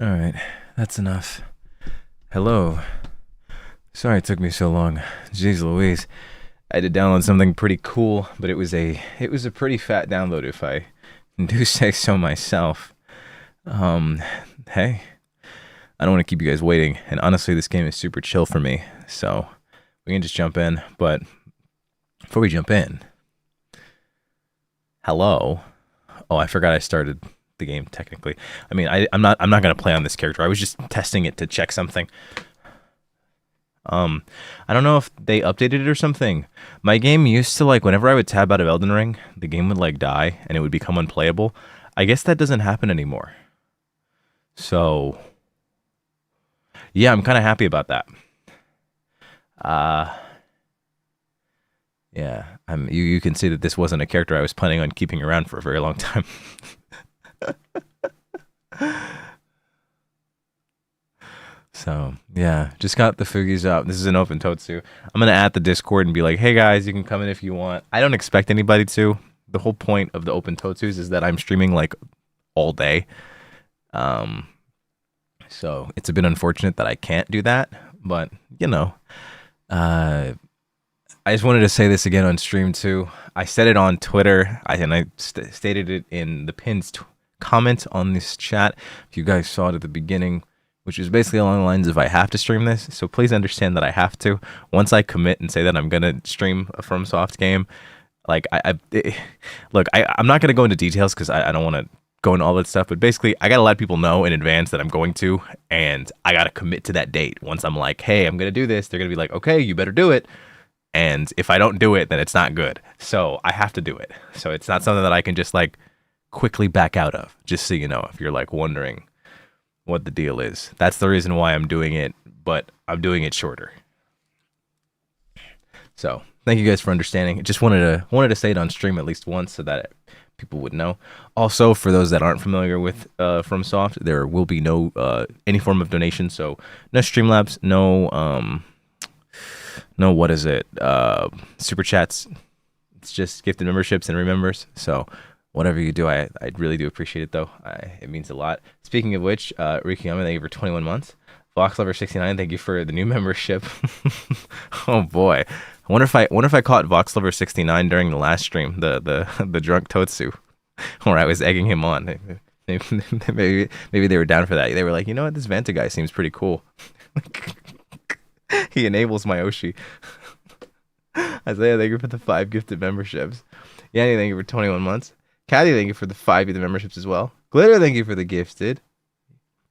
Alright, that's enough. Hello. Sorry it took me so long. Jeez Louise. I had to download something pretty cool, but it was a pretty fat download if I do say so myself. Hey. I don't want to keep you guys waiting, and honestly this game is super chill for me, so we can just jump in. But before we jump in, hello. Oh, I forgot I started the game technically. I mean, I'm not gonna play on this character. I was just testing it to check something. I don't know if they updated it or something. My game used to, like, whenever I would tab out of Elden Ring, the game would like die and it would become unplayable. I guess that doesn't happen anymore. So yeah, I'm kind of happy about that. Yeah, you can see that this wasn't a character I was planning on keeping around for a very long time. So yeah, just got the Fugies up. This is an open Totsu. I'm gonna add the Discord and be like, hey guys, you can come in if you want. I don't expect anybody to. The whole point of the open Totsus is that I'm streaming like all day. So it's a bit unfortunate that I can't do that, but you know, I just wanted to say this again on stream too. I said it on Twitter, and I stated it in the pinned comment on this chat. If you guys saw it at the beginning, which is basically along the lines of I have to stream this. So please understand that I have to. Once I commit and say that I'm gonna stream a FromSoft game, like I'm not gonna go into details because I don't want to go into all that stuff. But basically, I gotta let people know in advance that I'm going to, and I gotta commit to that date. Once I'm like, hey, I'm gonna do this, they're gonna be like, okay, you better do it. And if I don't do it, then it's not good. So I have to do it. So it's not something that I can just like quickly back out of. Just so you know, if you're like wondering what the deal is, that's the reason why I'm doing it, but I'm doing it shorter. So thank you guys for understanding. Just wanted to say it on stream at least once so that people would know. Also, for those that aren't familiar with FromSoft, there will be no any form of donation. So no Streamlabs, no what is it, super chats. It's just gifted memberships and remembers. So whatever you do, I really do appreciate it though. It means a lot. Speaking of which, Rikiyama, thank you for 21 months. VoxLover69, thank you for the new membership. Oh boy, I wonder if I caught VoxLover69 during the last stream, the drunk Totsu, where I was egging him on. Maybe they were down for that. They were like, you know what, this Vanta guy seems pretty cool. He enables my Oshi. Isaiah, thank you for the 5 gifted memberships. Yanni, thank you for 21 months. Caddy, thank you for the 5 gifted memberships as well. Glitter, thank you for the gifted.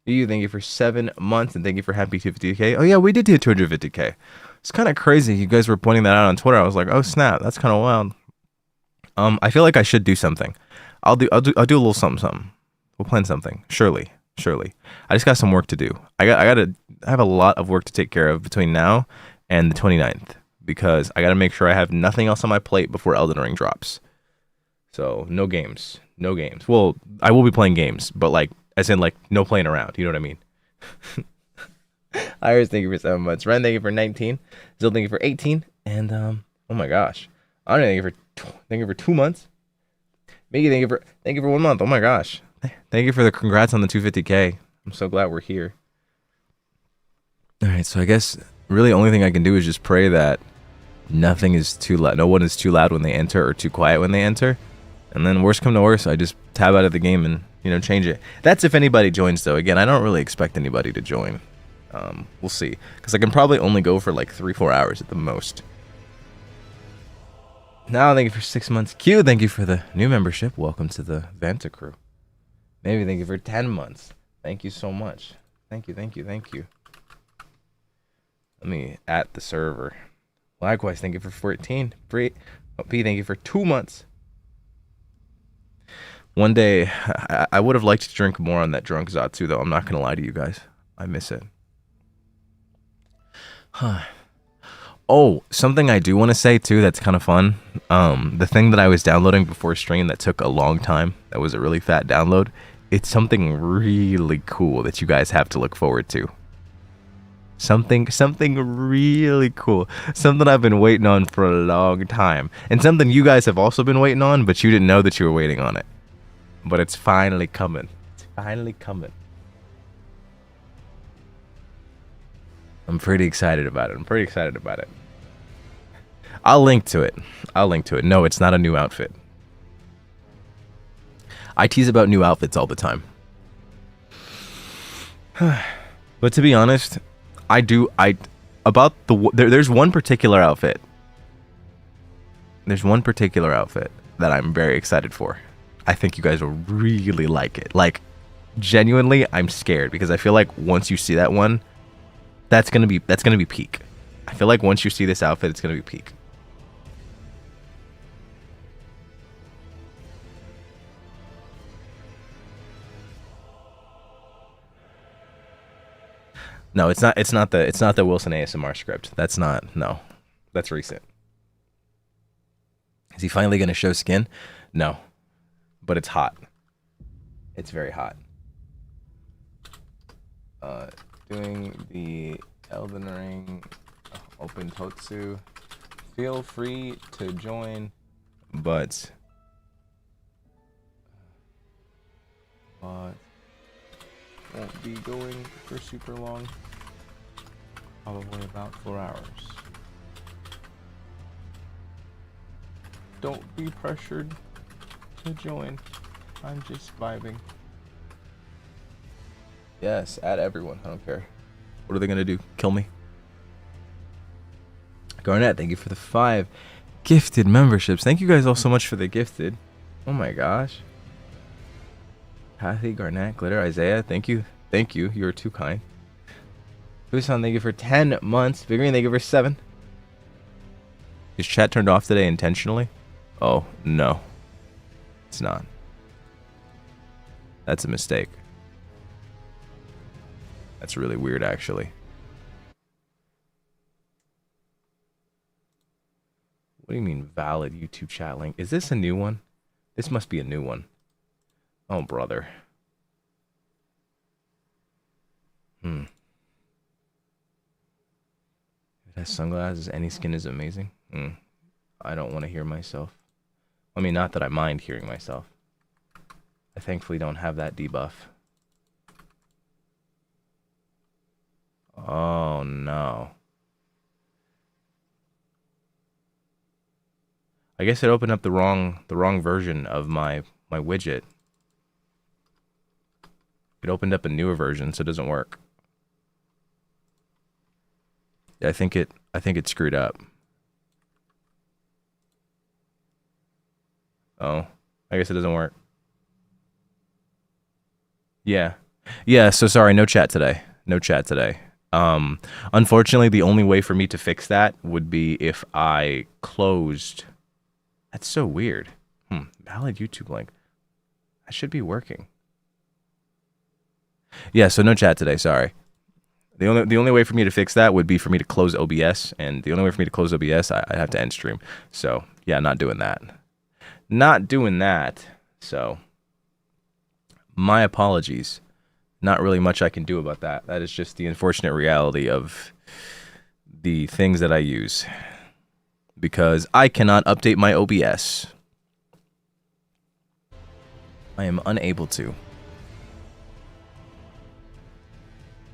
You, thank you for 7 months, and thank you for happy 250k. Oh yeah, we did hit 250k. It's kind of crazy. You guys were pointing that out on Twitter. I was like, oh snap, that's kind of wild. I feel like I should do something. I'll do a little something. We'll plan something. Surely. I just got some work to do. I have a lot of work to take care of between now and the 29th because I got to make sure I have nothing else on my plate before Elden Ring drops. So no games. Well, I will be playing games, but like as in like no playing around. You know what I mean? Iris, thank you for 7 months. Ren, thank you for 19. Zil, thank you for 18. And oh my gosh, Andre, thank you for 2 months. Mickey, thank you for 1 month. Oh my gosh. Thank you for the congrats on the 250k. I'm so glad we're here. All right, so I guess really the only thing I can do is just pray that nothing is too loud. No one is too loud when they enter or too quiet when they enter. And then worst come to worst, I just tab out of the game and change it. That's if anybody joins though. Again, I don't really expect anybody to join. We'll see, because I can probably only go for like 3-4 hours at the most. Now, thank you for 6 months. Q, thank you for the new membership. Welcome to the Vantacrow. Maybe thank you for 10 months. Thank you so much. Thank you. Let me at the server. Likewise, thank you for 14. P, thank you for 2 months. One day, I would have liked to drink more on that drunk Zatsu, though. I'm not going to lie to you guys. I miss it. Huh. Oh, something I do want to say, too, that's kind of fun. The thing that I was downloading before stream that took a long time, that was a really fat download, it's something really cool that you guys have to look forward to. Something really cool. Something I've been waiting on for a long time. And something you guys have also been waiting on, but you didn't know that you were waiting on it. But it's finally coming. It's finally coming. I'm pretty excited about it. I'll link to it. No, it's not a new outfit. I tease about new outfits all the time. But to be honest, there's one particular outfit. There's one particular outfit that I'm very excited for. I think you guys will really like it. Like, genuinely, I'm scared because I feel like once you see that one, that's gonna be peak. I feel like once you see this outfit, it's gonna be peak. No, it's not the Wilson ASMR script. That's recent. Is he finally gonna show skin? No, but it's hot. It's very hot. Doing the Elden Ring open Totsu. Feel free to join, but won't be going for super long. Probably about 4 hours. Don't be pressured to join. I'm just vibing. Yes, add everyone. I don't care. What are they gonna do? Kill me? Garnett, thank you for the 5 gifted memberships. Thank you guys all so much for the gifted. Oh my gosh. Kathy, Garnett, Glitter, Isaiah, thank you. Thank you. You are too kind. Busan, thank you for 10 months. Big Green, thank you for 7. Is chat turned off today intentionally? Oh, no. It's not. That's a mistake. That's really weird, actually. What do you mean, valid YouTube chat link? Is this a new one? This must be a new one. Oh, brother. It has sunglasses. Any skin is amazing. I don't want to hear myself. I mean, not that I mind hearing myself. I thankfully don't have that debuff. Oh no. I guess it opened up the wrong version of my widget. It opened up a newer version, so it doesn't work. Yeah, I think it screwed up. Oh, I guess it doesn't work. Yeah, so sorry, no chat today. Unfortunately, the only way for me to fix that would be if I closed. That's so weird. Valid YouTube link. That should be working. Yeah, so no chat today, sorry. The only way for me to fix that would be for me to close OBS, and the only way for me to close OBS, I have to end stream. So, yeah, not doing that. So, my apologies. Not really much I can do about that. That is just the unfortunate reality of the things that I use. Because I cannot update my OBS. I am unable to.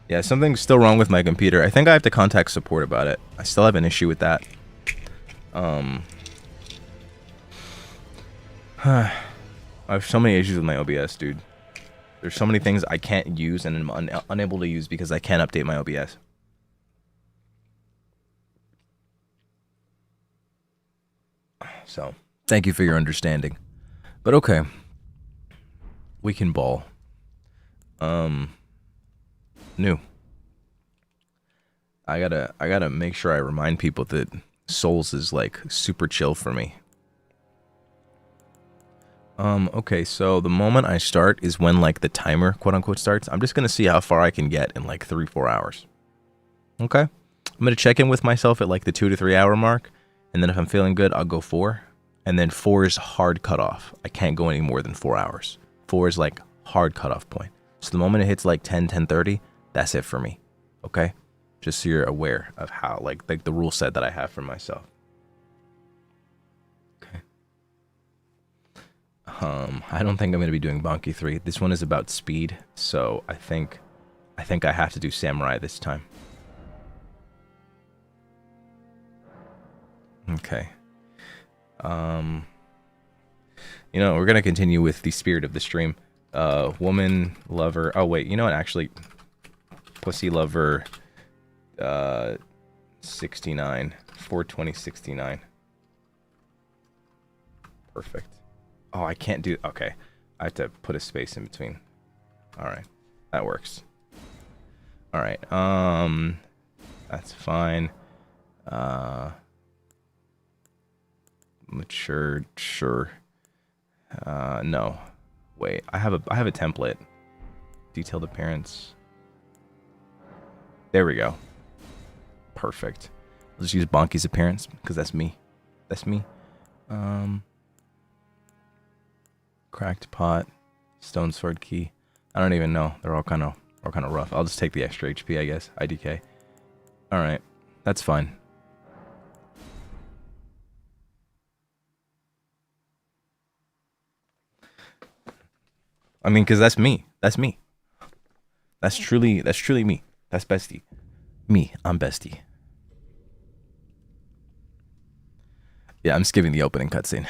Yeah, something's still wrong with my computer. I think I have to contact support about it. I still have an issue with that. I have so many issues with my OBS, dude. There's so many things I can't use and I'm unable to use because I can't update my OBS. So, thank you for your understanding. But okay. We can ball. New. I gotta make sure I remind people that Souls is like super chill for me. Okay, so the moment I start is when like the timer quote unquote starts. I'm just gonna see how far I can get in like 3-4 hours. Okay? I'm gonna check in with myself at like the 2 to 3 hour mark, and then if I'm feeling good, I'll go 4. And then 4 is hard cutoff. I can't go any more than 4 hours. 4 is like hard cutoff point. So the moment it hits like 10:30, that's it for me. Okay? Just so you're aware of how like the rule set that I have for myself. Okay. I don't think I'm gonna be doing Bonky 3. This one is about speed, so I think I have to do Samurai this time. Okay. You know, we're gonna continue with the spirit of the stream. Woman lover. Oh wait, you know what? Actually, pussy lover. 69. 42069. Perfect. Oh, I can't do. Okay, I have to put a space in between. All right, that works. All right. That's fine. Matured. Sure. No. Wait, I have a template. Detailed appearance. There we go. Perfect. I'll just use Bonky's appearance because that's me. That's me. Cracked pot. Stone sword key. I don't even know. They're all kind of rough. I'll just take the extra HP, I guess. IDK. All right, that's fine. I mean, because that's me. That's me. That's truly me. That's bestie. Me, I'm bestie. Yeah, I'm skipping the opening cutscene.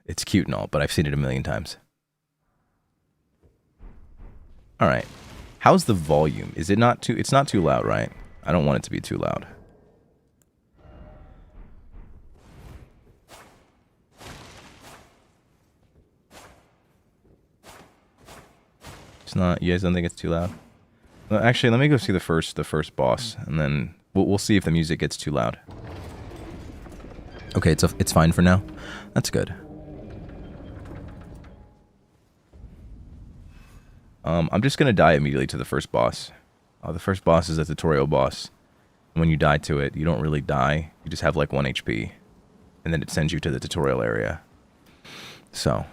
It's cute and all, but I've seen it a million times. All right. How's the volume? Is it not too... It's not too loud, right? I don't want it to be too loud. It's not... You guys don't think it's too loud? Well, actually, let me go see the first boss, and then we'll see if the music gets too loud. Okay, it's fine for now. That's good. I'm just gonna die immediately to the first boss. The first boss is a tutorial boss. When you die to it, you don't really die. You just have like 1 HP, and then it sends you to the tutorial area. So,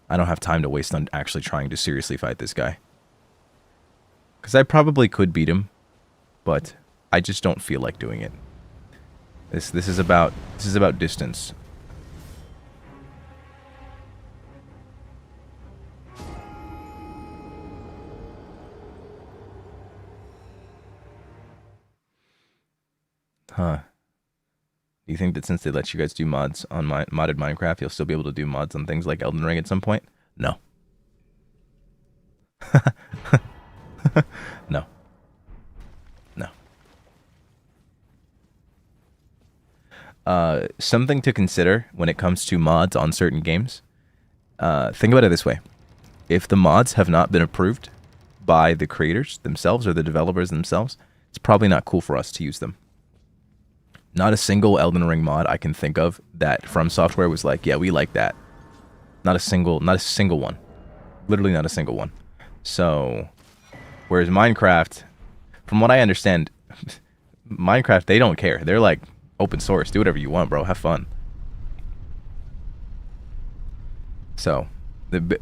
I don't have time to waste on actually trying to seriously fight this guy. Because I probably could beat him, but I just don't feel like doing it. This is about distance. Huh. Do you think that since they let you guys do mods on modded Minecraft, you'll still be able to do mods on things like Elden Ring at some point? No. No. No. Something to consider when it comes to mods on certain games. Think about it this way. If the mods have not been approved by the creators themselves or the developers themselves, it's probably not cool for us to use them. Not a single Elden Ring mod I can think of that FromSoftware was like, yeah, we like that. Not a single one. Literally not a single one. So, whereas Minecraft, from what I understand, Minecraft, they don't care. They're like, open source, do whatever you want, bro. Have fun. So,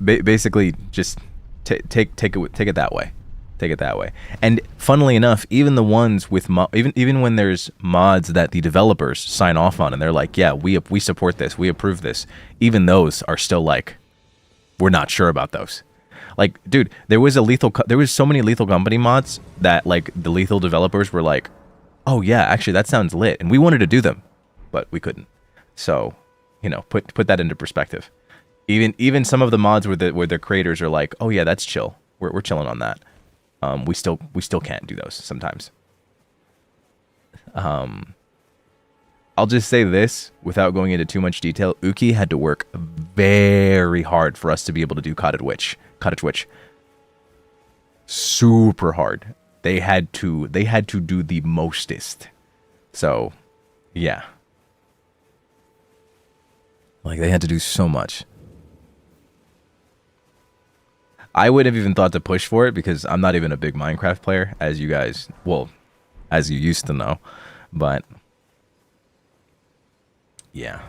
basically, just take it that way. Take it that way. And funnily enough, even the ones with even when there's mods that the developers sign off on, and they're like, yeah, we support this, we approve this. Even those are still like, we're not sure about those. Like, dude, there was so many Lethal Company mods that like the Lethal developers were like, oh yeah, actually that sounds lit, and we wanted to do them, but we couldn't. So, you know, put that into perspective. Even some of the mods where the creators are like, oh yeah, that's chill. We're chilling on that. We still can't do those sometimes. I'll just say this without going into too much detail. Uki had to work very hard for us to be able to do Cottage Witch. Super hard. They had to do the mostest. So, yeah. Like, they had to do so much. I would have even thought to push for it because I'm not even a big Minecraft player, as you guys, well, as you used to know. But, yeah.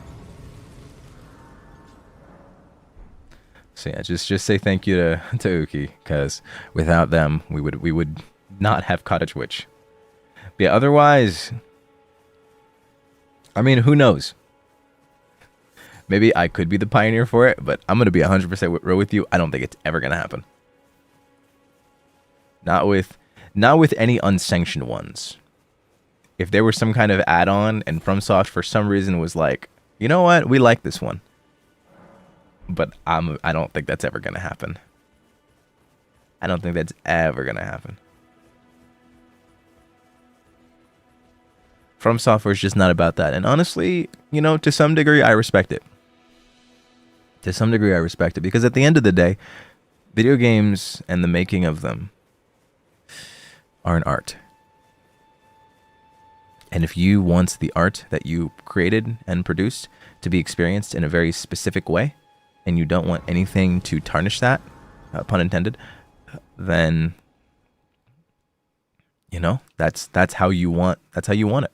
So yeah, just say thank you to Uki, because without them, we would not have Cottage Witch. But yeah, otherwise, I mean, who knows? Maybe I could be the pioneer for it, but I'm going to be 100% real with you. I don't think it's ever going to happen. Not with any unsanctioned ones. if there was some kind of add-on and FromSoft for some reason was like, you know what, we like this one, but I don't think that's ever gonna happen. I don't think that's ever gonna happen. FromSoftware is just not about that, and honestly, you know, to some degree, I respect it. To some degree, I respect it, because at the end of the day, video games and the making of them are an art. And if you want the art that you created and produced to be experienced in a very specific way, and you don't want anything to tarnish that, pun intended, then, you know, that's how you want it.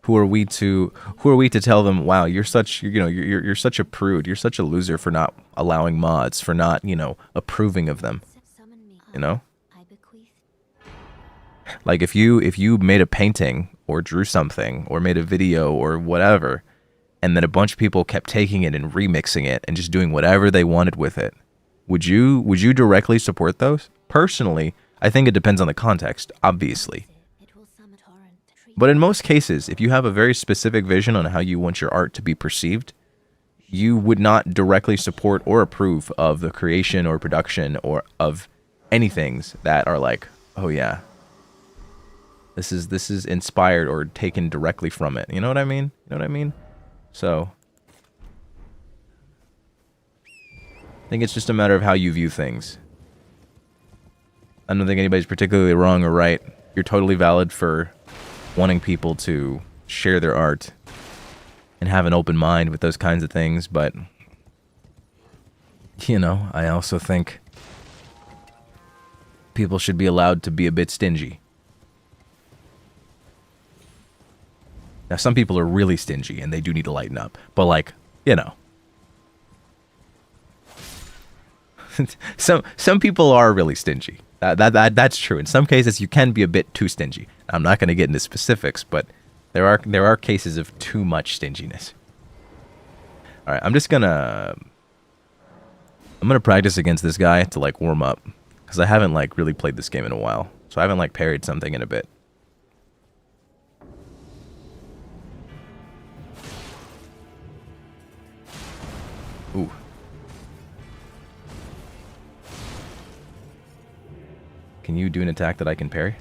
Who are we to tell them, wow, you're such a prude, you're such a loser for not allowing mods, for not, you know, approving of them, you know? Like if you made a painting or drew something or made a video or whatever, and then a bunch of people kept taking it and remixing it and just doing whatever they wanted with it, would you directly support those? Personally, I think it depends on the context, obviously. But in most cases, if you have a very specific vision on how you want your art to be perceived, you would not directly support or approve of the creation or production or of anything that are like, oh yeah, this is inspired or taken directly from it. You know what I mean? You know what I mean? So I think it's just a matter of how you view things. I don't think anybody's particularly wrong or right. You're totally valid for wanting people to share their art and have an open mind with those kinds of things, but you know, I also think people should be allowed to be a bit stingy. Now, some people are really stingy and they do need to lighten up, but like, you know, some people are really stingy. That's true. In some cases, you can be a bit too stingy. I'm not going to get into specifics, but there are cases of too much stinginess. All right, I'm gonna practice against this guy to like warm up, because I haven't like really played this game in a while, so I haven't like parried something in a bit. Ooh. Can you do an attack that I can parry?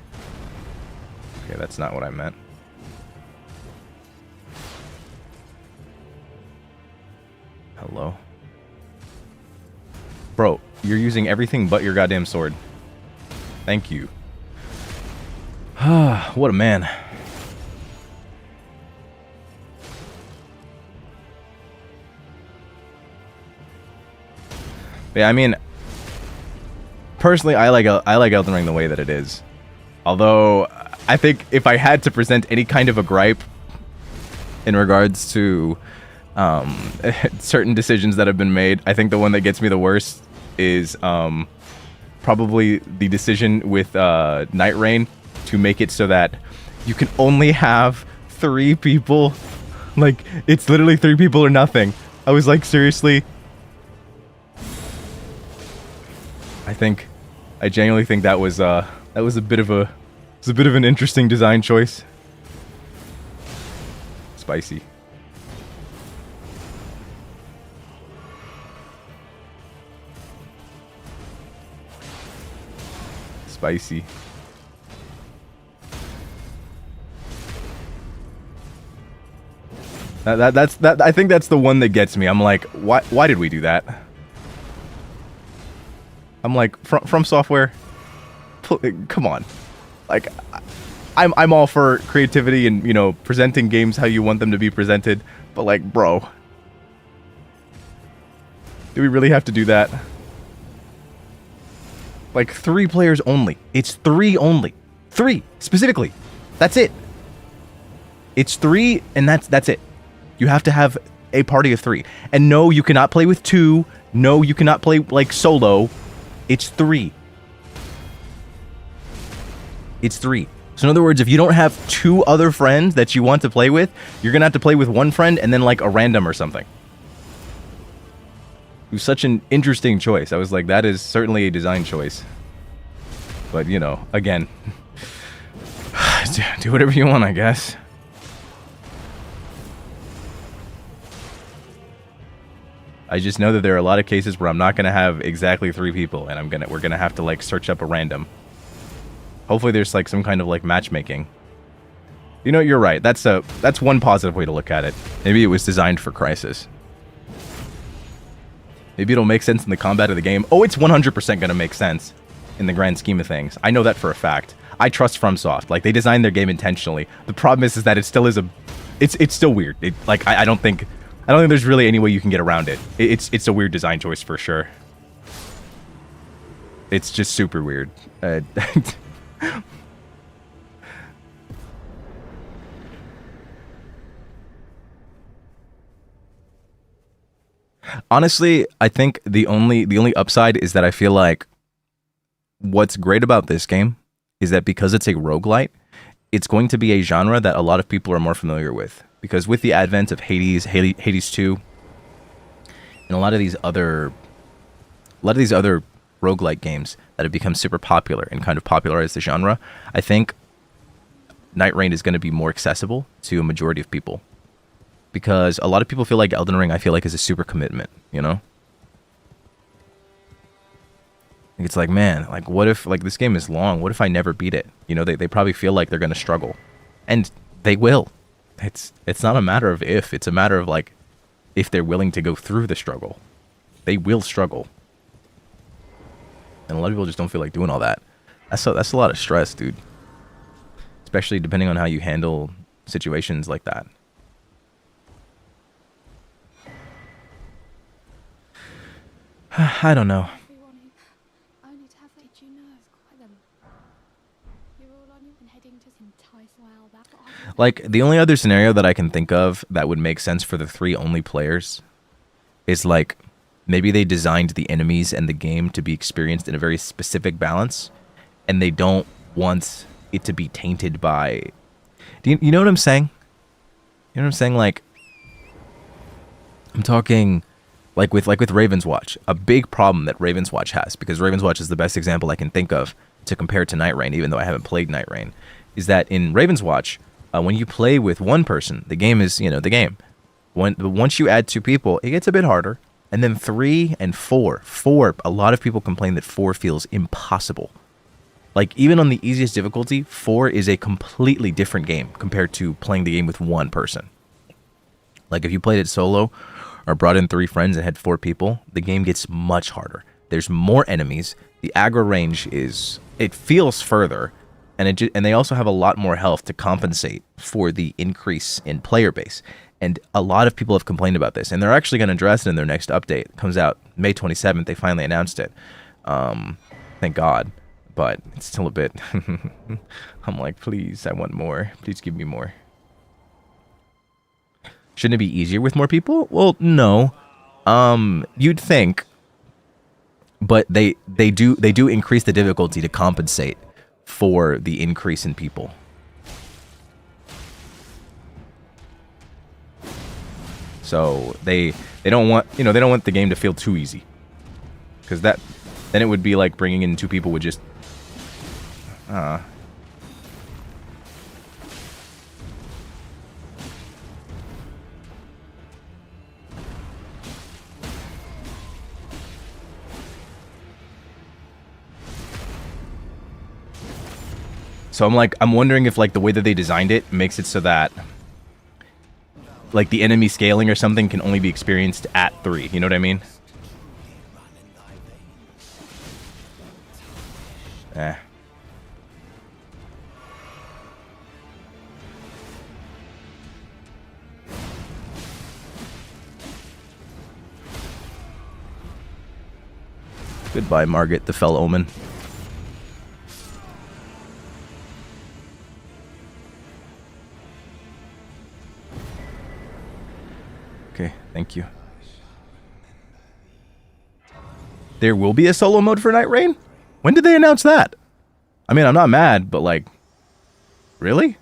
Okay, that's not what I meant. Hello? Bro, you're using everything but your goddamn sword. Thank you. What a man. Yeah, I mean, personally, I like Elden Ring the way that it is. Although, I think if I had to present any kind of a gripe in regards to certain decisions that have been made, I think the one that gets me the worst is probably the decision with Night Rain to make it so that you can only have 3 people. Like, it's literally 3 people or nothing. I was like, seriously? I genuinely think that was a bit of an interesting design choice. Spicy. Spicy. I think that's the one that gets me. I'm like, why did we do that? I'm like, FromSoftware, come on. Like, I'm all for creativity and, you know, presenting games how you want them to be presented, but like, bro, do we really have to do that? Like, 3 players only. It's 3 only. 3 specifically. That's it. It's 3, and that's it. You have to have a party of 3. And no, you cannot play with 2. No, you cannot play like solo. It's 3. It's 3. So in other words, if you don't have 2 other friends that you want to play with, you're gonna have to play with 1 friend and then like a random or something. It was such an interesting choice. I was like, that is certainly a design choice. But, you know, again, do whatever you want, I guess. I just know that there are a lot of cases where I'm not gonna have exactly 3 people, and we're gonna have to like search up a random. Hopefully, there's like some kind of like matchmaking. You know, you're right. That's one positive way to look at it. Maybe it was designed for Krisis. Maybe it'll make sense in the combat of the game. Oh, it's 100% gonna make sense in the grand scheme of things. I know that for a fact. I trust FromSoft. Like, they designed their game intentionally. The problem is that it still is it's still weird. I don't think there's really any way you can get around it. It's a weird design choice for sure. It's just super weird. Honestly, I think the only upside is that I feel like what's great about this game is that because it's a roguelite, it's going to be a genre that a lot of people are more familiar with. Because with the advent of Hades 2, and a lot of these other roguelike games that have become super popular and kind of popularized the genre, I think NIJI is going to be more accessible to a majority of people. Because a lot of people feel like Elden Ring, I feel like, is a super commitment, you know? It's like, man, like, what if, like, this game is long? What if I never beat it? You know, they probably feel like they're going to struggle. And they will. It's not a matter of if. It's a matter of, like, if they're willing to go through the struggle. They will struggle. And a lot of people just don't feel like doing all that. That's a lot of stress, dude. Especially depending on how you handle situations like that. I don't know. Like, the only other scenario that I can think of that would make sense for the 3 only players is, like, maybe they designed the enemies and the game to be experienced in a very specific balance, and they don't want it to be tainted by... you know what I'm saying? You know what I'm saying? Like, I'm talking... Like with Raven's Watch, a big problem that Raven's Watch has, because Raven's Watch is the best example I can think of to compare to NIJI, even though I haven't played NIJI, is that in Raven's Watch, when you play with one person, the game is, you know, the game. Once you add 2 people, it gets a bit harder. And then 3 and 4, a lot of people complain that 4 feels impossible. Like, even on the easiest difficulty, 4 is a completely different game compared to playing the game with one person. Like, if you played it solo, or brought in 3 friends and had 4 people, the game gets much harder. There's more enemies. The aggro range it feels further, and they also have a lot more health to compensate for the increase in player base. And a lot of people have complained about this, and they're actually going to address it in their next update. It comes out May 27th. They finally announced it. Thank God. But it's still a bit... I'm like, please, I want more. Please give me more. Shouldn't it be easier with more people? Well, no. You'd think, but they do increase the difficulty to compensate for the increase in people. So they don't want, you know, they don't want the game to feel too easy, because then it would be like bringing in 2 people with just So I'm wondering if, like, the way that they designed it makes it so that, like, the enemy scaling or something can only be experienced at 3. You know what I mean? Goodbye, Margaret, the fell omen. Okay, thank you. There will be a solo mode for NIJI? When did they announce that? I mean, I'm not mad, but, like, really?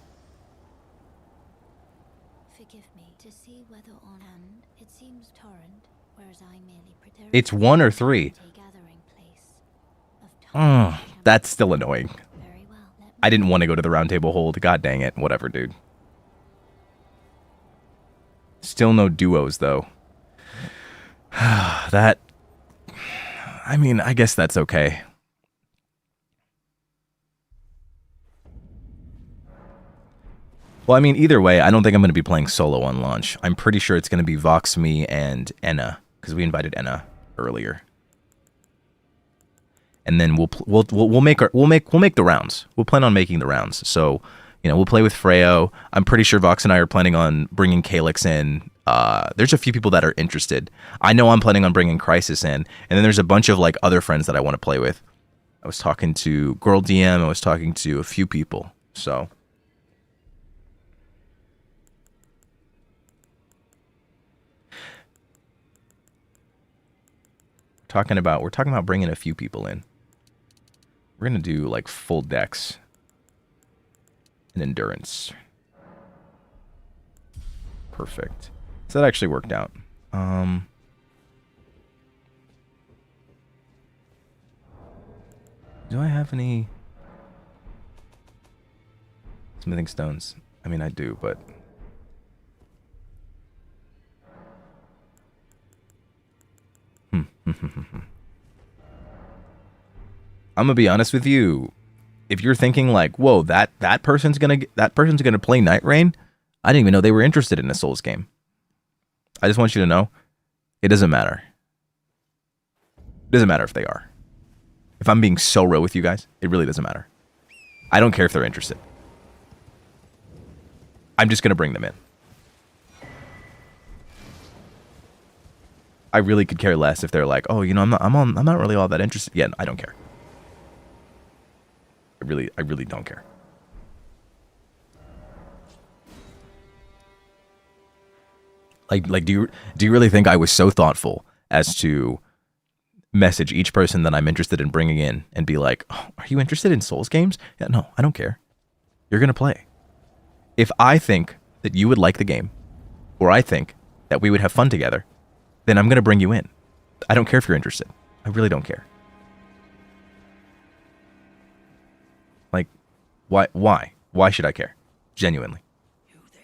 Forgive me to see whether on hand it seems torrent, whereas I merely pretend it's 1 or 3. That's still annoying. I didn't want to go to the roundtable hold. God dang it. Whatever, dude. Still no duos, though. That... I mean, I guess that's okay. Well, I mean, either way, I don't think I'm going to be playing solo on launch. I'm pretty sure it's going to be Vox, me, and Enna, because we invited Enna earlier. And then we'll make the rounds. We'll plan on making the rounds. So, you know, we'll play with Freo. I'm pretty sure Vox and I are planning on bringing Calyx in. There's a few people that are interested. I know I'm planning on bringing Krisis in, and then there's a bunch of like other friends that I want to play with. I was talking to Girl DM. I was talking to a few people. So. We're talking about bringing a few people in. We're gonna do like full dex and endurance. Perfect. So that actually worked out. Do I have any smithing stones? I mean, I do, but I'm gonna be honest with you. If you're thinking like, "Whoa, that person's gonna play Night Rain," I didn't even know they were interested in a Souls game. I just want you to know, it doesn't matter. It doesn't matter if they are. If I'm being so real with you guys, it really doesn't matter. I don't care if they're interested. I'm just gonna bring them in. I really could care less if they're like, "Oh, you know, I'm not really all that interested." Yeah, I don't care. I really don't care. Like, do you really think I was so thoughtful as to message each person that I'm interested in bringing in and be like, "Oh, are you interested in Souls games?" Yeah, no, I don't care. You're gonna play. If I think that you would like the game, or I think that we would have fun together, then I'm gonna bring you in. I don't care if you're interested. I really don't care. Like, why? Why should I care? Genuinely. You there?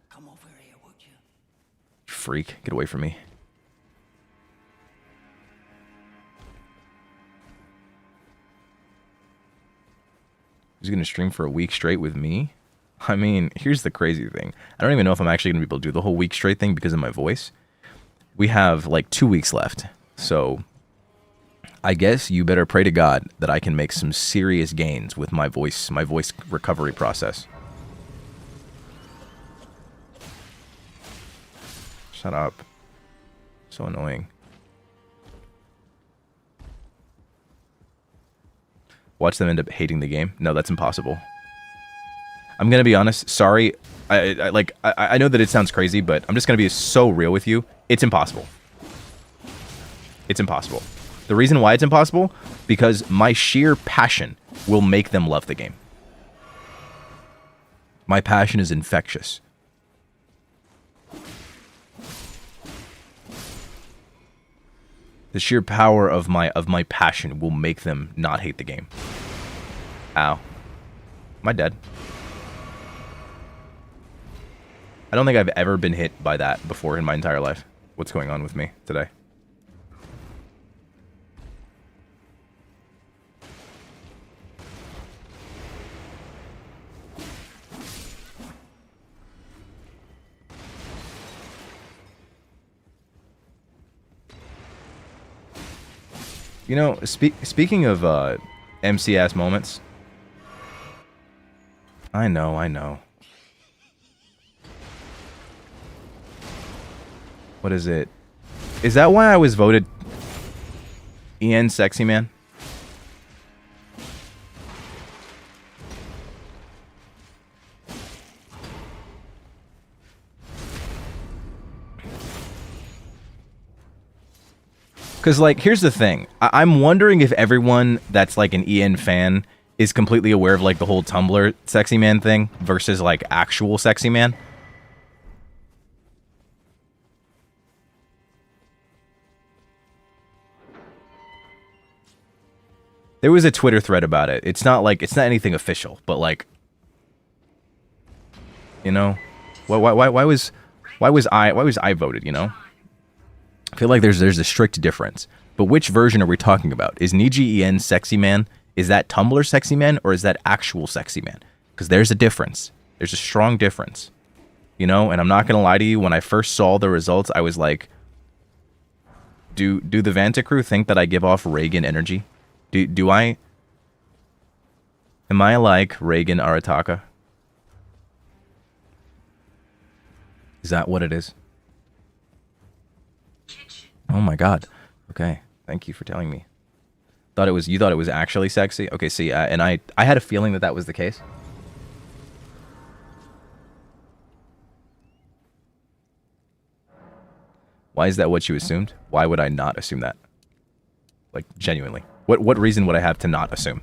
Come over here, would you? Freak, get away from me. He's gonna stream for a week straight with me? I mean, here's the crazy thing. I don't even know if I'm actually gonna be able to do the whole week straight thing because of my voice. We have like 2 weeks left. So I guess you better pray to God that I can make some serious gains with my voice recovery process. Shut up. So annoying. Watch them end up hating the game. No, that's impossible. I'm gonna be honest. Sorry. I know that it sounds crazy, but I'm just gonna be so real with you. It's impossible. It's impossible. The reason why it's impossible, because my sheer passion will make them love the game. My passion is infectious. The sheer power of my passion will make them not hate the game. Ow. Am I dead? I don't think I've ever been hit by that before in my entire life. What's going on with me today? You know, speaking of MCS moments, I know. What is it? Is that why I was voted EN Sexy Man? Because, like, here's the thing. I'm wondering if everyone that's, like, an EN fan is completely aware of, like, the whole Tumblr Sexy Man thing versus, like, actual Sexy Man. There was a Twitter thread about it. It's not anything official, but like, you know, why was I voted? You know, I feel like there's a strict difference. But which version are we talking about? Is Nijisanji sexy man? Is that Tumblr sexy man, or is that actual sexy man? Because there's a difference. There's a strong difference. You know, and I'm not gonna lie to you. When I first saw the results, I was like, do the Vantacrow think that I give off Reagan energy? Do I? Am I like Reagan Arataka? Is that what it is? Oh my god. Okay. Thank you for telling me. You thought it was actually sexy? Okay, see, and I had a feeling that was the case. Why is that what you assumed? Why would I not assume that? Like, genuinely. What reason would I have to not assume?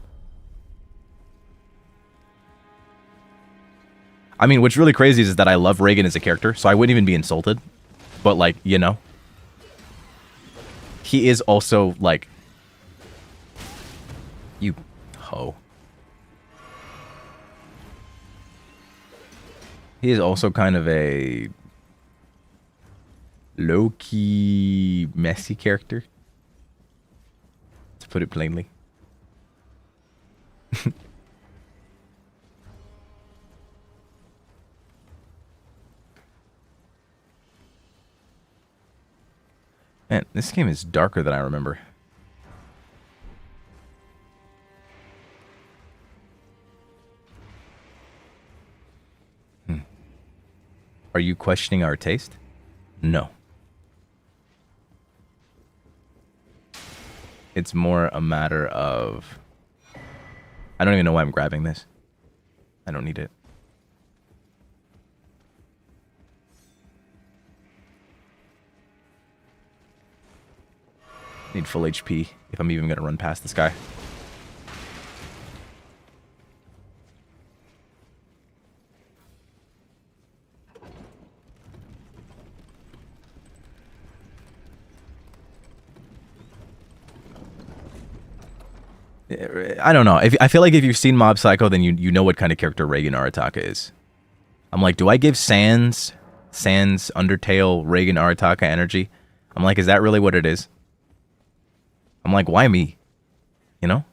I mean, what's really crazy is that I love Reagan as a character, so I wouldn't even be insulted. But, like, you know. He is also, like... You hoe. He is also kind of a... low-key messy character, to put it plainly. Man, this game is darker than I remember. Are you questioning our taste? No. It's more a matter of... I don't even know why I'm grabbing this. I don't need it. Need full HP if I'm even going to run past this guy. I don't know. I feel like if you've seen Mob Psycho, then you know what kind of character Reagan Arataka is. I'm like, do I give Sans, Undertale, Reagan Arataka energy? I'm like, is that really what it is? I'm like, why me? You know?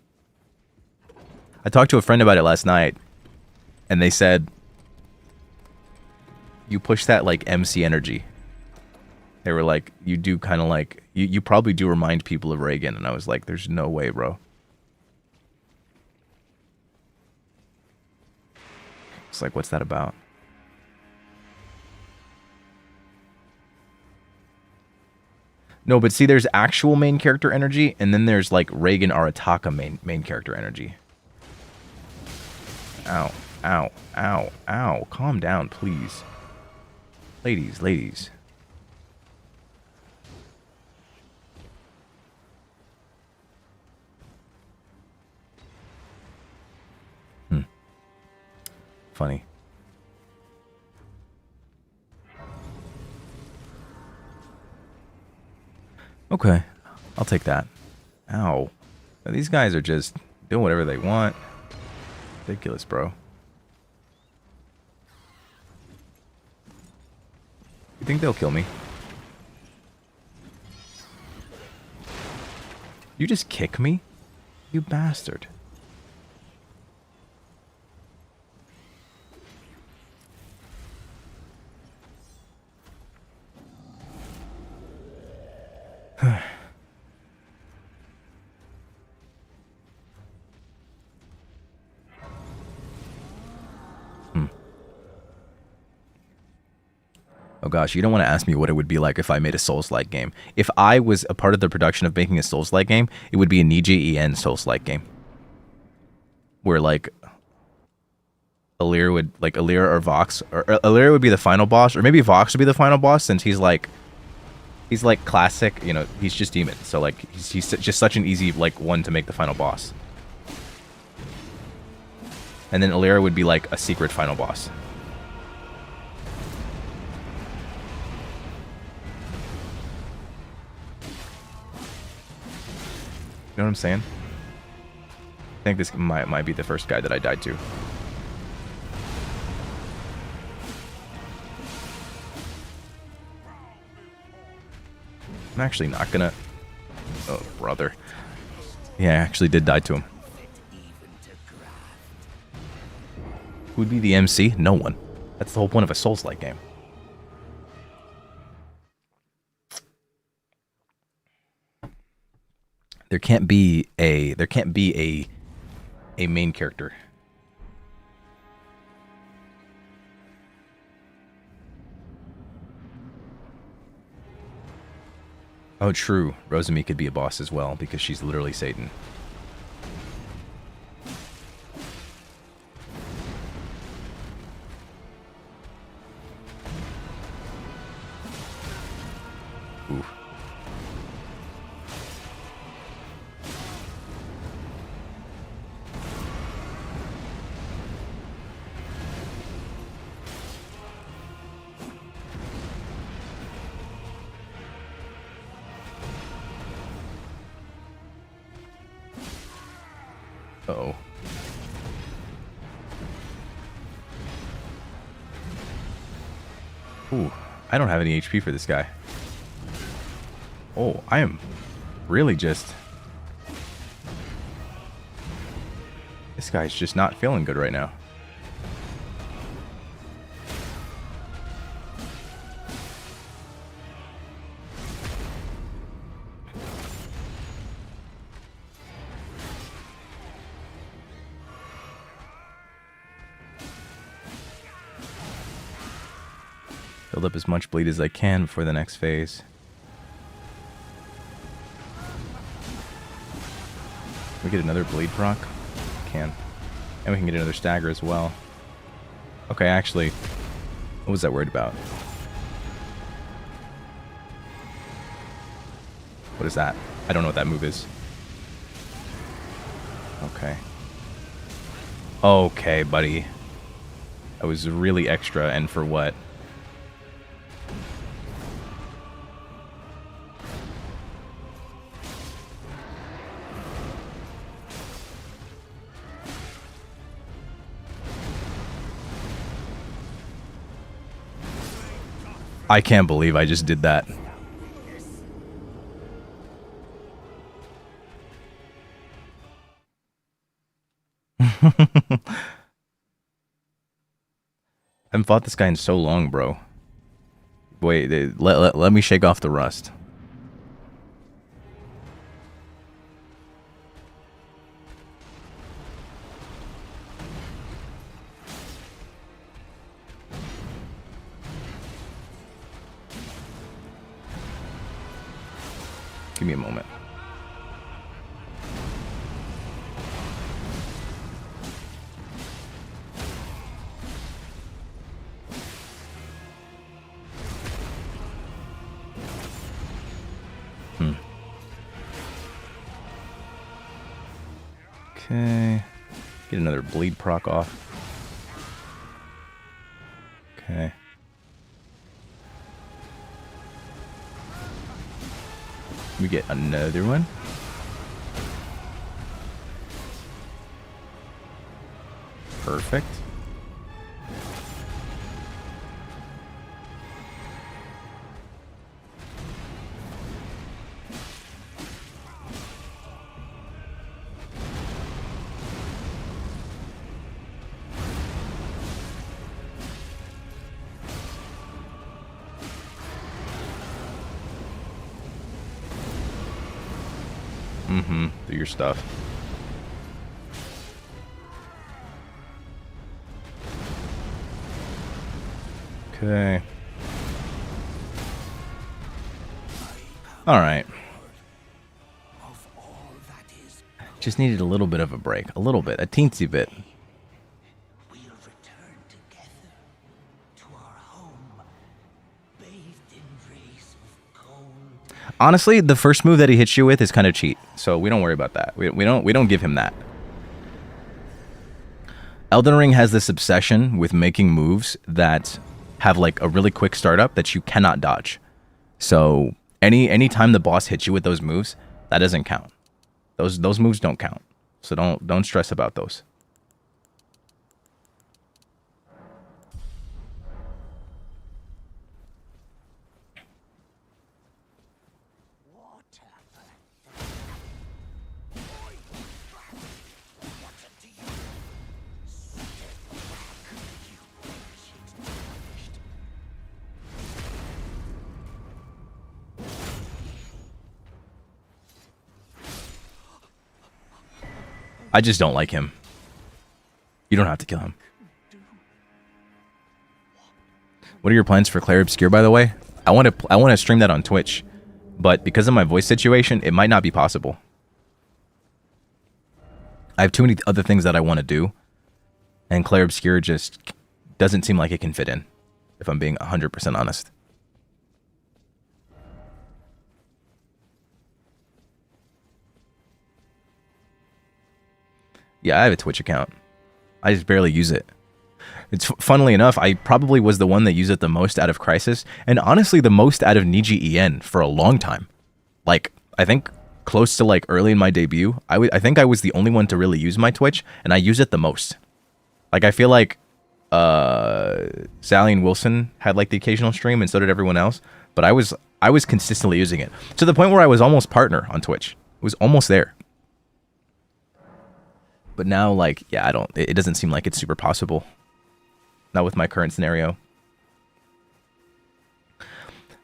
I talked to a friend about it last night, and they said, you push that, like, MC energy. They were like, you do kind of like, you probably do remind people of Reagan. And I was like, there's no way, bro. It's like, what's that about? No, but see, there's actual main character energy, and then there's like Reagan Arataka main character energy. Ow, ow, ow, ow. Calm down, please. Ladies. Funny. Okay, I'll take that. Ow. These guys are just doing whatever they want. Ridiculous, bro. You think they'll kill me? You just kick me? You bastard. Oh gosh, you don't want to ask me what it would be like if I made a Souls-like game. If I was a part of the production of making a Souls-like game, it would be a NIJI Souls-like game. Where like Alir or Vox, or Alir would be the final boss, or maybe Vox would be the final boss, since he's like classic, you know, he's just demon. So like he's just such an easy like one to make the final boss. And then Alir would be like a secret final boss. You know what I'm saying? think this might be the first guy that I died to. I'm actually not gonna... Oh, brother. Yeah, I actually did die to him. Who'd be the MC? No one. That's the whole point of a Souls-like game. There can't be a main character. Oh, true. Rosemi could be a boss as well because she's literally Satan. Ooh. Uh-oh. Ooh, I don't have any HP for this guy. Oh, I am really just... This guy's just not feeling good right now. Build up as much bleed as I can before the next phase. Can we get another bleed proc? Can. And we can get another stagger as well. Okay, actually, what was that worried about? What is that? I don't know what that move is. Okay. Okay, buddy. That was really extra, and for what? I can't believe I just did that. I haven't fought this guy in so long, bro. Wait, let me shake off the rust. Give me a moment. Okay. Get another bleed proc off. Okay. We get another one. Perfect. Do your stuff. Okay. All right. Just needed a little bit of a break. A little bit. A teensy bit. We'll return together to our home, bathed in rays of gold. Honestly, the first move that he hits you with is kind of cheat, so we don't worry about that. We don't give him that. Elden Ring has this obsession with making moves that have like a really quick startup that you cannot dodge. So any time the boss hits you with those moves, that doesn't count. Those moves don't count. So don't stress about those. I just don't like him. You don't have to kill him. What are your plans for Claire Obscure, by the way? I want to stream that on Twitch, but because of my voice situation, it might not be possible. I have too many other things that I want to do, and Claire Obscure just doesn't seem like it can fit in, if I'm being 100% honest. Yeah, I have a Twitch account. I just barely use it. It's funnily enough, I probably was the one that used it the most out of Krisis, and honestly the most out of NIJI for a long time. Like, I think close to like early in my debut, I think I was the only one to really use my Twitch, and I use it the most. Like, I feel like Sally and Wilson had like the occasional stream, and so did everyone else, but I was consistently using it to the point where I was almost partner on Twitch. It was almost there. But now, like, yeah, it doesn't seem like it's super possible. Not with my current scenario.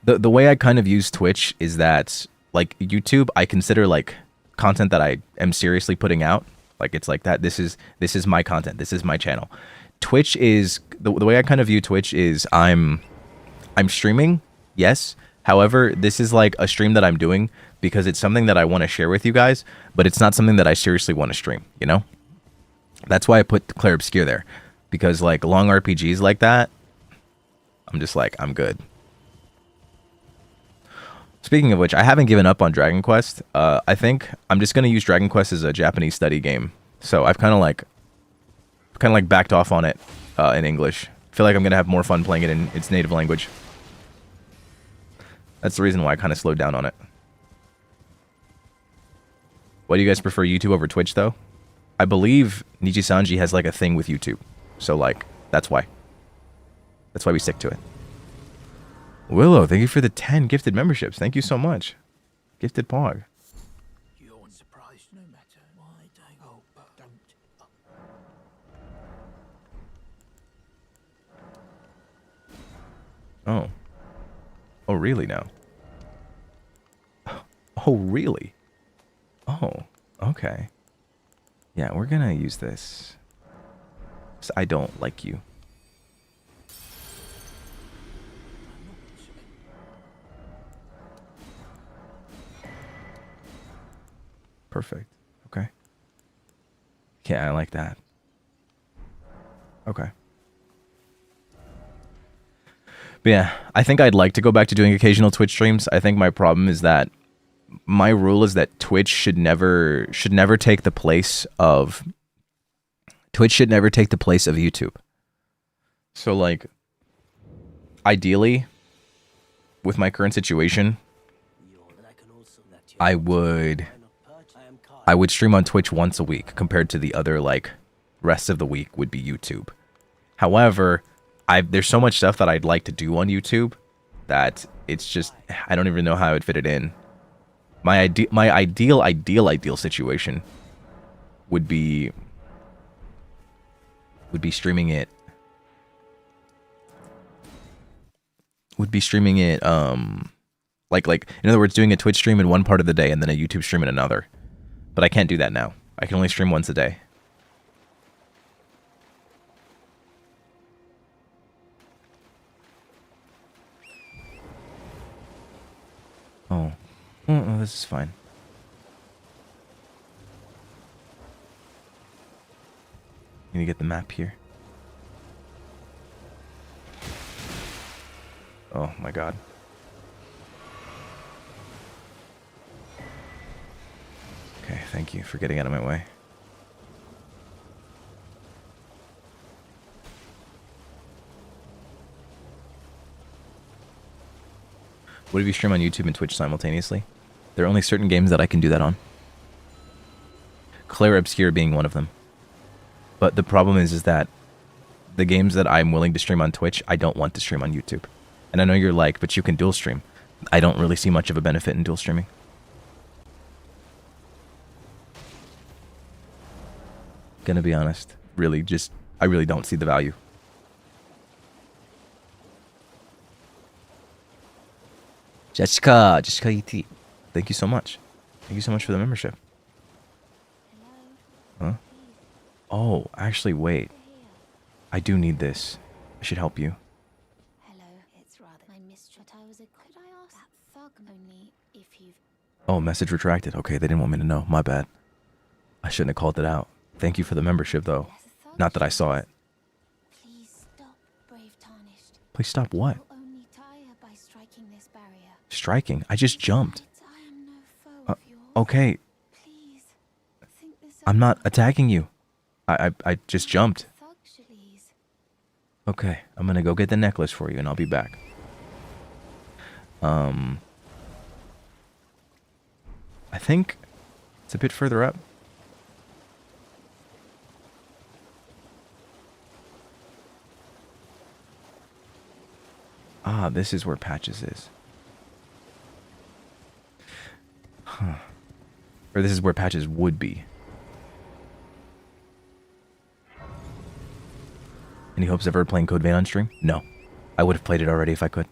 The way I kind of use Twitch is that, like, YouTube, I consider, like, content that I am seriously putting out. Like, it's like that. This is my content. This is my channel. Twitch is, the way I kind of view Twitch is I'm streaming, yes. However, this is, like, a stream that I'm doing because it's something that I want to share with you guys, but it's not something that I seriously want to stream, you know? That's why I put Claire Obscure there. Because, like, long RPGs like that, I'm just like, I'm good. Speaking of which, I haven't given up on Dragon Quest. I think I'm just going to use Dragon Quest as a Japanese study game. So I've kind of like backed off on it in English. I feel like I'm going to have more fun playing it in its native language. That's the reason why I kind of slowed down on it. Why do you guys prefer YouTube over Twitch, though? I believe Nijisanji has, like, a thing with YouTube. So, like, that's why. That's why we stick to it. Willow, thank you for the 10 gifted memberships. Thank you so much. Gifted Pog. You're surprised no matter why don't. Oh, but don't. Oh. Oh, really now? Oh, really? Oh, okay. Yeah, we're gonna use this. So I don't like you. Perfect. Okay. Yeah, I like that. Okay. But yeah, I think I'd like to go back to doing occasional Twitch streams. I think my problem is that my rule is that Twitch should never take the place of YouTube. So, like, ideally, with my current situation, I would stream on Twitch once a week compared to the other, like, rest of the week would be YouTube. However, there's so much stuff that I'd like to do on YouTube that it's just, I don't even know how I would fit it in. My ideal situation would be streaming it. Like in other words, doing a Twitch stream in one part of the day and then a YouTube stream in another. But I can't do that now. I can only stream once a day. Oh, this is fine. Need to get the map here. Oh my god. Okay, thank you for getting out of my way. What if you stream on YouTube and Twitch simultaneously? There are only certain games that I can do that on. Clear Obscure being one of them. But the problem is that the games that I'm willing to stream on Twitch, I don't want to stream on YouTube. And I know you're like, but you can dual stream. I don't really see much of a benefit in dual streaming. Gonna be honest. Really, I really don't see the value. Jessica ET. Thank you so much. Thank you so much for the membership. Huh? Oh, actually, wait. I do need this. I should help you. Hello, it's rather I missed what I was a could I ask that thug only if you've Oh, message retracted. Okay, they didn't want me to know. My bad. I shouldn't have called it out. Thank you for the membership, though. Not that I saw it. please stop, brave tarnished. Please stop what? You'll only tire by striking this barrier. Striking? I just jumped. I am no foe of yours. Okay, Please think this I'm not attacking you. I just jumped. Thugshalies. Okay, I'm gonna go get the necklace for you and I'll be back. I think it's a bit further up. Ah, this is where Patches is. Huh. Or this is where Patches would be. Any hopes of ever playing Code Vein on stream? No. I would have played it already if I could.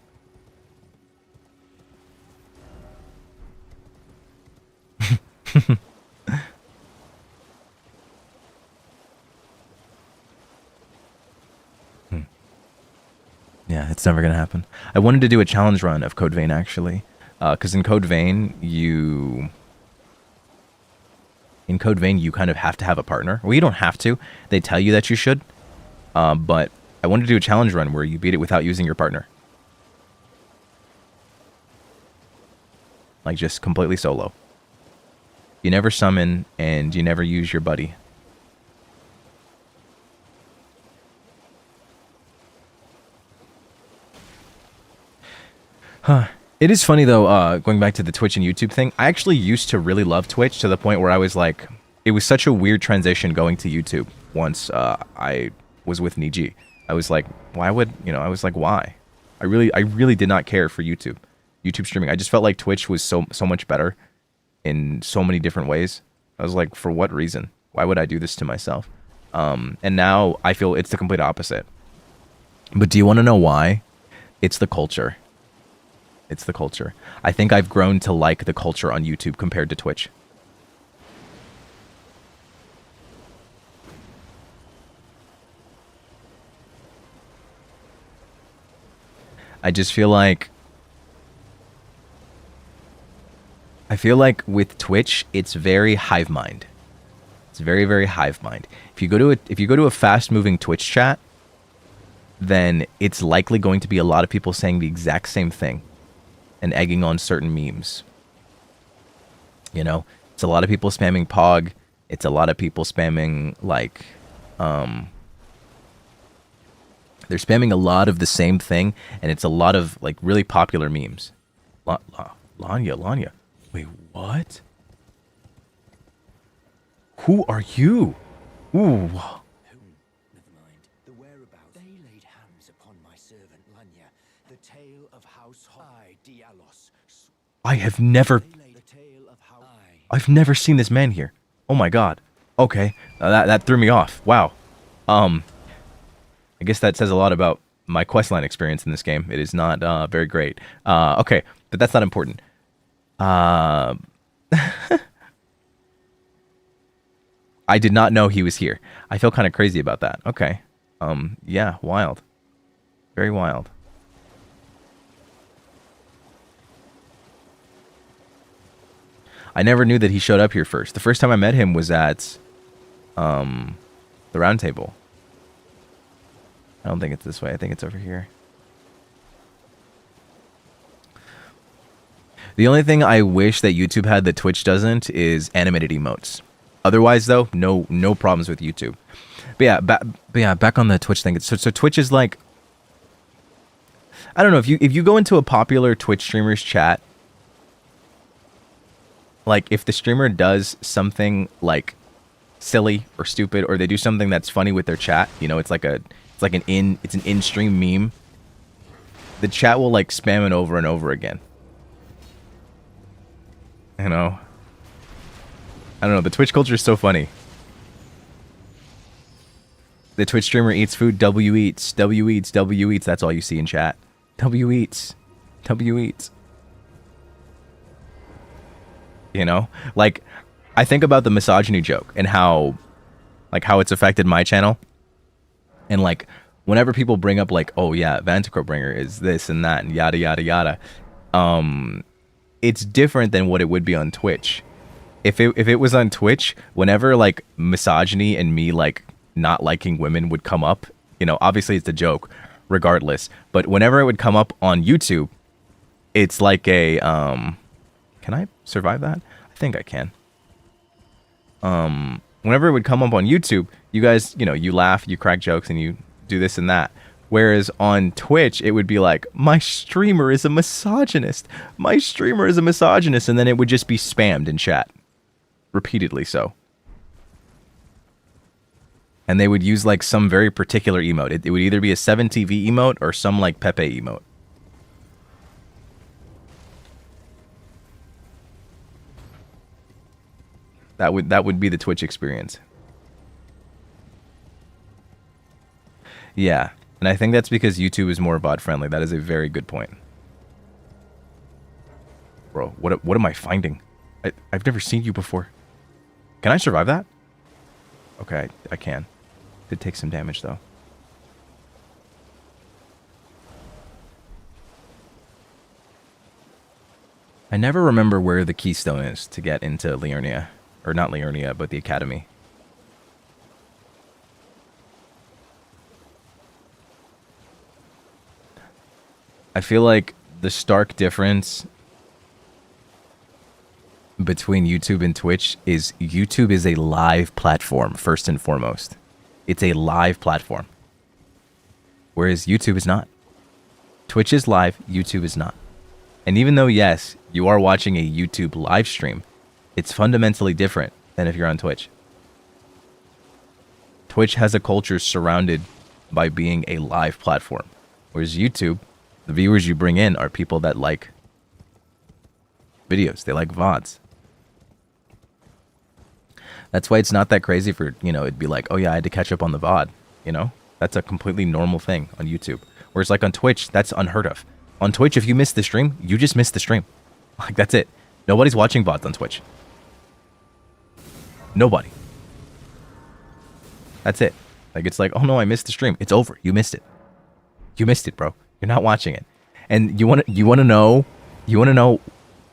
Yeah, it's never gonna happen. I wanted to do a challenge run of Code Vein actually, because in Code Vein you kind of have to have a partner. Well, you don't have to. They tell you that you should, but I wanted to do a challenge run where you beat it without using your partner, like just completely solo. You never summon and you never use your buddy. Huh. It is funny though, going back to the Twitch and YouTube thing, I actually used to really love Twitch to the point where I was like, it was such a weird transition going to YouTube once I was with NIJI. I was like, why would, I was like, why? I really did not care for YouTube streaming. I just felt like Twitch was so much better in so many different ways. I was like, for what reason? Why would I do this to myself? And now I feel it's the complete opposite. But do you want to know why? It's the culture. It's the culture. I think I've grown to like the culture on YouTube compared to Twitch. I just feel like with Twitch, it's very hive mind. It's very, very hive mind. If you go to a fast-moving Twitch chat, then it's likely going to be a lot of people saying the exact same thing and egging on certain memes. It's a lot of people spamming Pog. It's a lot of people spamming like they're spamming a lot of the same thing, and it's a lot of like really popular memes. Lanya. Wait, what? Who are you? Ooh. Never mind. The whereabouts. They laid hands upon my servant Lanya. The tale of House High Dialos. I've never seen this man here. Oh my god. Okay, that threw me off. Wow. I guess that says a lot about my questline experience in this game. It is not very great. Okay, but that's not important. I did not know he was here. I feel kind of crazy about that. Okay. Yeah, wild. Very wild. I never knew that he showed up here first. The first time I met him was at the round table. I don't think it's this way. I think it's over here. The only thing I wish that YouTube had that Twitch doesn't is animated emotes. Otherwise, though, no problems with YouTube. But yeah, back on the Twitch thing. So Twitch is like, I don't know, if you go into a popular Twitch streamer's chat, like if the streamer does something like silly or stupid, or they do something that's funny with their chat, you know, it's an in-stream meme, the chat will like spam it over and over again. You know, I don't know, the Twitch culture is so funny. The Twitch streamer eats food, W eats, W eats, W eats. That's all you see in chat. W eats, W eats. You know, like, I think about the misogyny joke and how it's affected my channel. And like, whenever people bring up like, oh yeah, Vantacrow bringer is this and that and yada yada yada, it's different than what it would be on Twitch. If it was on Twitch, whenever like misogyny and me like not liking women would come up, you know, obviously it's a joke regardless, but whenever it would come up on YouTube, it's like a can I survive that? I think I can. Whenever it would come up on YouTube, you guys, you know, you laugh, you crack jokes, and you do this and that. Whereas on Twitch, it would be like, my streamer is a misogynist. My streamer is a misogynist. And then it would just be spammed in chat. Repeatedly so. And they would use like some very particular emote. It would either be a 7TV emote or some like Pepe emote. That would be the Twitch experience. Yeah, and I think that's because YouTube is more bot friendly. That is a very good point. Bro, what am I finding? I've never seen you before. Can I survive that? Okay, I can. Did take some damage though. I never remember where the keystone is to get into Liurnia. Or not Liurnia, but the academy. I feel like the stark difference between YouTube and Twitch is YouTube is a live platform, first and foremost. It's a live platform. Whereas YouTube is not. Twitch is live, YouTube is not. And even though, yes, you are watching a YouTube live stream, it's fundamentally different than if you're on Twitch. Twitch has a culture surrounded by being a live platform. Whereas YouTube, the viewers you bring in are people that like videos. They like VODs. That's why it's not that crazy for, you know, it'd be like, oh yeah, I had to catch up on the VOD. You know, that's a completely normal thing on YouTube. Whereas like on Twitch, that's unheard of. On Twitch, if you miss the stream, you just missed the stream. Like, that's it. Nobody's watching VODs on Twitch. Nobody. That's it. Like, it's like, oh no, I missed the stream. It's over. You missed it. You missed it, bro. You're not watching it. And you want to know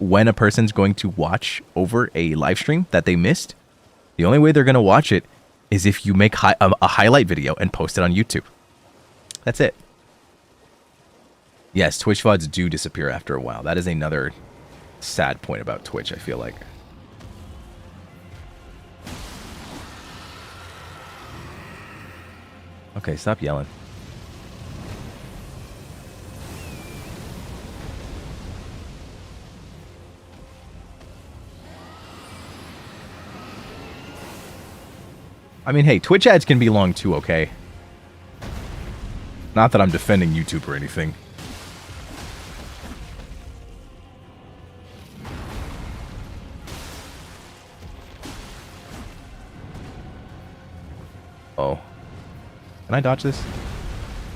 when a person's going to watch over a live stream that they missed? The only way they're going to watch it is if you make a highlight video and post it on YouTube. That's it. Yes, Twitch VODs do disappear after a while. That is another sad point about Twitch, I feel like. Okay, stop yelling. I mean, hey, Twitch ads can be long too, okay? Not that I'm defending YouTube or anything. Oh. Can I dodge this?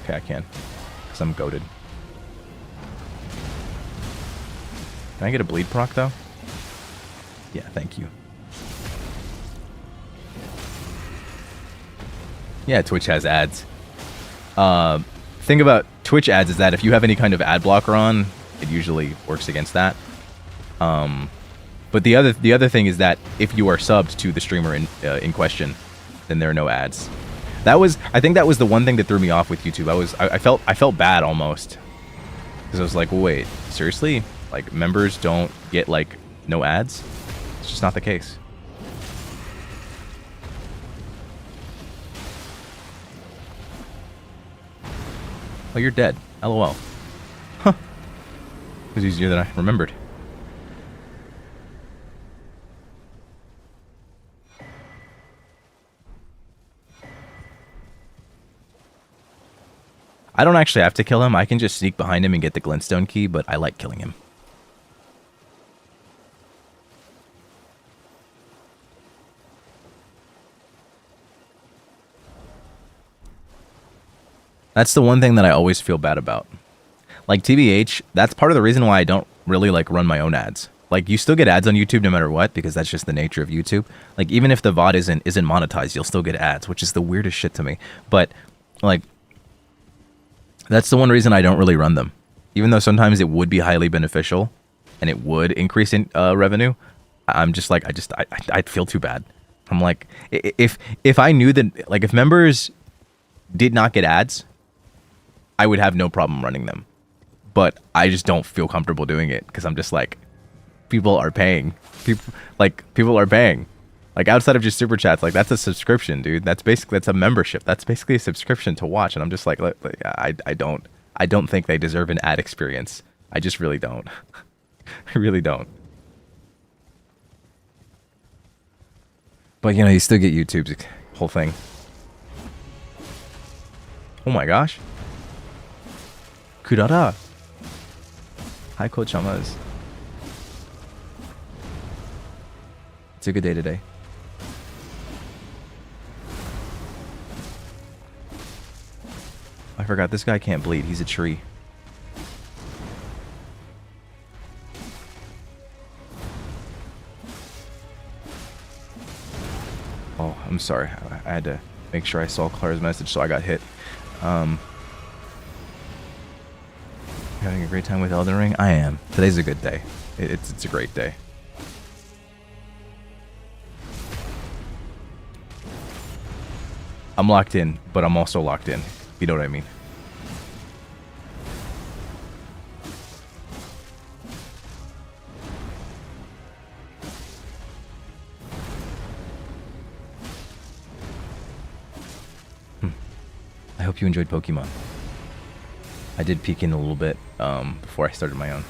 Okay, I can. Because I'm goated. Can I get a bleed proc, though? Yeah, thank you. Yeah, Twitch has ads. Thing about Twitch ads is that if you have any kind of ad blocker on, it usually works against that. But the other thing is that if you are subbed to the streamer in question, then there are no ads. I think that was the one thing that threw me off with YouTube. I felt bad almost, because I was like, well, wait, seriously? Like, members don't get like no ads? It's just not the case. Oh, you're dead. LOL. Huh. It was easier than I remembered. I don't actually have to kill him. I can just sneak behind him and get the glintstone key, but I like killing him. That's the one thing that I always feel bad about. Like, TBH, that's part of the reason why I don't really, like, run my own ads. Like, you still get ads on YouTube no matter what, because that's just the nature of YouTube. Like, even if the VOD isn't monetized, you'll still get ads, which is the weirdest shit to me. But, like, that's the one reason I don't really run them. Even though sometimes it would be highly beneficial, and it would increase in revenue, I'm just like, I'd feel too bad. I'm like, if I knew that, like, if members did not get ads, I would have no problem running them. But I just don't feel comfortable doing it because I'm just like, people are paying. People are paying. Like, outside of just super chats, like, that's a subscription, dude. That's a membership. That's basically a subscription to watch. And I'm just like I don't think they deserve an ad experience. I just really don't. I really don't. But, you know, you still get YouTube's whole thing. Oh my gosh. Kurara. Hi, Kochamas. It's a good day today. I forgot this guy can't bleed. He's a tree. Oh, I'm sorry. I had to make sure I saw Clara's message, so I got hit. Having a great time with Elden Ring? I am. Today's a good day. It's a great day. I'm locked in, but I'm also locked in. You know what I mean? I hope you enjoyed Pokemon. I did peek in a little bit before I started my own.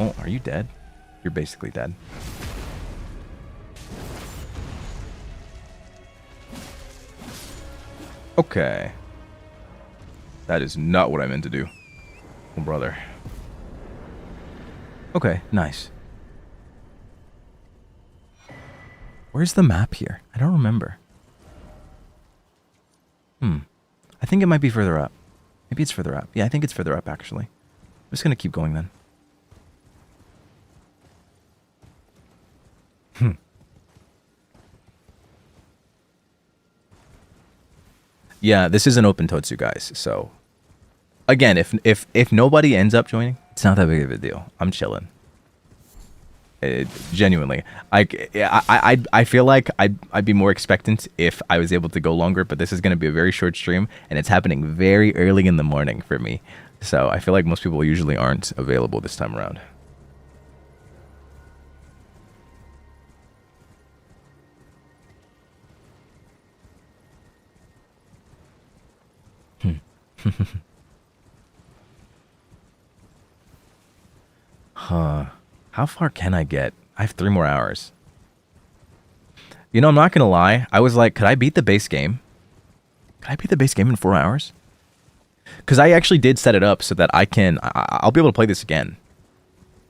Oh, are you dead? You're basically dead. Okay. That is not what I meant to do. Oh, brother. Okay, nice. Where's the map here? I don't remember. I think it might be further up. Maybe it's further up. Yeah, I think it's further up, actually. I'm just going to keep going then. Yeah, this is an open Totsu, guys. So, again, if nobody ends up joining, it's not that big of a deal. I'm chilling. Genuinely, I feel like I'd be more expectant if I was able to go longer, but this is going to be a very short stream, and it's happening very early in the morning for me. So I feel like most people usually aren't available this time around. Huh. How far can I get? I have 3 more hours. You know, I'm not gonna lie. I was like, could I beat the base game? Could I beat the base game in 4 hours? Because I actually did set it up so that I'll be able to play this again,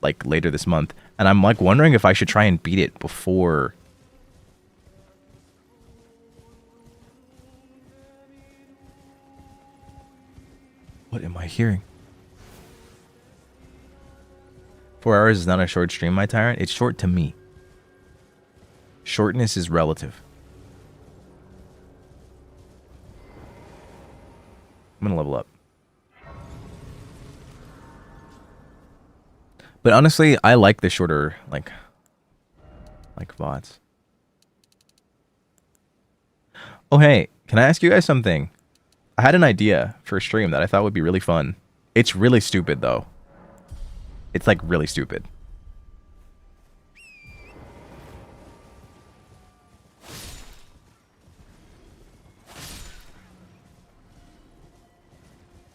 like, later this month. And I'm, like, wondering if I should try and beat it before... What am I hearing? 4 hours is not a short stream, my tyrant. It's short to me. Shortness is relative. I'm gonna level up. But honestly, I like the shorter, like VODs. Oh, hey, can I ask you guys something? I had an idea for a stream that I thought would be really fun. It's really stupid, though. It's, like, really stupid.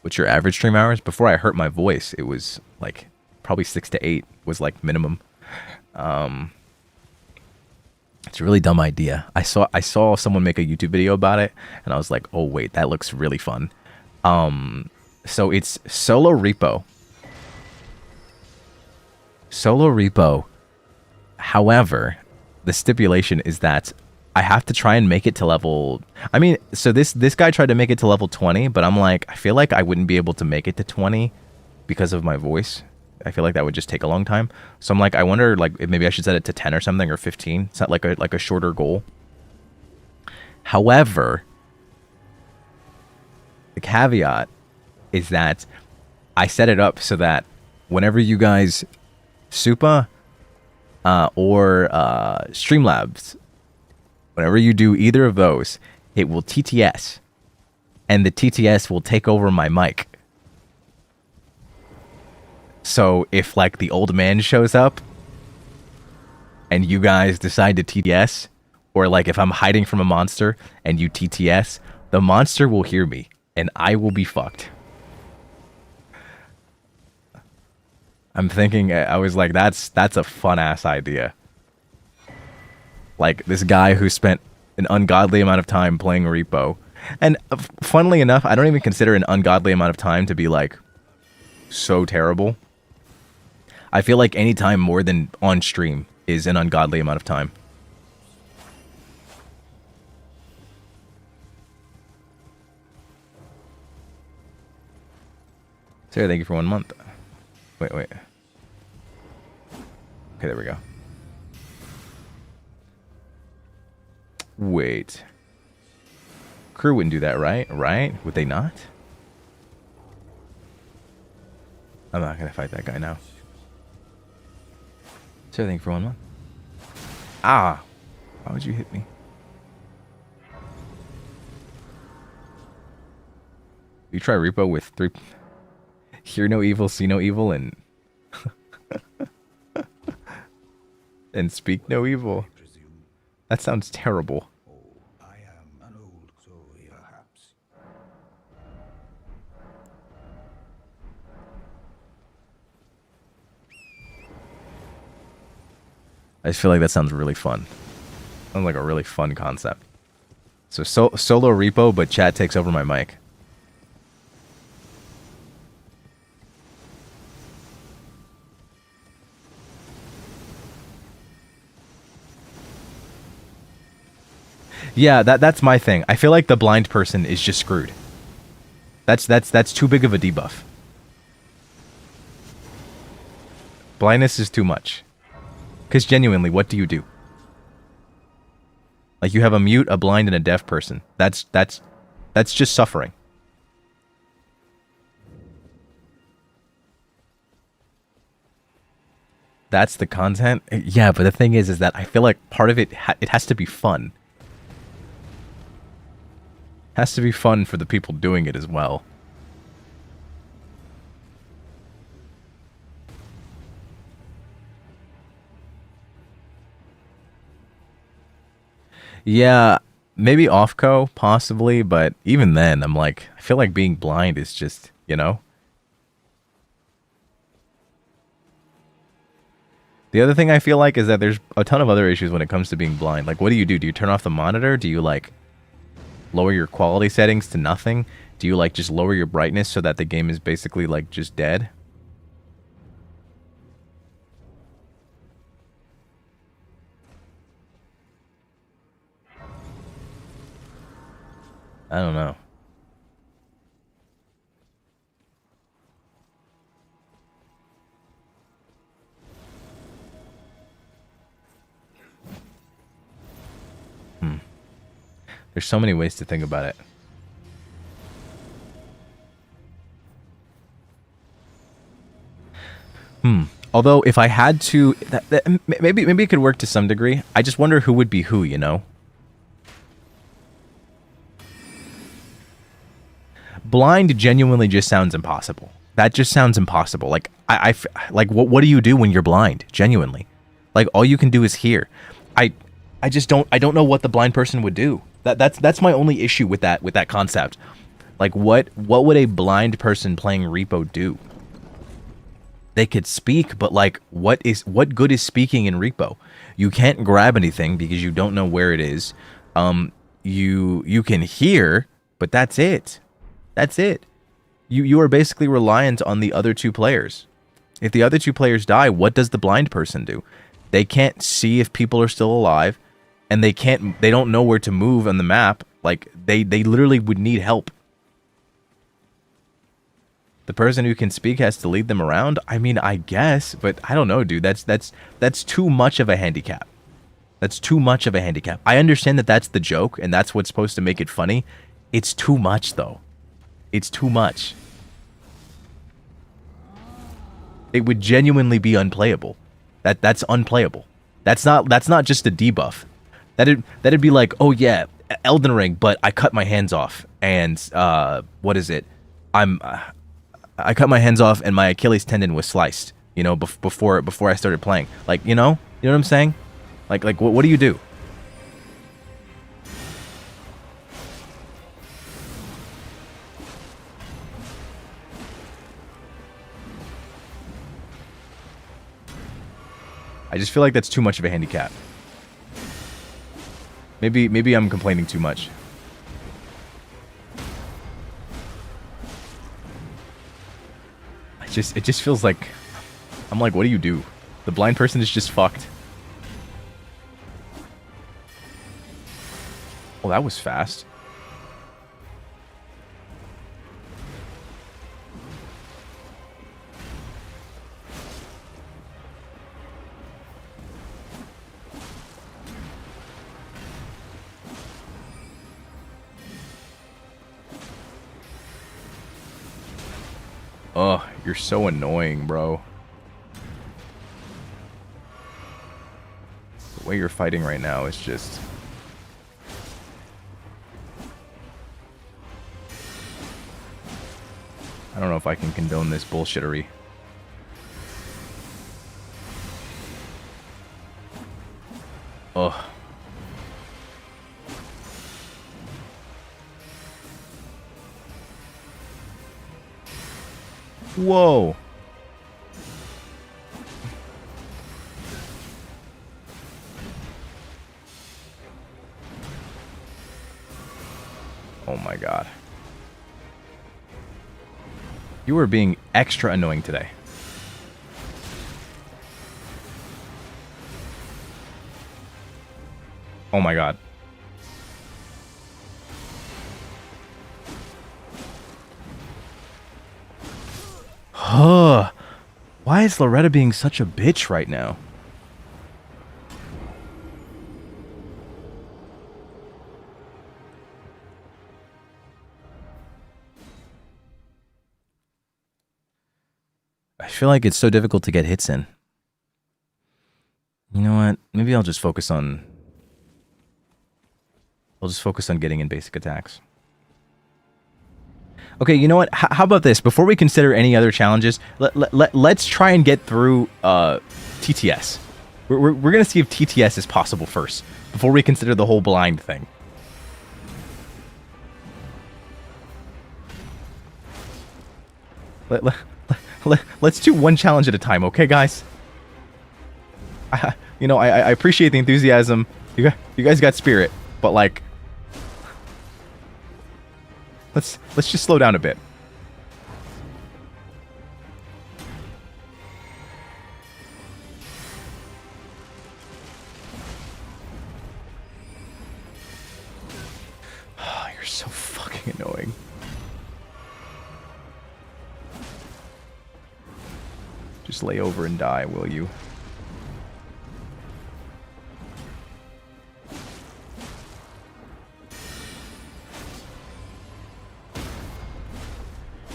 what's your average stream hours? Before I hurt my voice, it was like probably 6 to 8 was like minimum. It's a really dumb idea. I saw someone make a YouTube video about it, and I was like, oh wait, that looks really fun. So it's solo repo. Solo repo. However, the stipulation is that I have to try and make it to level... I mean, so this guy tried to make it to level 20, but I'm like, I feel like I wouldn't be able to make it to 20 because of my voice. I feel like that would just take a long time. So I'm like, I wonder, like, if maybe I should set it to 10 or something, or 15. It's not like a shorter goal. However, the caveat is that I set it up so that whenever you guys Supa or Streamlabs, whenever you do either of those, it will TTS, and the TTS will take over my mic. So if like the old man shows up and you guys decide to TTS, or like if I'm hiding from a monster and you TTS, the monster will hear me and I will be fucked. I'm thinking, I was like, that's a fun ass idea. Like this guy who spent an ungodly amount of time playing Repo. And funnily enough, I don't even consider an ungodly amount of time to be like so terrible. I feel like any time more than on stream is an ungodly amount of time. Sarah, thank you for 1 month. Wait. Okay, there we go. Wait. Crew wouldn't do that, right? Right? Would they not? I'm not gonna fight that guy now. So thank you for 1 month. Ah! Why would you hit me? You try repo with 3... Hear no evil, see no evil, and... and speak no evil. That sounds terrible. I am an old Zoe, perhaps. I just feel like that sounds really fun. Sounds like a really fun concept. So solo repo, but chat takes over my mic. Yeah, that's my thing. I feel like the blind person is just screwed. That's too big of a debuff. Blindness is too much. Because genuinely, what do you do? Like you have a mute, a blind, and a deaf person. That's just suffering. That's the content? Yeah, but the thing is that I feel like part of it, it has to be fun. Has to be fun for the people doing it as well. Yeah, maybe off-co, possibly, but even then, I'm like, I feel like being blind is just, you know? The other thing I feel like is that there's a ton of other issues when it comes to being blind. Like, what do? Do you turn off the monitor? Do you, like, lower your quality settings to nothing? Do you, like, just lower your brightness so that the game is basically, like, just dead? I don't know. There's so many ways to think about it. Although, if I had to... maybe it could work to some degree. I just wonder who would be who, you know? Blind genuinely just sounds impossible. That just sounds impossible. Like, like, what do you do when you're blind? Genuinely. Like, all you can do is hear. I don't know what the blind person would do. That's my only issue with that concept. Like, what would a blind person playing Repo do? They could speak, but like, what good is speaking in Repo? You can't grab anything because you don't know where it is. You can hear, but that's it. That's it. You are basically reliant on the other two players. If the other two players die, what does the blind person do? They can't see if people are still alive, and they don't know where to move on the map. Like, they literally would need help. The person who can speak has to lead them around? I mean, I guess, but I don't know, dude. That's too much of a handicap. That's too much of a handicap. I understand that that's the joke, and that's what's supposed to make it funny. It's too much, though. It's too much. It would genuinely be unplayable. That's unplayable. That's not just a debuff. That'd be like, oh yeah, Elden Ring, but I cut my hands off, and what is it? I cut my hands off, and my Achilles tendon was sliced. You know, before I started playing. Like, you know what I'm saying? Like what do you do? I just feel like that's too much of a handicap. Maybe I'm complaining too much. It just feels like, I'm like, what do you do? The blind person is just fucked. Oh, that was fast. Oh, you're so annoying, bro. The way you're fighting right now is just... I don't know if I can condone this bullshittery. Ugh. Whoa. Oh my god. You are being extra annoying today. Oh my god. Huh. Why is Loretta being such a bitch right now? I feel like it's so difficult to get hits in. You know what? Maybe I'll just focus on... I'll just focus on getting in basic attacks. Okay, you know what? How about this? Before we consider any other challenges, let's try and get through TTS. We're going to see if TTS is possible first, before we consider the whole blind thing. Let's do one challenge at a time, okay, guys? I appreciate the enthusiasm. You guys got spirit, but like... Let's just slow down a bit. Oh, you're so fucking annoying. Just lay over and die, will you?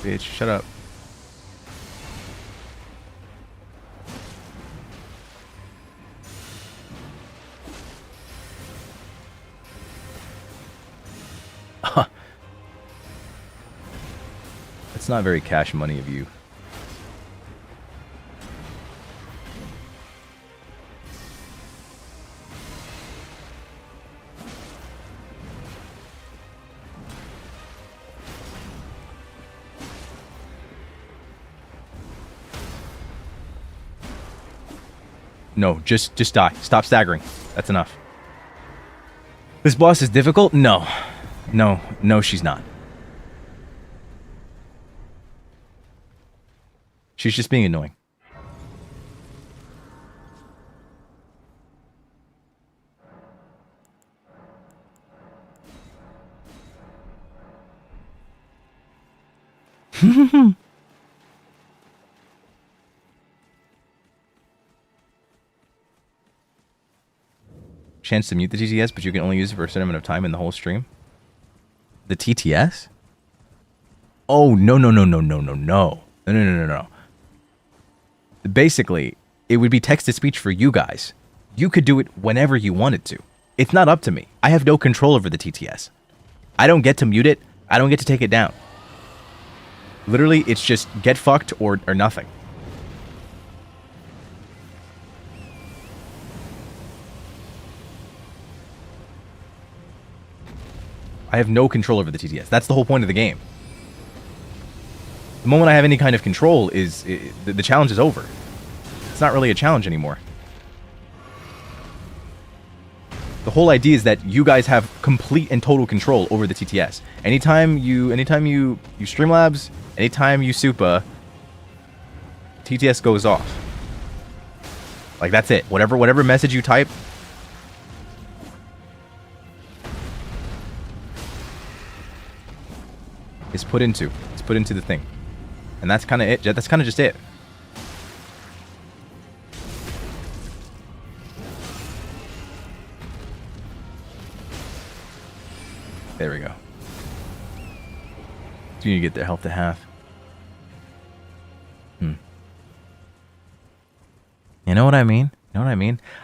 Bitch, shut up. That's not very cash money of you. No, just die. Stop staggering. That's enough. This boss is difficult? No. No, she's not. She's just being annoying. Chance to mute the TTS, but you can only use it for a certain amount of time in the whole stream. The TTS? Oh, no. Basically, it would be text-to-speech for you guys. You could do it whenever you wanted to. It's not up to me. I have no control over the TTS. I don't get to mute it. I don't get to take it down. Literally, it's just get fucked or nothing. I have no control over the TTS. That's the whole point of the game. The moment I have any kind of control is the challenge is over. It's not really a challenge anymore. The whole idea is that you guys have complete and total control over the TTS. Anytime you Streamlabs, anytime you Supa, TTS goes off. Like that's it. Whatever message you type, is put into the thing. And that's kind of it. That's kind of just it. There we go. So you need to get their health to half. You know what I mean?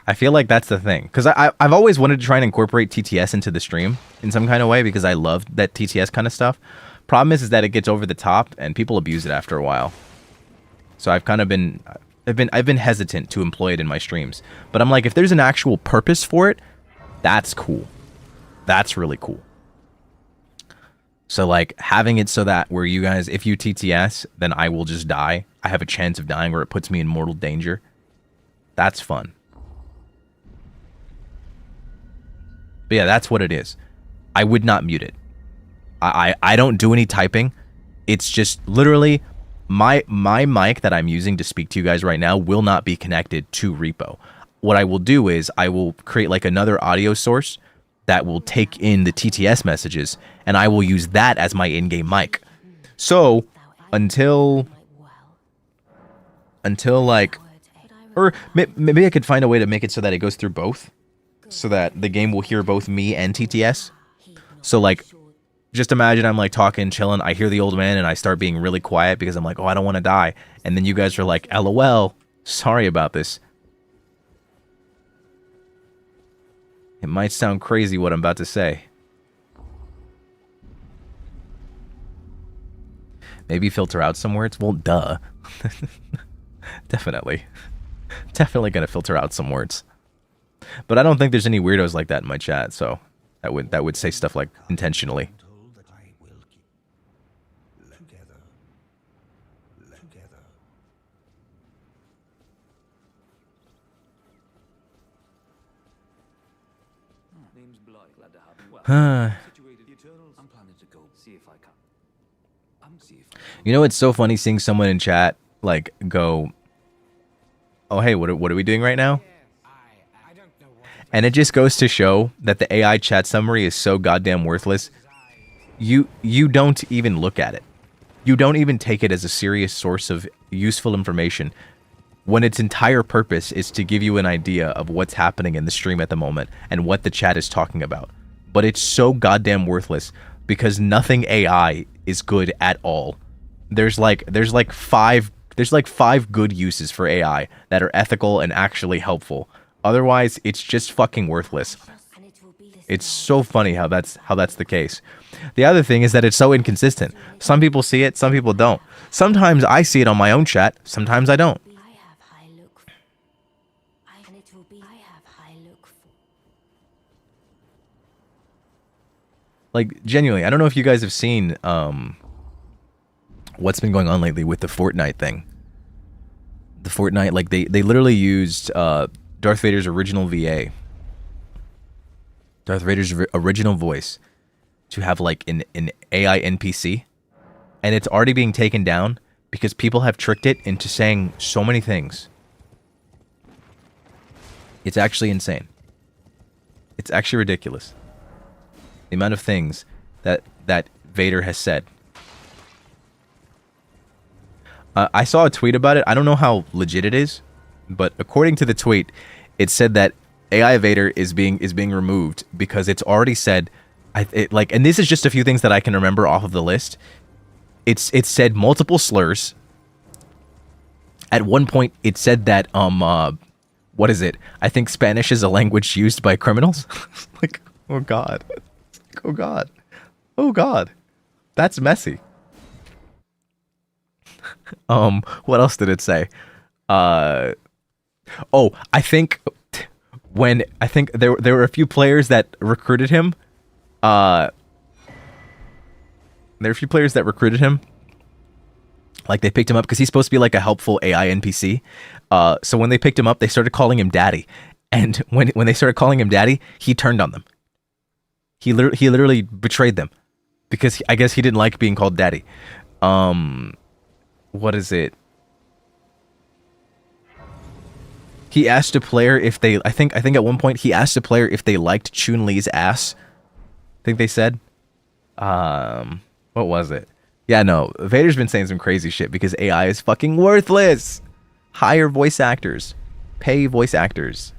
I feel like that's the thing. Because I've always wanted to try and incorporate TTS into the stream in some kind of way because I love that TTS kind of stuff. Problem is that it gets over the top and people abuse it after a while. So I've kind of been hesitant to employ it in my streams. But I'm like, if there's an actual purpose for it, that's cool. That's really cool. So like having it so that where you guys, if you TTS, then I will just die. I have a chance of dying or it puts me in mortal danger. That's fun. But yeah, that's what it is. I would not mute it. I don't do any typing. It's just literally my mic that I'm using to speak to you guys right now will not be connected to repo. What I will do is I will create like another audio source that will take in the TTS messages and I will use that as my in-game mic. So until like, or maybe I could find a way to make it so that it goes through both so that the game will hear both me and TTS. So like, just imagine I'm like talking, chilling. I hear the old man and I start being really quiet because I'm like, oh, I don't want to die. And then you guys are like, LOL, sorry about this. It might sound crazy what I'm about to say. Maybe filter out some words? Well, duh. Definitely. Definitely gonna filter out some words. But I don't think there's any weirdos like that in my chat, so that would say stuff like intentionally. You know, it's so funny seeing someone in chat like go, oh hey, what are we doing right now? And it just goes to show that the AI chat summary is so goddamn worthless. You don't even look at it. You don't even take it as a serious source of useful information when its entire purpose is to give you an idea of what's happening in the stream at the moment and what the chat is talking about. But it's so goddamn worthless because nothing AI is good at all. There's like five good uses for AI that are ethical and actually helpful. Otherwise, it's just fucking worthless. It's so funny how that's the case. The other thing is that it's so inconsistent. Some people see it, some people don't. Sometimes I see it on my own chat, sometimes I don't. Like, genuinely, I don't know if you guys have seen what's been going on lately with the Fortnite thing. The Fortnite, like, they literally used Darth Vader's original VA, Darth Vader's original voice, to have like an AI NPC, and it's already being taken down because people have tricked it into saying so many things. It's actually insane. It's actually ridiculous. The amount of things that Vader has said. I saw a tweet about it. I don't know how legit it is, but according to the tweet, it said that AI Vader is being removed because it's already said, and this is just a few things that I can remember off of the list. It's said multiple slurs. At one point, it said that what is it? I think Spanish is a language used by criminals. Like, oh god, oh god, oh god, that's messy. What else did it say? I think there were a few players that recruited him. There were a few players that recruited him. Like, they picked him up because he's supposed to be like a helpful AI NPC. So when they picked him up, they started calling him Daddy. And when they started calling him Daddy, he turned on them. He literally betrayed them because I guess he didn't like being called Daddy. What is it? He asked a player if they. I think at one point he asked a player if they liked Chun-Li's ass. I think they said. What was it? Yeah, no. Vader's been saying some crazy shit because AI is fucking worthless. Hire voice actors. Pay voice actors.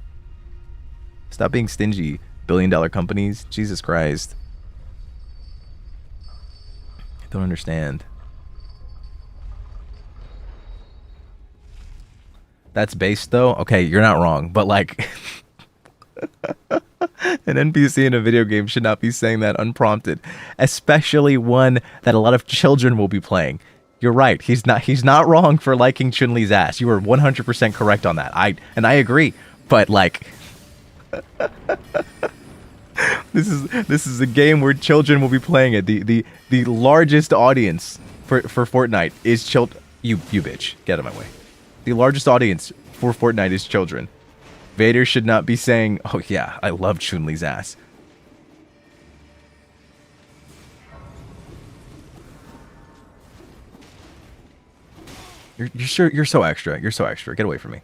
Stop being stingy, billion-dollar companies. Jesus Christ. I don't understand. That's based though? Okay, you're not wrong. But like an NPC in a video game should not be saying that unprompted. Especially one that a lot of children will be playing. You're right. He's not wrong for liking Chun-Li's ass. You were 100% correct on that. I agree. But like this is a game where children will be playing it. The largest audience for Fortnite is you bitch. Get out of my way. The largest audience for Fortnite is children. Vader should not be saying, "Oh yeah, I love Chun-Li's ass." You're so extra. You're so extra. Get away from me.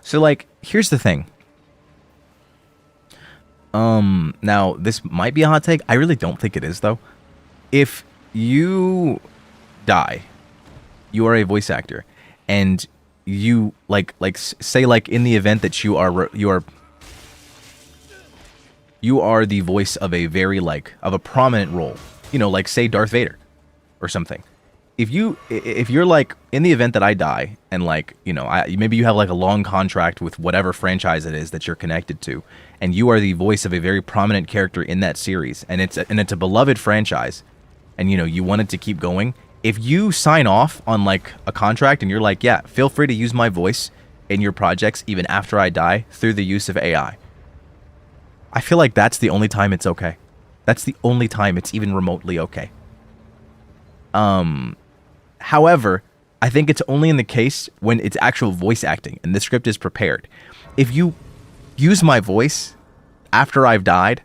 So like, here's the thing. Now this might be a hot take. I really don't think it is though. If you die, you are a voice actor, and you say in the event that you are the voice of a very of a prominent role, like say Darth Vader or something. If you're like, in the event that I die and maybe you have like a long contract with whatever franchise it is that you're connected to, and you are the voice of a very prominent character in that series, and it's a beloved franchise, and you want it to keep going, if you sign off on like a contract and you're like, yeah, feel free to use my voice in your projects even after I die through the use of AI, I feel like that's the only time it's okay. That's the only time it's even remotely okay. However, I think it's only in the case when it's actual voice acting and the script is prepared. If you use my voice after I've died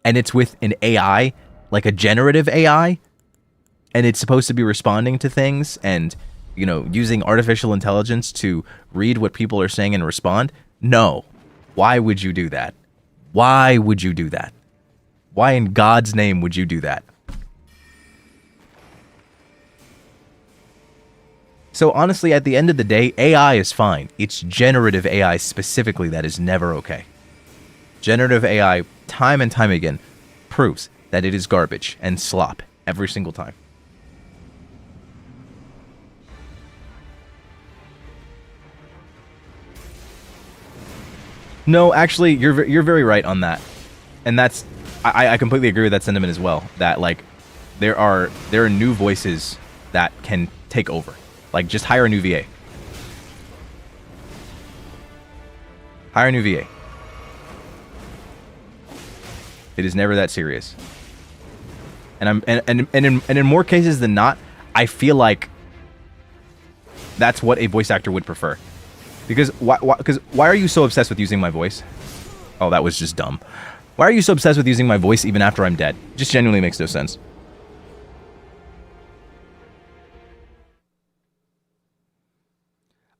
and it's with an AI, like a generative AI, and it's supposed to be responding to things and, using artificial intelligence to read what people are saying and respond, no. Why would you do that? Why would you do that? Why in God's name would you do that? So honestly, at the end of the day, AI is fine. It's generative AI specifically that is never okay. Generative AI, time and time again, proves that it is garbage and slop every single time. No, actually, you're very right on that, and that's I completely agree with that sentiment as well. That there are new voices that can take over. Like, just hire a new VA. Hire a new VA. It is never that serious. And in more cases than not, I feel like that's what a voice actor would prefer. Because why are you so obsessed with using my voice? Oh, that was just dumb. Why are you so obsessed with using my voice even after I'm dead? Just genuinely makes no sense.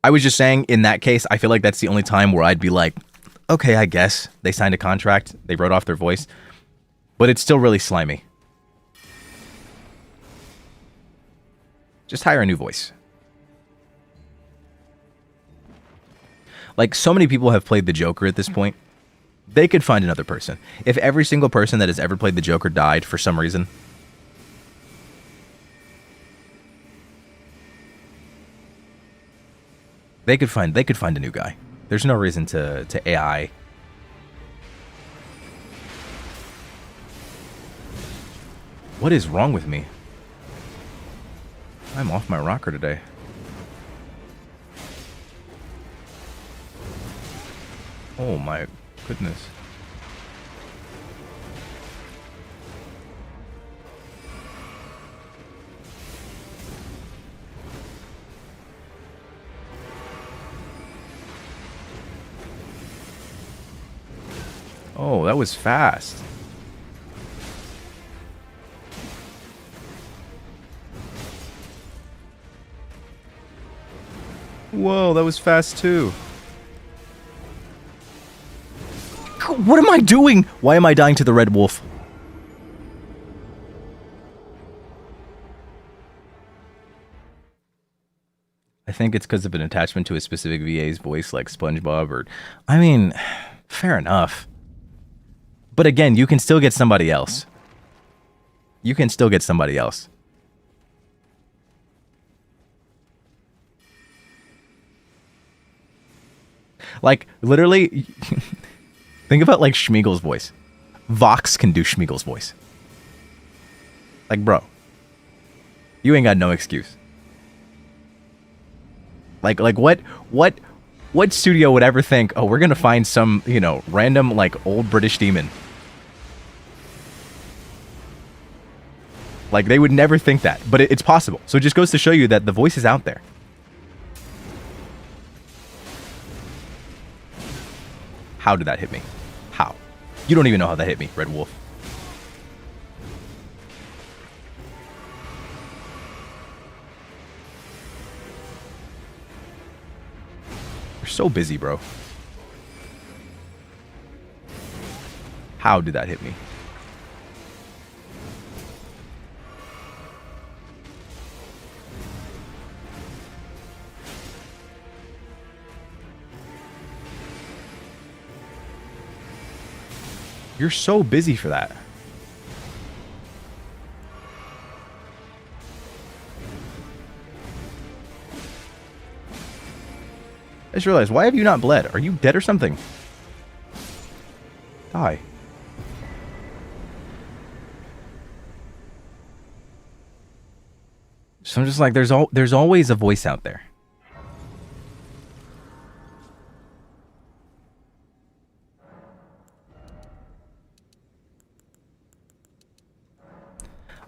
I was just saying, in that case, I feel like that's the only time where I'd be like, okay, I guess. They signed a contract, they wrote off their voice. But it's still really slimy. Just hire a new voice. Like, so many people have played the Joker at this point. They could find another person. If every single person that has ever played the Joker died for some reason, they could find a new guy. There's no reason to AI. What is wrong with me? I'm off my rocker today. Oh my goodness. Oh, that was fast. Whoa, that was fast too. What am I doing? Why am I dying to the red wolf? I think it's because of an attachment to a specific VA's voice, like SpongeBob, or... I mean, fair enough. But again, you can still get somebody else. You can still get somebody else. Like, literally... Think about, like, Schmiegel's voice. Vox can do Schmiegel's voice. Like, bro. You ain't got no excuse. Like what studio would ever think, oh, we're gonna find some, you know, random, like, old British demon? Like, they would never think that. But it's possible. So it just goes to show you that the voice is out there. How did that hit me? How? You don't even know how that hit me, Red Wolf. You're so busy, bro. How did that hit me? You're so busy for that. I just realized, why have you not bled? Are you dead or something? Die. So I'm just like, there's always a voice out there.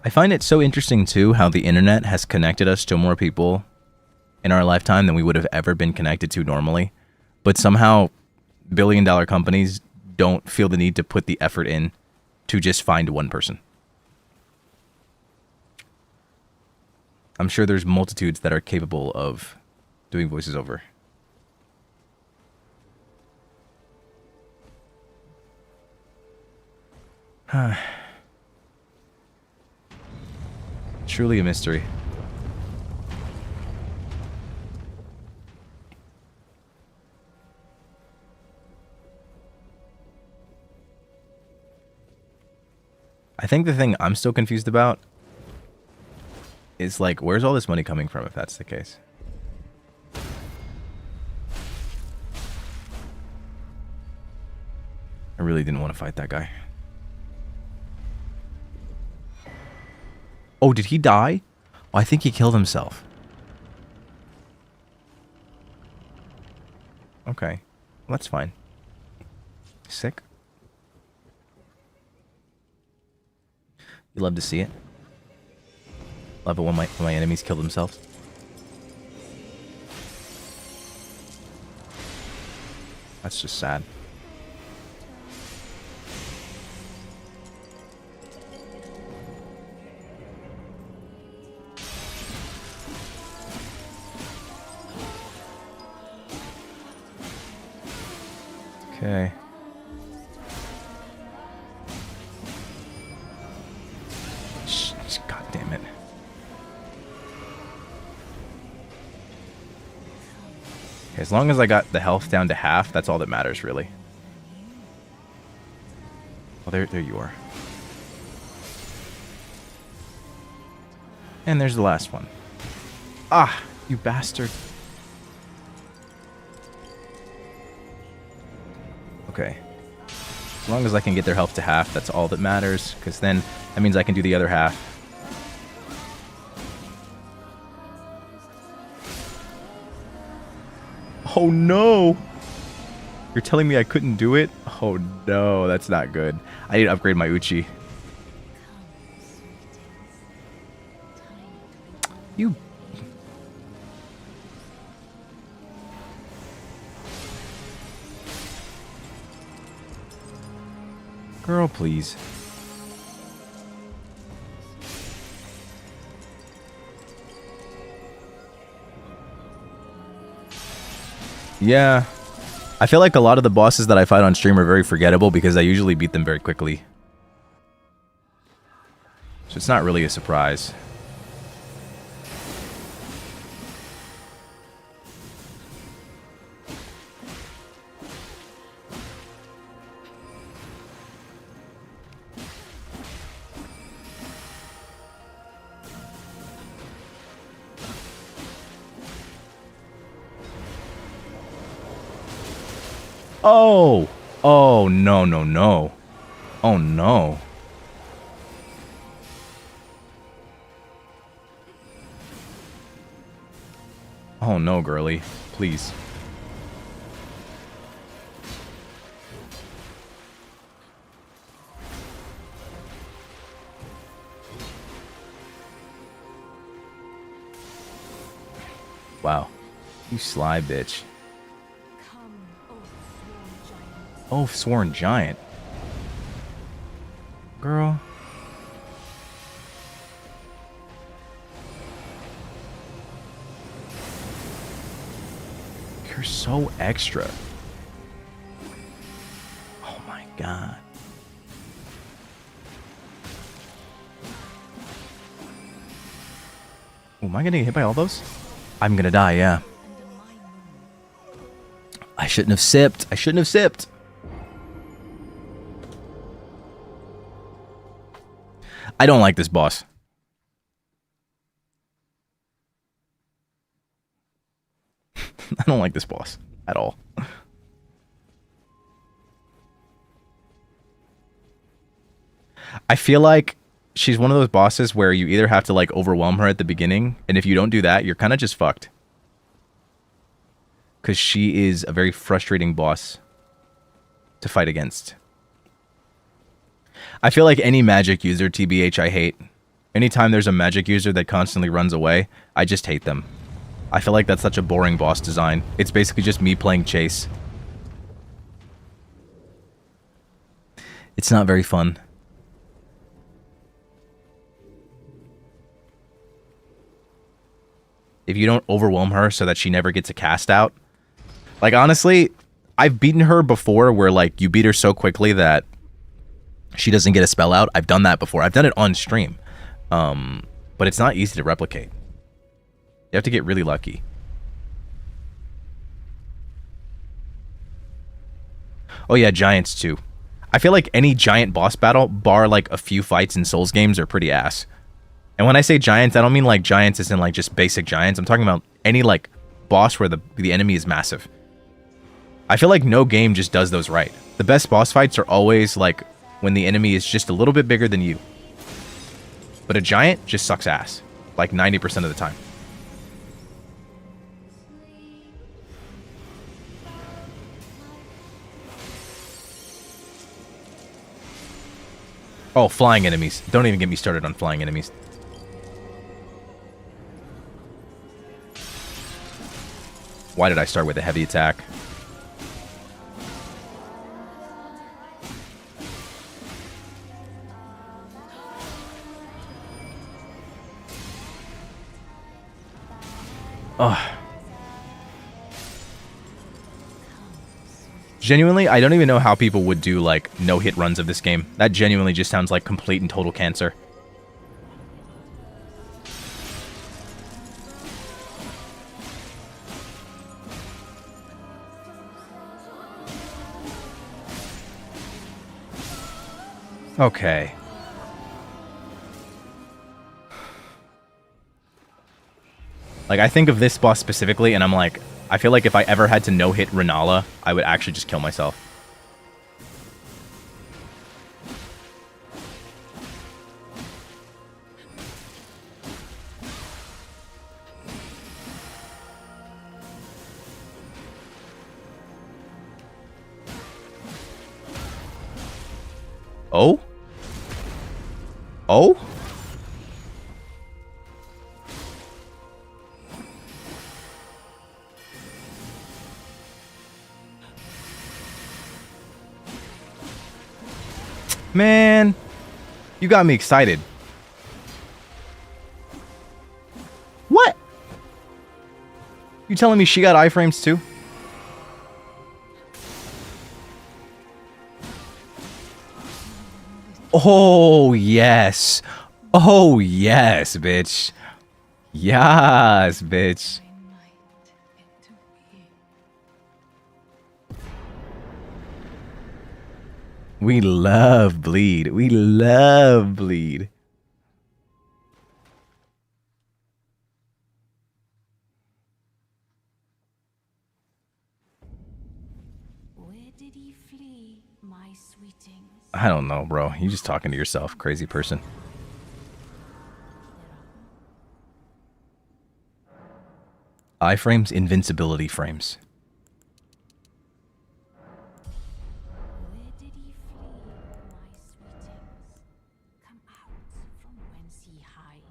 I find it so interesting, too, how the internet has connected us to more people in our lifetime than we would have ever been connected to normally. But somehow, billion-dollar companies don't feel the need to put the effort in to just find one person. I'm sure there's multitudes that are capable of doing voices over. Truly a mystery. I think the thing I'm still confused about is, like, where's all this money coming from if that's the case? I really didn't want to fight that guy. Oh, did he die? Oh, I think he killed himself. Okay. Well, that's fine. Sick. You love to see it. Love it when my enemies kill themselves. That's just sad. Okay. God damn it. Okay, as long as I got the health down to half, that's all that matters, really. Oh, there you are. And there's the last one. Ah, you bastard. Okay. As long as I can get their health to half, that's all that matters, because then that means I can do the other half. Oh no! You're telling me I couldn't do it? Oh no, that's not good. I need to upgrade my Uchi. You... Girl, please. Yeah. I feel like a lot of the bosses that I fight on stream are very forgettable because I usually beat them very quickly. So it's not really a surprise. Oh! Oh, no, no, no. Oh, no. Oh, no, girly. Please. Wow. You sly bitch. Oh, sworn giant. Girl. You're so extra. Oh my god. Oh, am I gonna get hit by all those? I'm gonna die, yeah. I shouldn't have sipped. I shouldn't have sipped. I don't like this boss. I don't like this boss at all. I feel like she's one of those bosses where you either have to like overwhelm her at the beginning, and if you don't do that, you're kind of just fucked. Because she is a very frustrating boss to fight against. I feel like any magic user, TBH, I hate. Anytime there's a magic user that constantly runs away, I just hate them. I feel like that's such a boring boss design. It's basically just me playing chase. It's not very fun. If you don't overwhelm her so that she never gets a cast out. Like, honestly, I've beaten her before where, like, you beat her so quickly that she doesn't get a spell out. I've done that before. I've done it on stream. But it's not easy to replicate. You have to get really lucky. Oh yeah, giants too. I feel like any giant boss battle, bar like a few fights in Souls games, are pretty ass. And when I say giants, I don't mean like giants as in like just basic giants. I'm talking about any like boss where the enemy is massive. I feel like no game just does those right. The best boss fights are always like when the enemy is just a little bit bigger than you. But a giant just sucks ass. Like 90% of the time. Oh, flying enemies. Don't even get me started on flying enemies. Why did I start with a heavy attack? Ugh. Genuinely, I don't even know how people would do, like, no-hit runs of this game. That genuinely just sounds like complete and total cancer. Okay. Like, I think of this boss specifically, and I'm like, I feel like if I ever had to no-hit Renala, I would actually just kill myself. Oh? Oh? Man, you got me excited. What? You telling me she got iframes too? Oh, yes. Oh, yes, bitch. Yes, bitch. We love bleed. We love bleed. Where did he flee, my sweetings? I don't know, bro. You just talking to yourself, crazy person. Iframes, invincibility frames. Where did he flee, my sweetings? Come out from whence ye hide.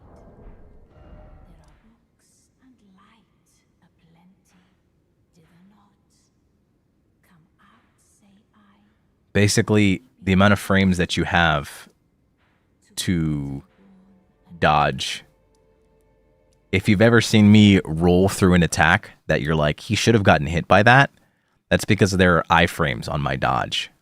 There are books and light aplenty. Dither not. Come out, say I. Basically, the amount of frames that you have to dodge. If you've ever seen me roll through an attack that you're like, he should have gotten hit by that, that's because there are iframes on my dodge.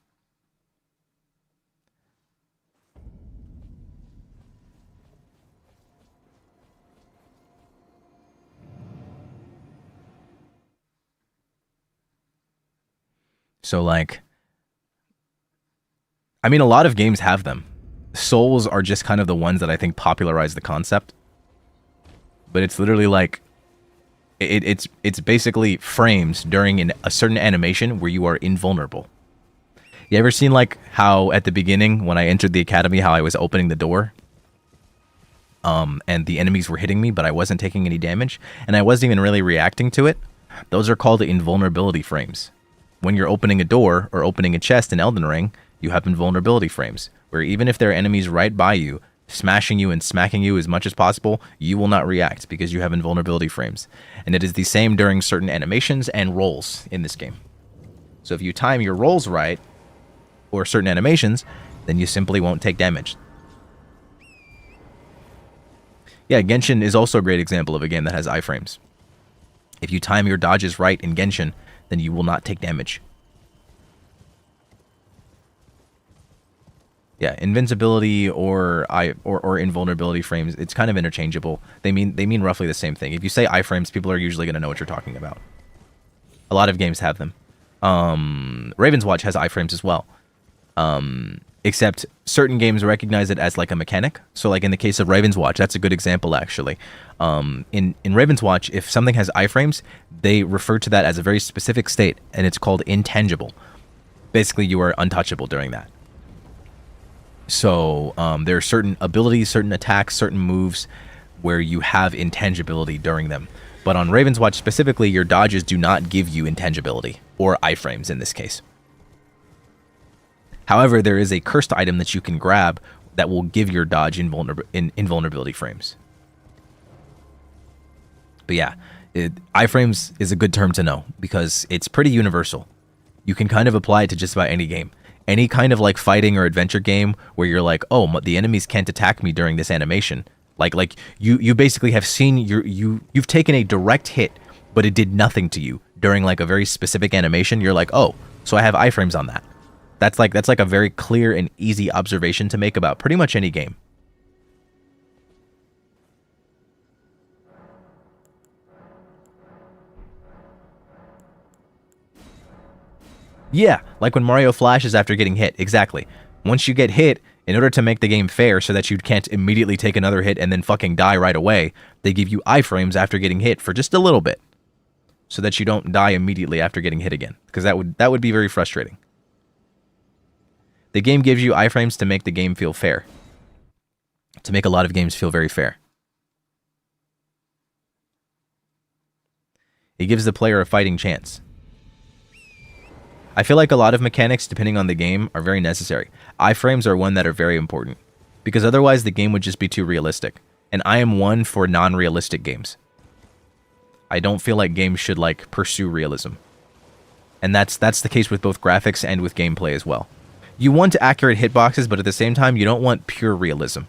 So, like, I mean, a lot of games have them. Souls are just kind of the ones that I think popularize the concept. But it's literally like, it's basically frames during a certain animation where you are invulnerable. You ever seen, like, how at the beginning when I entered the academy, how I was opening the door, and the enemies were hitting me, but I wasn't taking any damage, and I wasn't even really reacting to it? Those are called invulnerability frames. When you're opening a door or opening a chest in Elden Ring, you have invulnerability frames, where even if there are enemies right by you, smashing you and smacking you as much as possible, you will not react because you have invulnerability frames. And it is the same during certain animations and rolls in this game. So if you time your rolls right, or certain animations, then you simply won't take damage. Yeah, Genshin is also a great example of a game that has iframes. If you time your dodges right in Genshin, then you will not take damage. Yeah, invincibility or invulnerability frames, it's kind of interchangeable. They mean roughly the same thing. If you say iframes, people are usually going to know what you're talking about. A lot of games have them. Raven's Watch has iframes as well. Except certain games recognize it as like a mechanic. So like in the case of Raven's Watch, that's a good example actually. In Raven's Watch, if something has iframes, they refer to that as a very specific state, and it's called intangible. Basically, you are untouchable during that. So there are certain abilities, certain attacks, certain moves where you have intangibility during them. But on Raven's Watch specifically, your dodges do not give you intangibility, or iframes in this case. However, there is a cursed item that you can grab that will give your dodge invulnerability frames. But yeah, iframes is a good term to know because it's pretty universal. You can kind of apply it to just about any game. Any kind of like fighting or adventure game where you're like, oh, the enemies can't attack me during this animation. Like you basically have seen you've taken a direct hit, but it did nothing to you during like a very specific animation. You're like, oh, so I have iframes on that. That's like a very clear and easy observation to make about pretty much any game. Yeah, like when Mario flashes after getting hit. Exactly. Once you get hit, in order to make the game fair so that you can't immediately take another hit and then fucking die right away, they give you iframes after getting hit for just a little bit. So that you don't die immediately after getting hit again. Because that would be very frustrating. The game gives you iframes to make the game feel fair. To make a lot of games feel very fair. It gives the player a fighting chance. I feel like a lot of mechanics, depending on the game, are very necessary. Iframes are one that are very important, because otherwise the game would just be too realistic. And I am one for non-realistic games. I don't feel like games should like pursue realism. And that's the case with both graphics and with gameplay as well. You want accurate hitboxes, but at the same time, you don't want pure realism.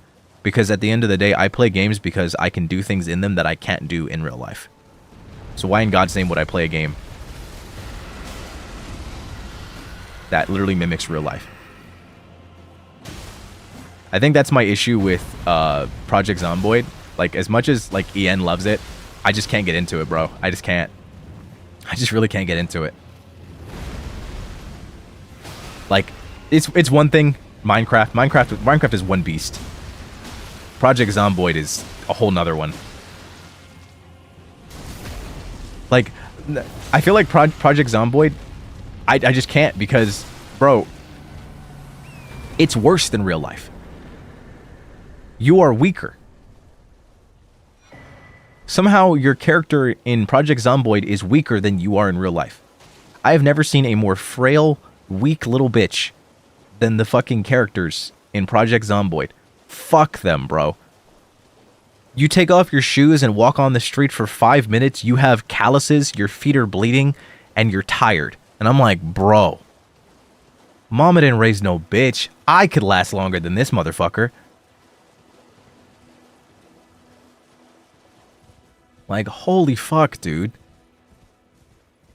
Because at the end of the day, I play games because I can do things in them that I can't do in real life. So why in God's name would I play a game that literally mimics real life? I think that's my issue with Project Zomboid. Like, as much as like EN loves it, I just can't get into it, bro. I just can't. I just really can't get into it. Like, it's one thing, Minecraft is one beast. Project Zomboid is a whole nother one. Like, I feel like Project Zomboid, I just can't because, bro, it's worse than real life. You are weaker. Somehow your character in Project Zomboid is weaker than you are in real life. I have never seen a more frail, weak little bitch than the fucking characters in Project Zomboid. Fuck them, bro. You take off your shoes and walk on the street for 5 minutes, you have calluses, your feet are bleeding, and you're tired. And I'm like, bro, mama didn't raise no bitch. I could last longer than this motherfucker. Like, holy fuck, dude.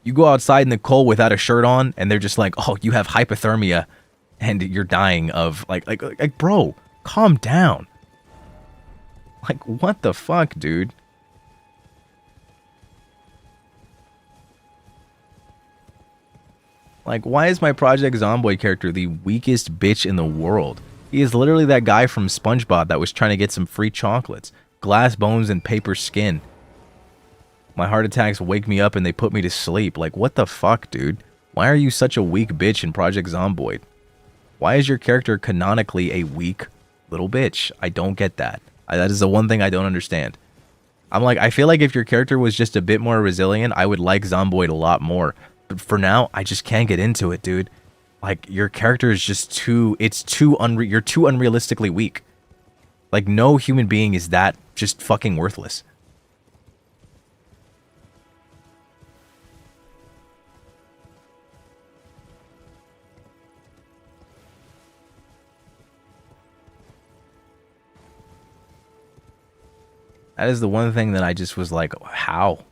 You go outside in the cold without a shirt on, and they're just like, oh, you have hypothermia, and you're dying of, like, bro, calm down. Like, what the fuck, dude? Like, why is my Project Zomboid character the weakest bitch in the world? He is literally that guy from SpongeBob that was trying to get some free chocolates. Glass bones and paper skin. My heart attacks wake me up and they put me to sleep. Like, what the fuck, dude? Why are you such a weak bitch in Project Zomboid? Why is your character canonically a weak little bitch? I don't get that. That is the one thing I don't understand. I'm like, I feel like if your character was just a bit more resilient, I would like Zomboid a lot more. But for now, I just can't get into it, dude. Like, your character is just too... you're too unrealistically weak. Like, no human being is that just fucking worthless. That is the one thing that I just was like, how?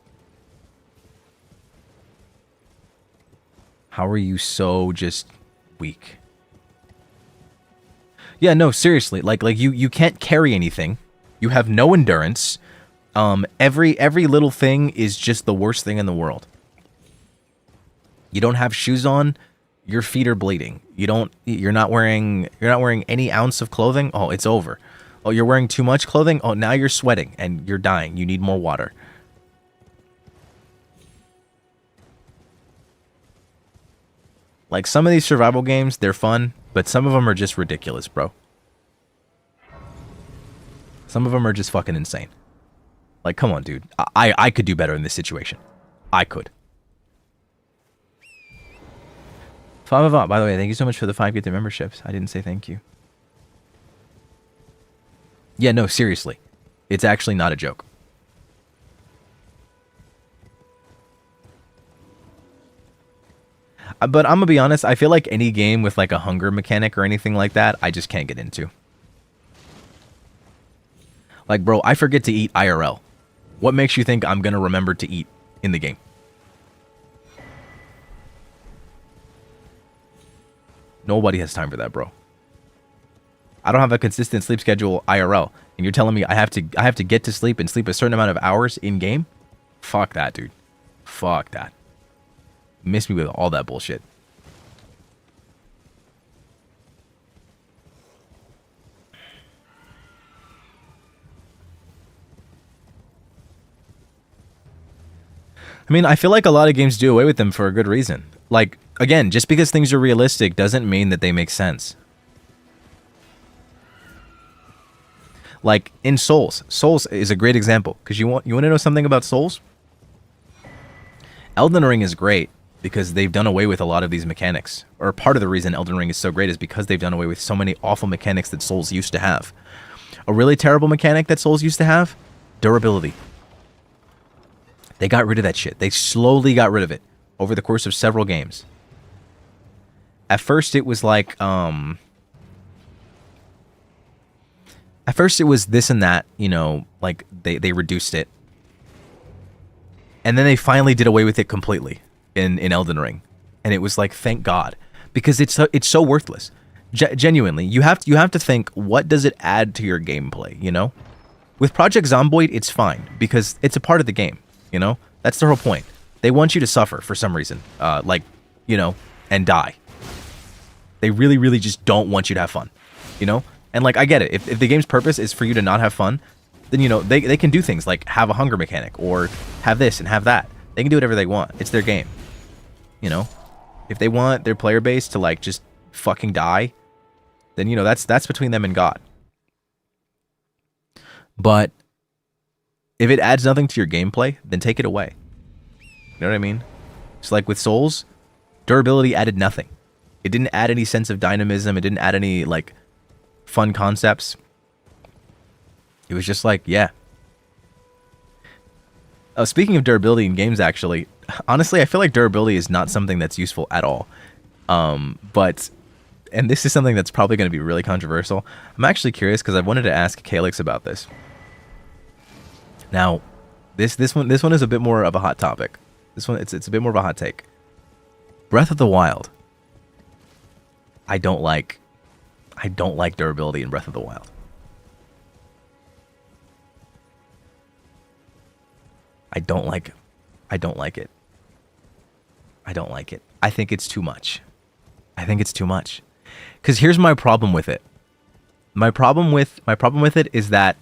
How are you so just weak? Yeah, no, seriously. Like you can't carry anything. You have no endurance. Every little thing is just the worst thing in the world. You don't have shoes on. Your feet are bleeding. You're not wearing any ounce of clothing. Oh, it's over. Oh, you're wearing too much clothing? Oh, now you're sweating and you're dying. You need more water. Like, some of these survival games, they're fun, but some of them are just ridiculous, bro. Some of them are just fucking insane. Like, come on, dude. I could do better in this situation. I could. By the way, thank you so much for the 5 gifted memberships. I didn't say thank you. Yeah, no, seriously. It's actually not a joke. But I'm gonna be honest, I feel like any game with like a hunger mechanic or anything like that, I just can't get into. Like, bro, I forget to eat IRL. What makes you think I'm gonna remember to eat in the game? Nobody has time for that, bro. I don't have a consistent sleep schedule IRL, and you're telling me I have to get to sleep and sleep a certain amount of hours in game? Fuck that, dude. Fuck that. Miss me with all that bullshit. I mean, I feel like a lot of games do away with them for a good reason. Like, again, just because things are realistic doesn't mean that they make sense. Like in Souls. Souls is a great example. Because you want to know something about Souls? Elden Ring is great because they've done away with a lot of these mechanics. Or part of the reason Elden Ring is so great is because they've done away with so many awful mechanics that Souls used to have. A really terrible mechanic that Souls used to have? Durability. They got rid of that shit. They slowly got rid of it over the course of several games. At first it was like, at first it was this and that, you know, like they reduced it. And then they finally did away with it completely in Elden Ring. And it was like, thank God, because it's so worthless. Genuinely, you have to think, what does it add to your gameplay, you know? With Project Zomboid, it's fine because it's a part of the game, you know? That's the whole point. They want you to suffer for some reason, like, you know, and die. They really, really just don't want you to have fun, you know? And like, I get it. If the game's purpose is for you to not have fun, then, you know, they can do things like have a hunger mechanic or have this and have that. They can do whatever they want. It's their game, you know? If they want their player base to like just fucking die, then, you know, that's between them and God. But if it adds nothing to your gameplay, then take it away. You know what I mean? It's like with Souls, durability added nothing. It didn't add any sense of dynamism. It didn't add any like fun concepts. It was just like, yeah. Speaking of durability in games, actually, honestly, I feel like durability is not something that's useful at all. But, and this is something that's probably going to be really controversial. I'm actually curious because I wanted to ask Calyx about this. Now, this one is a bit more of a hot topic. This one, it's a bit more of a hot take. Breath of the Wild. I don't like durability in Breath of the Wild. I don't like it. I don't like it. I think it's too much. Because here's my problem with it. My problem with it is that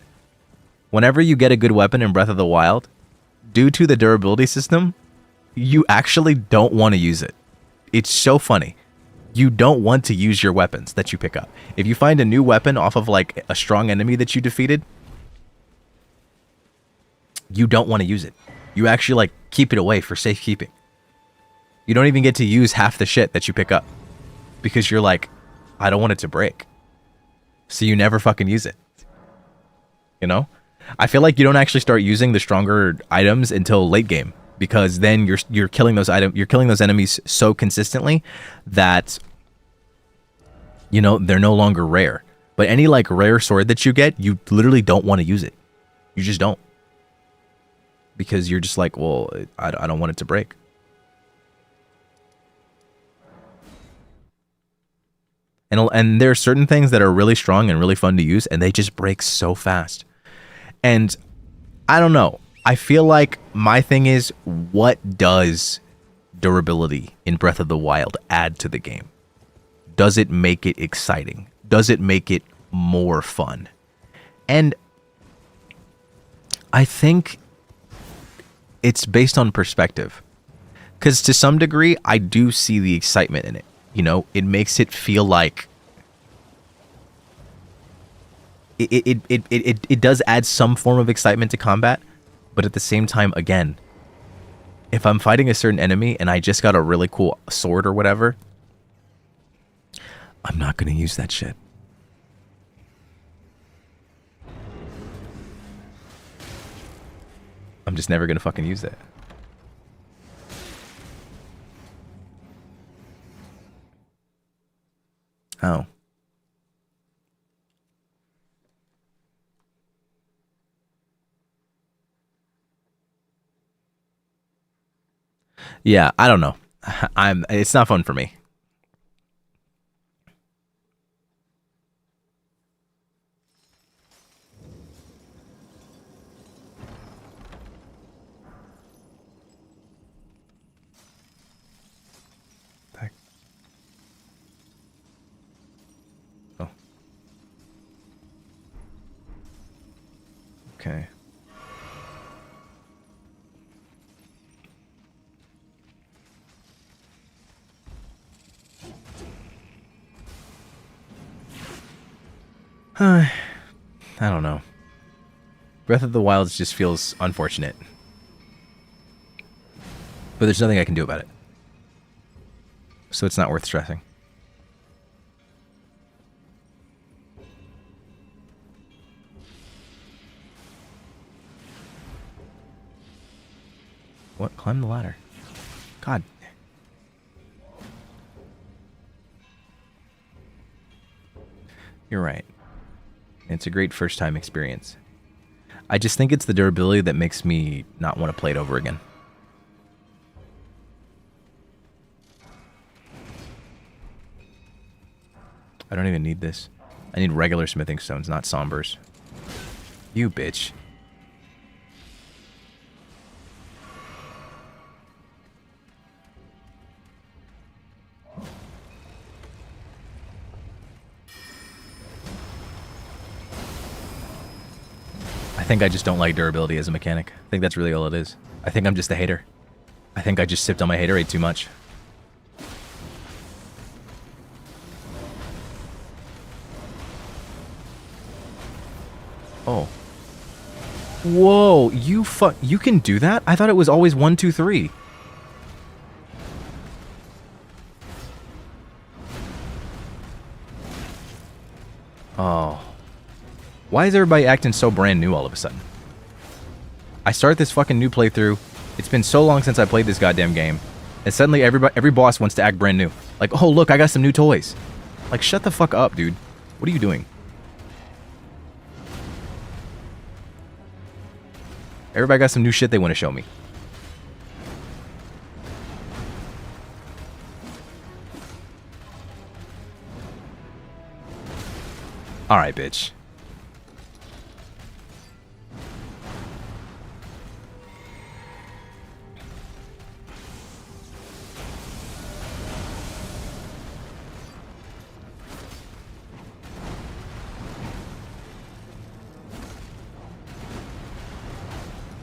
whenever you get a good weapon in Breath of the Wild, due to the durability system, you actually don't want to use it. It's so funny. You don't want to use your weapons that you pick up. If you find a new weapon off of like a strong enemy that you defeated, you don't want to use it. You actually like keep it away for safekeeping. You don't even get to use half the shit that you pick up because you're like, I don't want it to break. So you never fucking use it. You know? I feel like you don't actually start using the stronger items until late game because then you're killing those enemies so consistently that, you know, they're no longer rare. But any like rare sword that you get, you literally don't want to use it. You just don't. Because you're just like, well, I don't want it to break. And there are certain things that are really strong and really fun to use, and they just break so fast. And I don't know. I feel like my thing is, what does durability in Breath of the Wild add to the game? Does it make it exciting? Does it make it more fun? And I think it's based on perspective. Because to some degree, I do see the excitement in it. You know, it makes it feel like it does add some form of excitement to combat. But at the same time, again, if I'm fighting a certain enemy and I just got a really cool sword or whatever, I'm not going to use that shit. just never gonna fucking use it. Oh. Yeah, I don't know. It's not fun for me. Oh. Okay. I don't know. Breath of the Wild just feels unfortunate. But there's nothing I can do about it. So it's not worth stressing. What? Climb the ladder. God. You're right. It's a great first time experience. I just think it's the durability that makes me not want to play it over again. I don't even need this. I need regular smithing stones, not sombers. You bitch. I think I just don't like durability as a mechanic. I think that's really all it is. I think I'm just a hater. I think I just sipped on my haterade too much. Oh. Whoa, you can do that? I thought it was always 1, 2, 3. Oh. Why is everybody acting so brand new all of a sudden? I start this fucking new playthrough. It's been so long since I played this goddamn game. And suddenly every boss wants to act brand new. Like, oh look, I got some new toys. Like, shut the fuck up, dude. What are you doing? Everybody got some new shit they want to show me. Alright, bitch.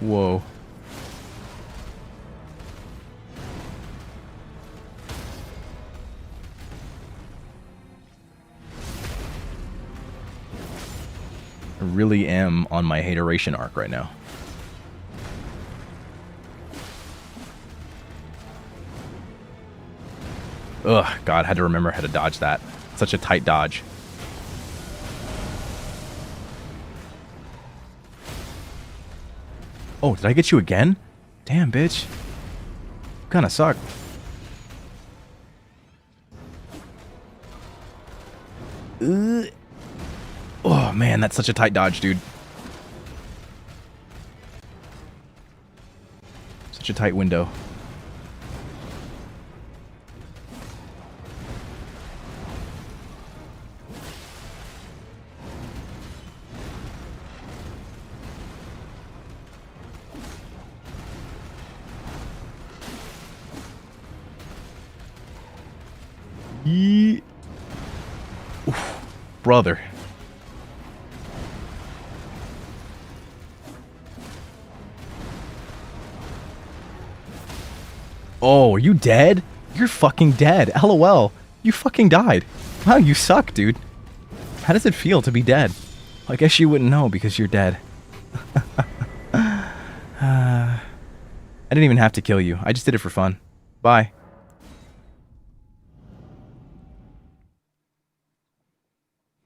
Whoa. I really am on my hateration arc right now. Ugh, God, I had to remember how to dodge that. Such a tight dodge. Oh, did I get you again? Damn, bitch. You kinda suck. Oh, man, that's such a tight dodge, dude. Such a tight window. Oof, brother. Oh, are you dead? You're fucking dead. LOL. You fucking died. Wow, you suck, dude. How does it feel to be dead? I guess you wouldn't know because you're dead. I didn't even have to kill you. I just did it for fun. Bye.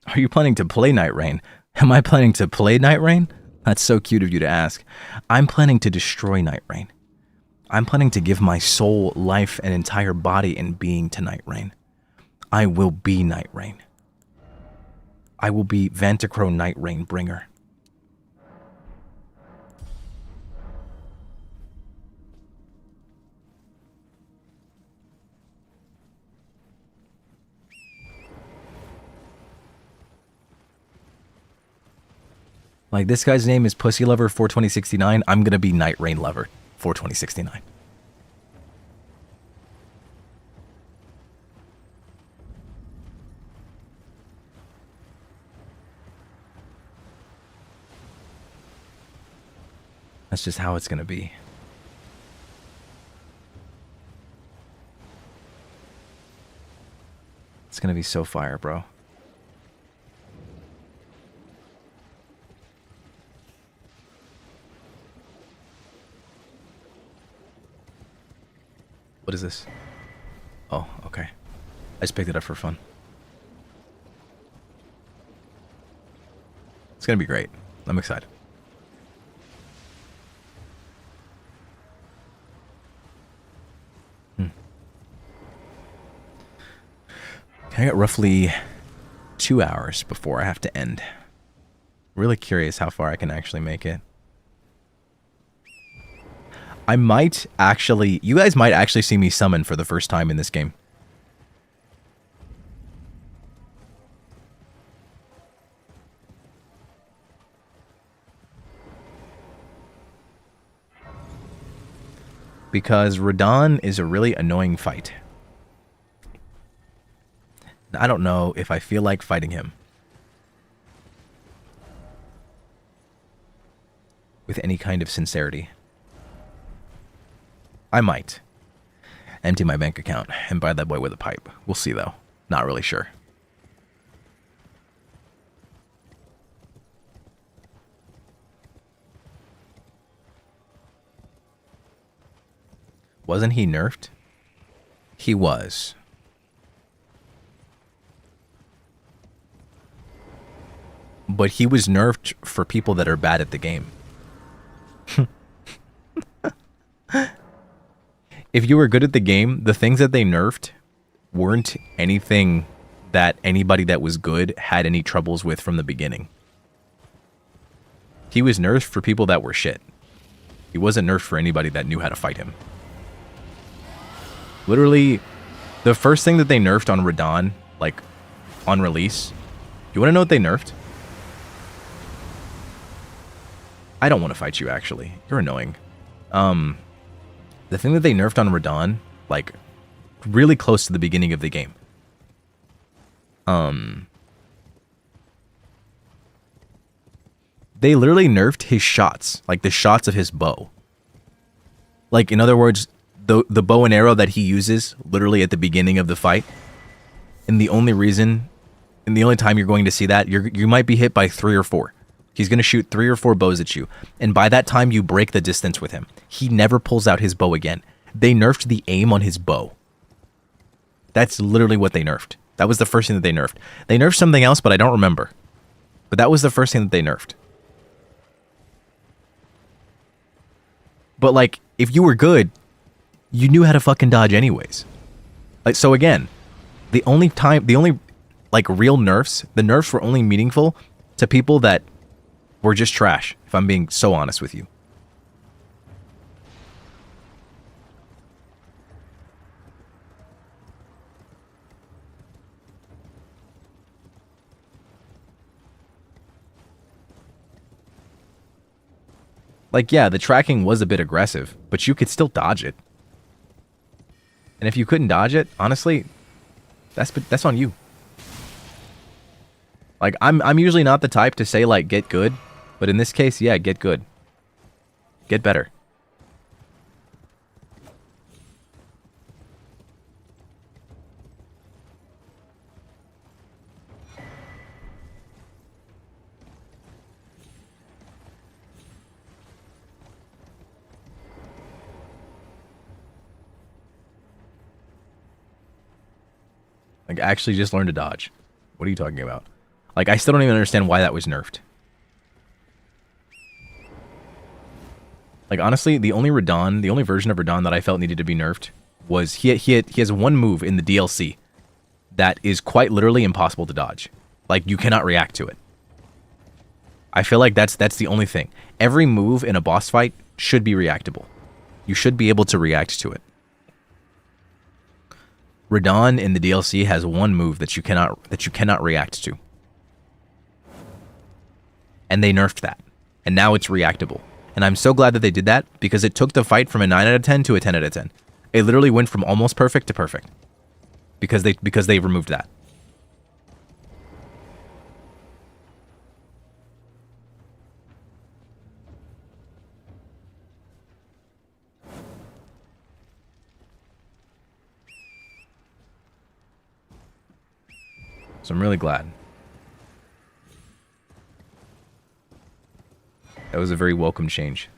Are you planning to play Night Rain? Am I planning to play Night Rain? That's so cute of you to ask. I'm planning to destroy Night Rain. I'm planning to give my soul, life, and entire body and being to Night Rain. I will be Night Rain. I will be Vantacrow Night Rain bringer. Like, this guy's name is Pussy Lover 42069. I'm gonna be Night Rain Lover 42069. That's just how it's gonna be. It's gonna be so fire, bro. What is this? Oh, okay. I just picked it up for fun. It's gonna be great. I'm excited. I got roughly 2 hours before I have to end. Really curious how far I can actually make it. I might actually... You guys might actually see me summon for the first time in this game. Because Radahn is a really annoying fight. I don't know if I feel like fighting him with any kind of sincerity. I might empty my bank account and buy that boy with a pipe. We'll see, though. Not really sure. Wasn't he nerfed? He was. But he was nerfed for people that are bad at the game. If you were good at the game, the things that they nerfed weren't anything that anybody that was good had any troubles with from the beginning. He was nerfed for people that were shit. He wasn't nerfed for anybody that knew how to fight him. Literally, the first thing that they nerfed on Radahn, like, on release, you want to know what they nerfed? I don't want to fight you, actually. You're annoying. The thing that they nerfed on Radahn, like, really close to the beginning of the game. They literally nerfed his shots, like the shots of his bow. Like, in other words, the bow and arrow that he uses literally at the beginning of the fight. And the only reason, and the only time you're going to see that, you might be hit by 3 or 4. He's going to shoot 3 or 4 bows at you. And by that time, you break the distance with him. He never pulls out his bow again. They nerfed the aim on his bow. That's literally what they nerfed. That was the first thing that they nerfed. They nerfed something else, but I don't remember. But that was the first thing that they nerfed. But, like, if you were good, you knew how to fucking dodge anyways. Like, so again, the only, like, real nerfs, the nerfs were only meaningful to people that were just trash, if I'm being so honest with you. Like, yeah, the tracking was a bit aggressive, but you could still dodge it. And if you couldn't dodge it, honestly, that's on you. Like, I'm usually not the type to say, like, get good. But in this case, yeah, get good. Get better. Like, actually just learn to dodge. What are you talking about? Like, I still don't even understand why that was nerfed. Like, honestly, the only version of Radon that I felt needed to be nerfed was he has one move in the DLC that is quite literally impossible to dodge. Like, you cannot react to it. I feel like that's the only thing. Every move in a boss fight should be reactable. You should be able to react to it. Radon in the DLC has one move that you cannot react to. And they nerfed that. And now it's reactable. And I'm so glad that they did that because it took the fight from a 9 out of 10 to a 10 out of 10. It literally went from almost perfect to perfect. Because they removed that. So I'm really glad. That was a very welcome change.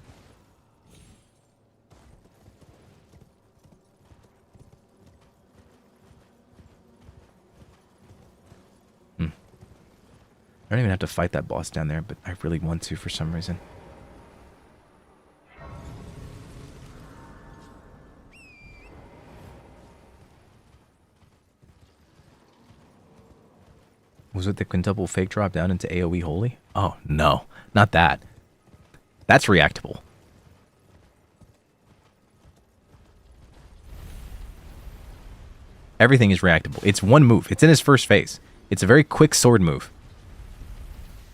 I don't even have to fight that boss down there, but I really want to for some reason. Was it the quintuple fake drop down into AoE Holy? Oh, no. Not that. That's reactable. Everything is reactable. It's one move. It's in his first phase. It's a very quick sword move.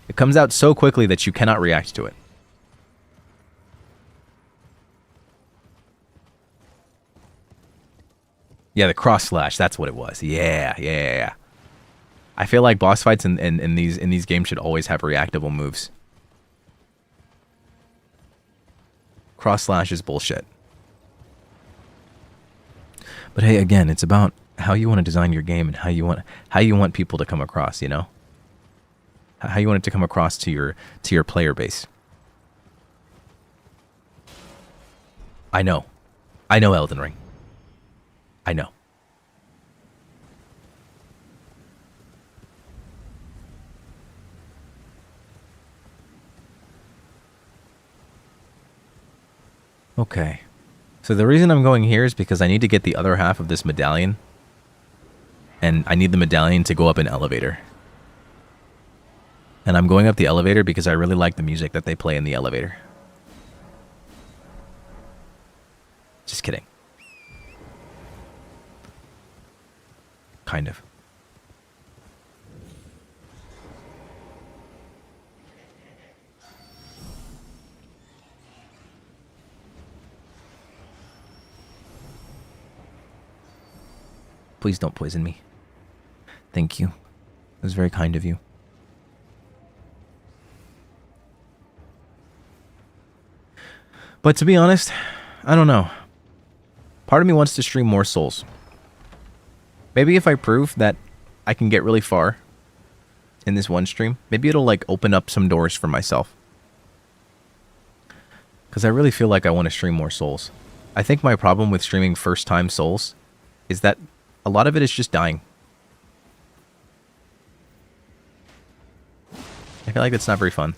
It comes out so quickly that you cannot react to it. Yeah, the cross slash. That's what it was. Yeah. I feel like boss fights in these games should always have reactable moves. Cross slash is bullshit. But hey, again, it's about how you want to design your game and how you want people to come across, you know? How you want it to come across to your player base. I know Elden Ring. I know. Okay. So the reason I'm going here is because I need to get the other half of this medallion. And I need the medallion to go up an elevator. And I'm going up the elevator because I really like the music that they play in the elevator. Just kidding. Kind of. Please don't poison me. Thank you. It was very kind of you. But to be honest, I don't know. Part of me wants to stream more Souls. Maybe if I prove that I can get really far in this one stream, maybe it'll like open up some doors for myself. Because I really feel like I want to stream more Souls. I think my problem with streaming first time Souls is that a lot of it is just dying. I feel like it's not very fun.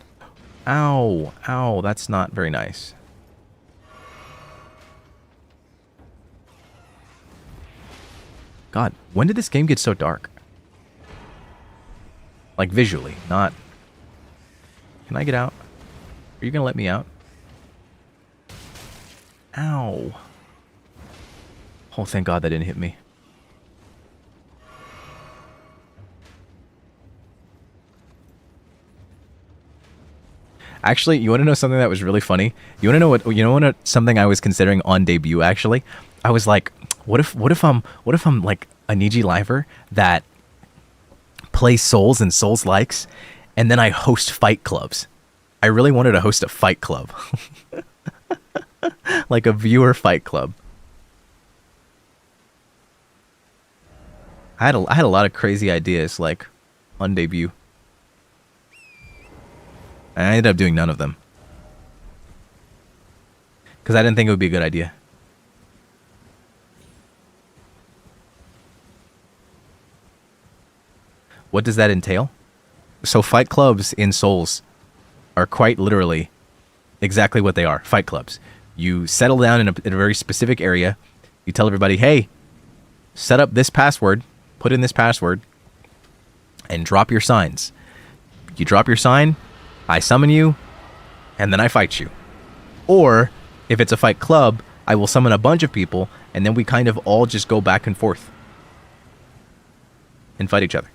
Ow, ow, that's not very nice. God, when did this game get so dark? Like visually, not... Can I get out? Are you gonna let me out? Ow. Oh, thank God that didn't hit me. Actually, you want to know something that was really funny? You want to know something I was considering on debut, actually? I was like, what if I'm like a NIJI liver that plays Souls and Souls likes, and then I host fight clubs. I really wanted to host a fight club. Like a viewer fight club. I had a lot of crazy ideas, like, on debut. I ended up doing none of them. Because I didn't think it would be a good idea. What does that entail? So fight clubs in Souls are quite literally exactly what they are, fight clubs. You settle down in a very specific area. You tell everybody, hey, set up this password, put in this password, and drop your signs. You drop your sign, I summon you, and then I fight you. Or, if it's a fight club, I will summon a bunch of people, and then we kind of all just go back and forth and fight each other.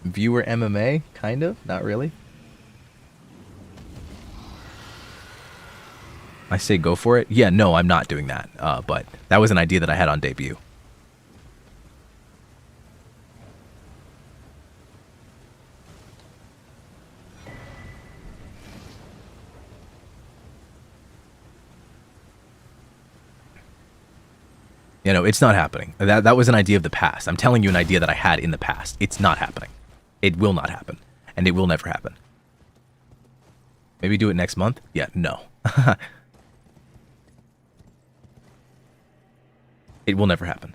Viewer MMA? Kind of? Not really. I say go for it. Yeah, no, I'm not doing that. But that was an idea that I had on debut. You know, it's not happening. That was an idea of the past. I'm telling you an idea that I had in the past. It's not happening. It will not happen. And it will never happen. Maybe do it next month? Yeah, no. It will never happen.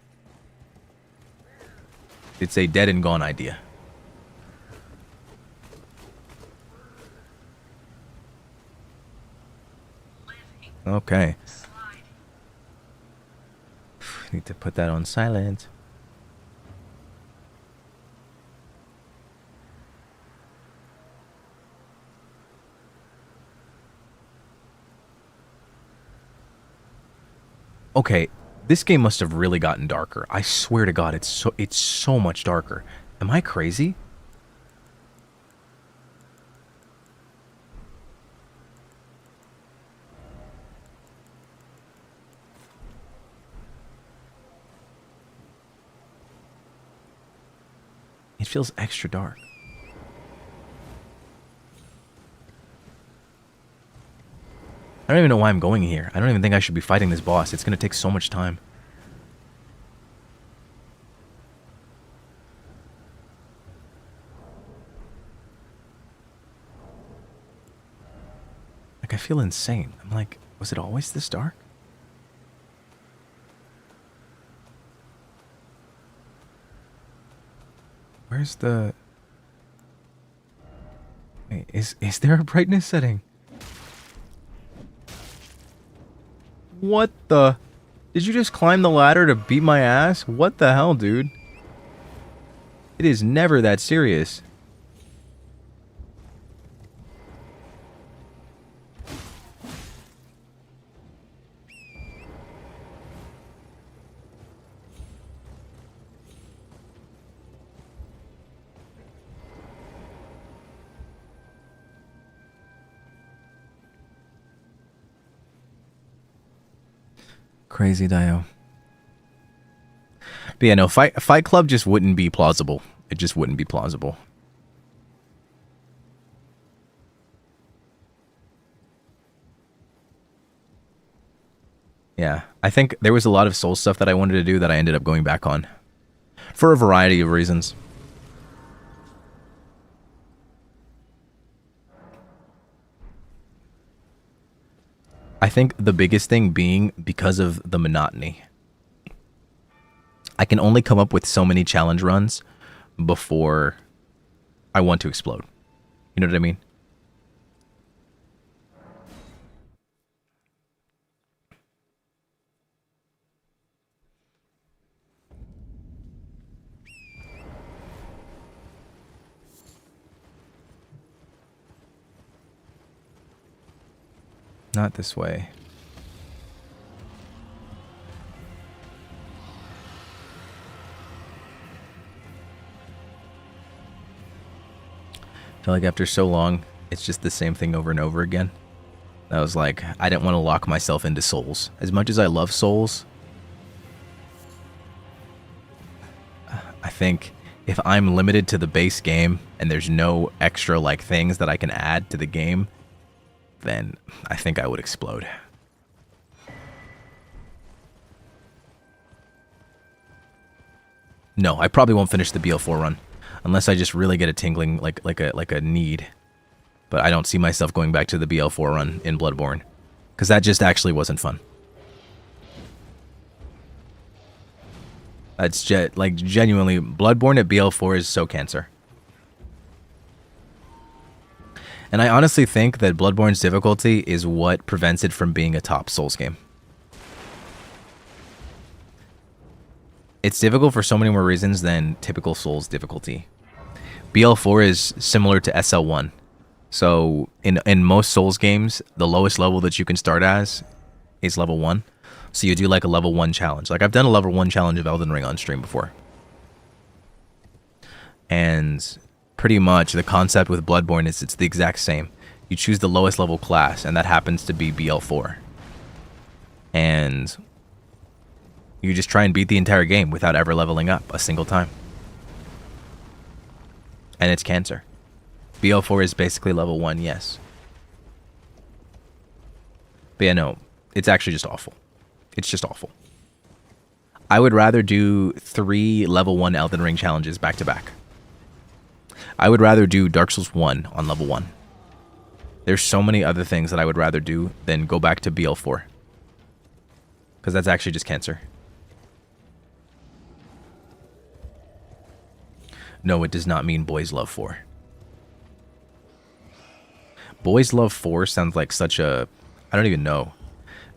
It's a dead and gone idea. Okay. Need to put that on silent. Okay, this game must have really gotten darker. I swear to God, it's so much darker. Am I crazy? It feels extra dark. I don't even know why I'm going here. I don't even think I should be fighting this boss. It's going to take so much time. Like, I feel insane. I'm like, was it always this dark? Where's the... Wait, is there a brightness setting? What the... Did you just climb the ladder to beat my ass? What the hell, dude? It is never that serious. Crazy Dio. But yeah, no, Fight Club just wouldn't be plausible. It just wouldn't be plausible. Yeah, I think there was a lot of Soul stuff that I wanted to do that I ended up going back on. For a variety of reasons. I think the biggest thing being because of the monotony. I can only come up with so many challenge runs before I want to explode. You know what I mean? Not this way. I feel like after so long, it's just the same thing over and over again. I was like, I didn't want to lock myself into Souls. As much as I love Souls, I think if I'm limited to the base game and there's no extra like things that I can add to the game, then I think I would explode. No, I probably won't finish the BL4 run unless I just really get a tingling like a need. But I don't see myself going back to the BL4 run in Bloodborne because that just actually wasn't fun. That's like genuinely Bloodborne at BL4 is so cancer. And I honestly think that Bloodborne's difficulty is what prevents it from being a top Souls game. It's difficult for so many more reasons than typical Souls difficulty. BL4 is similar to SL1. So in most Souls games, the lowest level that you can start as is level 1. So you do like a level 1 challenge. Like I've done a level 1 challenge of Elden Ring on stream before. And pretty much the concept with Bloodborne is it's the exact same. You choose the lowest level class, and that happens to be BL4. And you just try and beat the entire game without ever leveling up a single time. And it's cancer. BL4 is basically level 1, yes. But yeah, no, it's actually just awful. It's just awful. I would rather do 3 level 1 Elden Ring challenges back to back. I would rather do Dark Souls 1 on level 1. There's so many other things that I would rather do than go back to BL4. Because that's actually just cancer. No, it does not mean Boys Love 4. Boys Love 4 sounds like such a... I don't even know.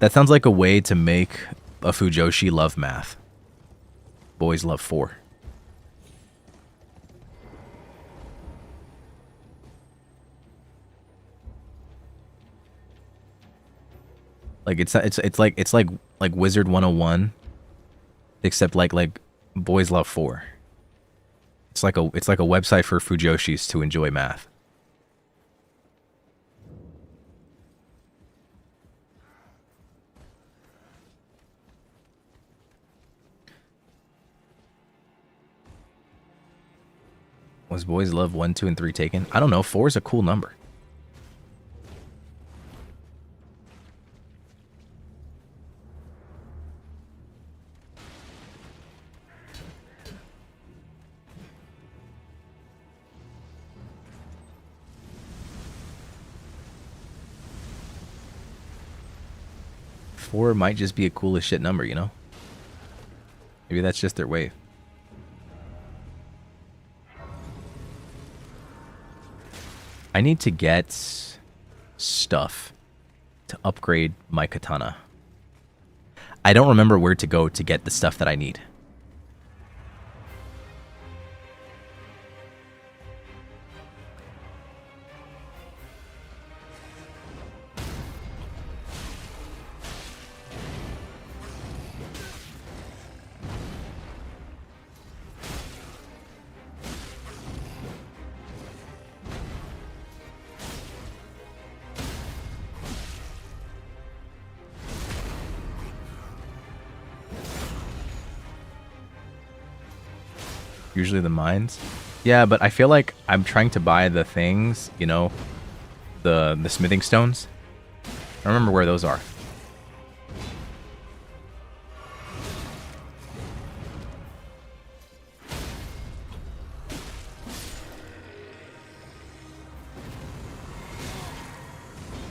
That sounds like a way to make a Fujoshi love math. Boys Love 4. Like it's like Wizard 101, except like Boys Love 4. It's like a website for Fujoshis to enjoy math. Was Boys Love 1, 2, and 3 taken? I don't know. 4 is a cool number. Four might just be a cool as shit number, you know? Maybe that's just their wave. I need to get stuff to upgrade my katana. I don't remember where to go to get the stuff that I need. Usually the mines. Yeah, but I feel like I'm trying to buy the things, you know, the smithing stones. I remember where those are.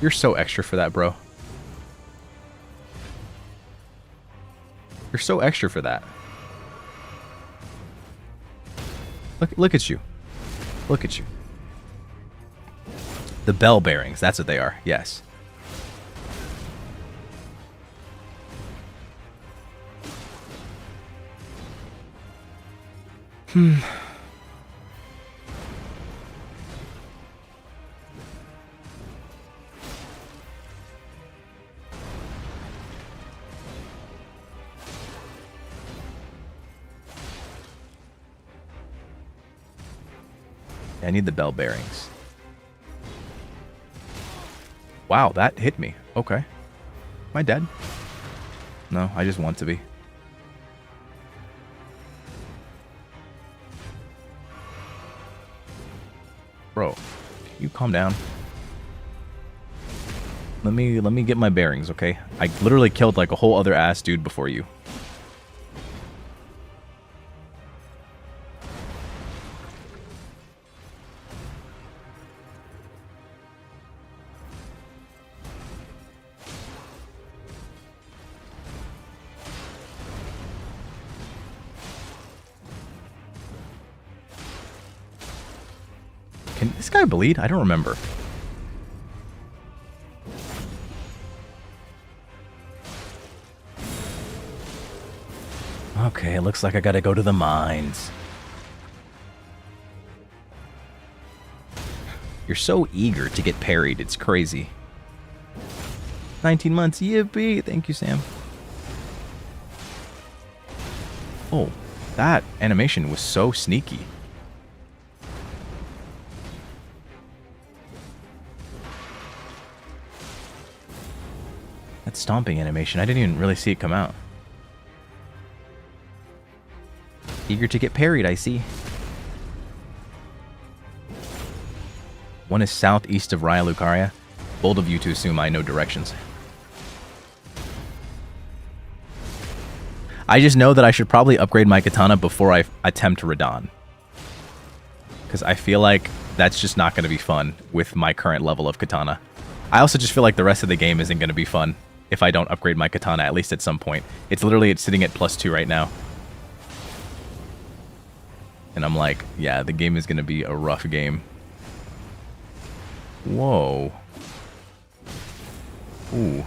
You're so extra for that, bro. You're so extra for that. Look at you. Look at you. The bell bearings, that's what they are. Yes. I need the bell bearings. Wow, that hit me. Okay. Am I dead? No, I just want to be. Bro, you calm down. Let me get my bearings, okay? I literally killed like a whole other ass dude before you. Can this guy bleed? I don't remember. Okay, it looks like I gotta go to the mines. You're so eager to get parried, it's crazy. 19 months, yippee! Thank you, Sam. Oh, that animation was so sneaky. That stomping animation, I didn't even really see it come out. Eager to get parried, I see. One is southeast of Raya Lucaria. Bold of you to assume I know directions. I just know that I should probably upgrade my katana before I attempt Radon. Because I feel like that's just not going to be fun with my current level of katana. I also just feel like the rest of the game isn't going to be fun if I don't upgrade my katana, at least at some point. It's sitting at +2 right now. And I'm like, yeah, the game is going to be a rough game. Whoa. Ooh.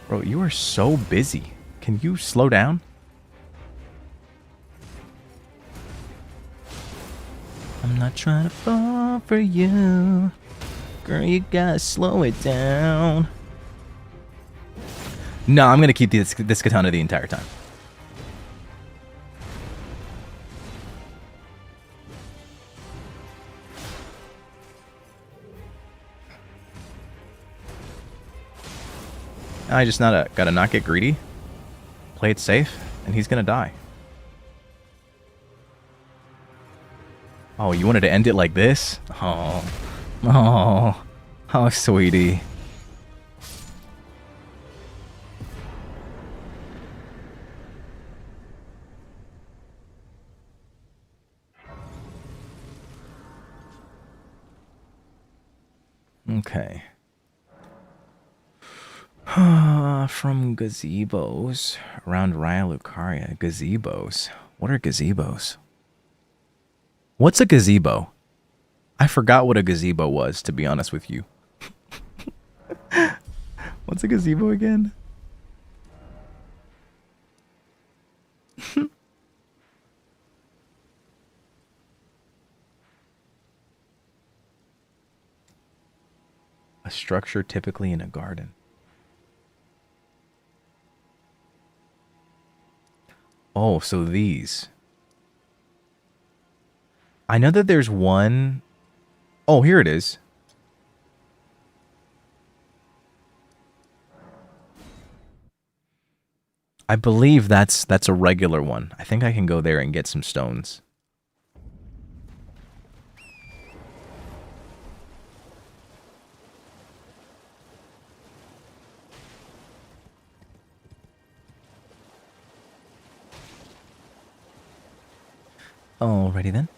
Bro, you are so busy. Can you slow down? I'm not trying to fall for you. Girl, you gotta slow it down. No, I'm gonna keep this katana the entire time. I just gotta not get greedy, play it safe, and he's gonna die. Oh, you wanted to end it like this? Oh, sweetie. Okay. From gazebos around Raya Lucaria. Gazebos. What are gazebos? What's a gazebo? I forgot what a gazebo was, to be honest with you. What's a gazebo again? A structure typically in a garden. Oh, so these. I know that there's one. Oh, here it is. I believe that's a regular one. I think I can go there and get some stones. Alrighty then.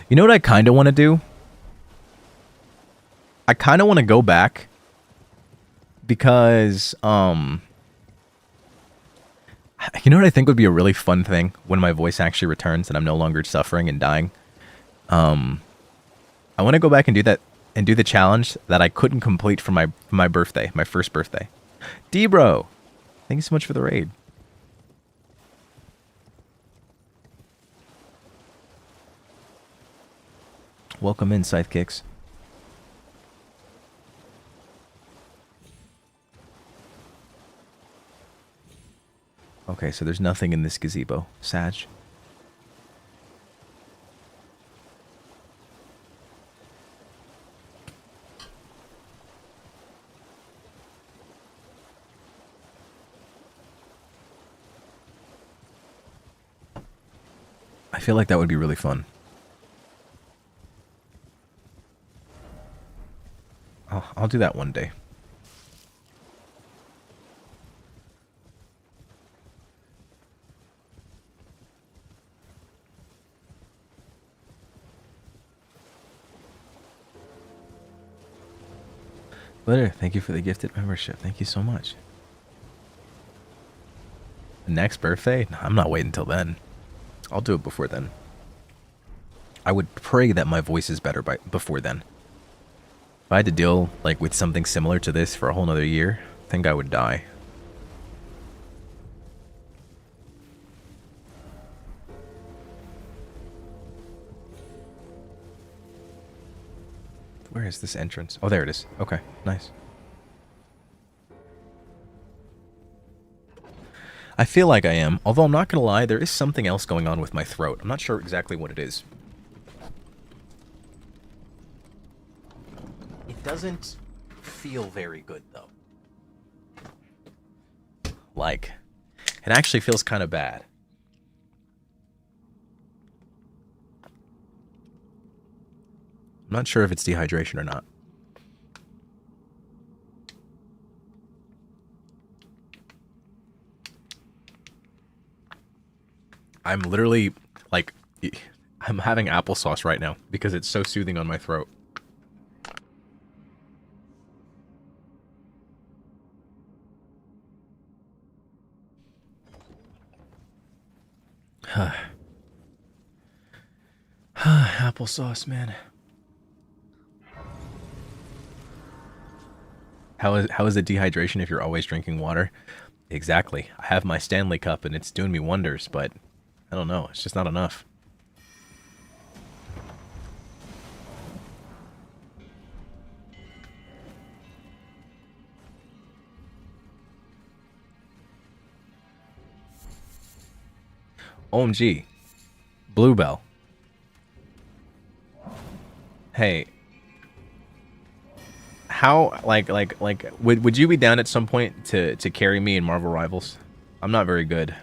You know what I kind of want to do? I kind of want to go back because, you know what I think would be a really fun thing when my voice actually returns and I'm no longer suffering and dying? I want to go back and do that and do the challenge that I couldn't complete for my birthday, my first birthday. D-Bro, thank you so much for the raid. Welcome in, Scythekicks. Okay, so there's nothing in this gazebo. Sag. I feel like that would be really fun. I'll do that one day. Glitter, thank you for the gifted membership. Thank you so much. Next birthday? No, I'm not waiting till then. I'll do it before then. I would pray that my voice is better before then. If I had to deal like with something similar to this for a whole nother year, I think I would die. Where is this entrance? Oh, there it is. Okay, nice. I feel like I am, although I'm not gonna lie, there is something else going on with my throat. I'm not sure exactly what it is. It doesn't feel very good, though. Like, it actually feels kind of bad. I'm not sure if it's dehydration or not. I'm literally, like, I'm having applesauce right now because it's so soothing on my throat. Applesauce, man. How is it dehydration if you're always drinking water? Exactly. I have my Stanley Cup and it's doing me wonders, but I don't know. It's just not enough. OMG. Bluebell. Hey. How, like, would you be down at some point to carry me in Marvel Rivals? I'm not very good.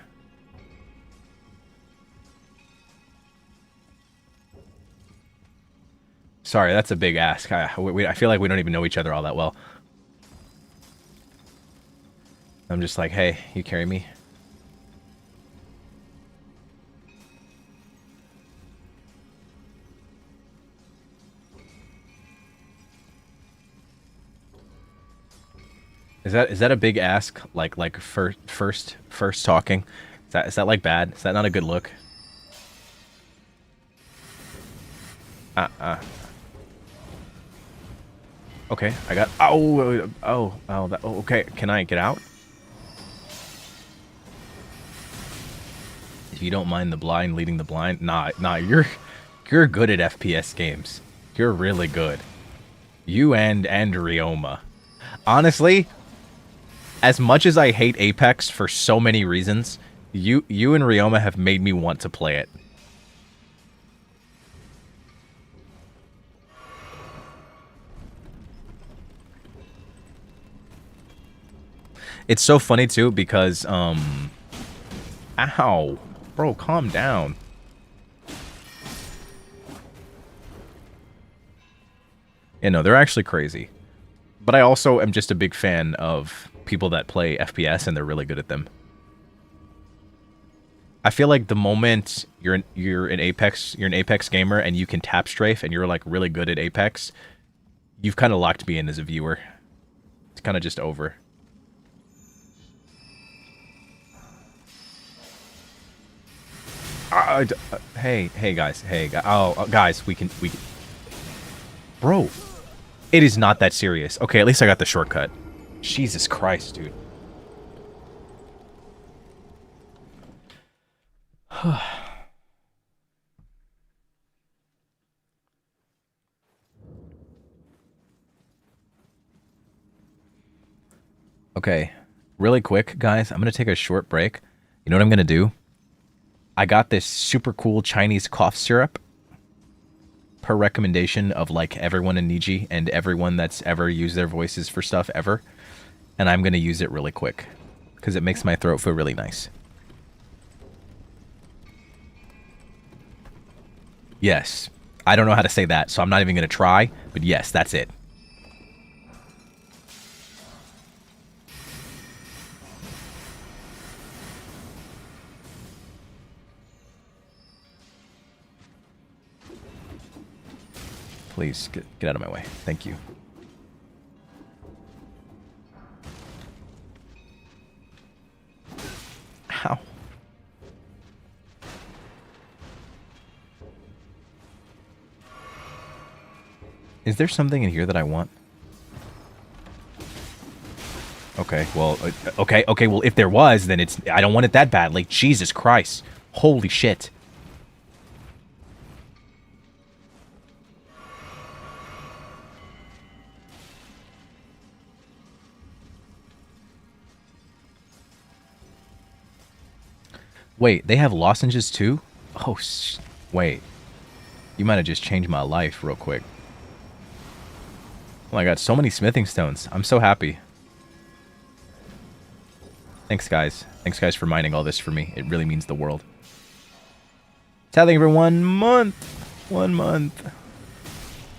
Sorry, that's a big ask. I feel like we don't even know each other all that well. I'm just like, hey, you carry me? Is that a big ask? Like first talking? Is that like bad? Is that not a good look? Okay, I got. Okay. Can I get out? If you don't mind the blind leading the blind, nah. You're good at FPS games. You're really good. You and Ryoma. Honestly, as much as I hate Apex for so many reasons, you and Ryoma have made me want to play it. It's so funny too because ow. Bro, calm down. Yeah, no, they're actually crazy. But I also am just a big fan of people that play FPS and they're really good at them. I feel like the moment you're an Apex gamer and you can tap strafe and you're like really good at Apex, you've kind of locked me in as a viewer. It's kind of just over. Hey guys, guys, we can. Bro, it is not that serious. Okay, at least I got the shortcut. Jesus Christ, dude. Okay, really quick, guys, I'm gonna take a short break. You know what I'm gonna do? I got this super cool Chinese cough syrup per recommendation of like everyone in NIJI and everyone that's ever used their voices for stuff ever. And I'm going to use it really quick because it makes my throat feel really nice. Yes. I don't know how to say that, so I'm not even going to try, but yes, that's it. Please, get out of my way. Thank you. Is there something in here that I want? Okay, well, okay, well, if there was, then I don't want it that badly. Jesus Christ. Holy shit. Wait, they have lozenges too? Oh, wait. You might have just changed my life real quick. Oh my god, so many smithing stones. I'm so happy. Thanks, guys. Thanks, guys, for mining all this for me. It really means the world. Telling for 1 month. 1 month.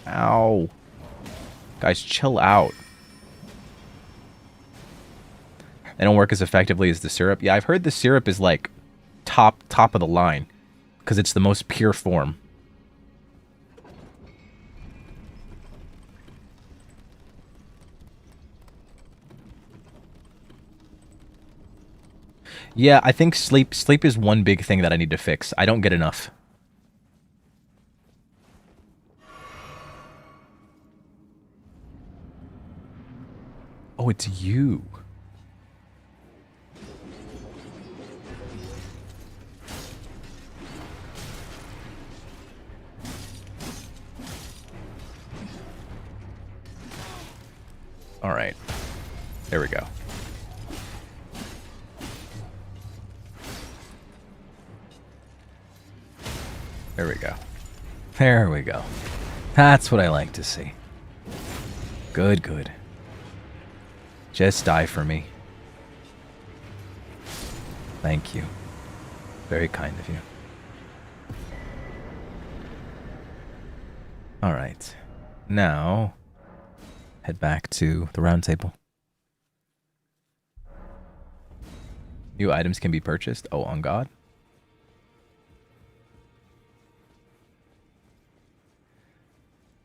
Ow. Guys, chill out. They don't work as effectively as the syrup. Yeah, I've heard the syrup is like top of the line because it's the most pure form. Yeah, I think sleep is one big thing that I need to fix. I don't get enough. Oh, it's you. All right. There we go. There we go. There we go. That's what I like to see. Good, good. Just die for me. Thank you. Very kind of you. All right. Now, head back to the round table. New items can be purchased. Oh, on God.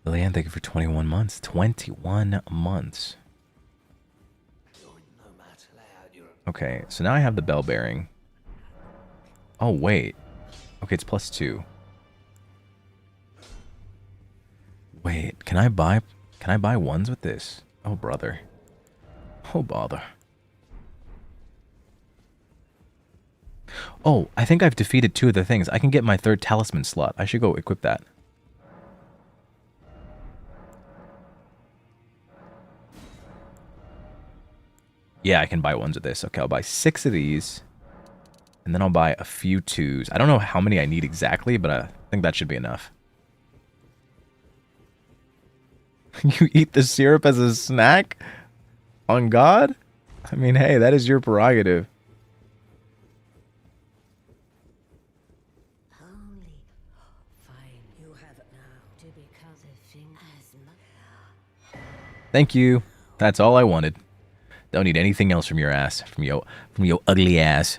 Lillian, thank you for 21 months. 21 months. Okay, so now I have the bell bearing. Oh, wait. Okay, it's +2. Wait, can I buy ones with this? Oh, brother. Oh, bother. Oh, I think I've defeated 2 of the things. I can get my 3rd talisman slot. I should go equip that. Yeah, I can buy ones with this. Okay, I'll buy 6 of these. And then I'll buy a few 2s. I don't know how many I need exactly, but I think that should be enough. You eat the syrup as a snack? On God? I mean, hey, that is your prerogative. Thank you. That's all I wanted. Don't need anything else from your ass. From your ugly ass.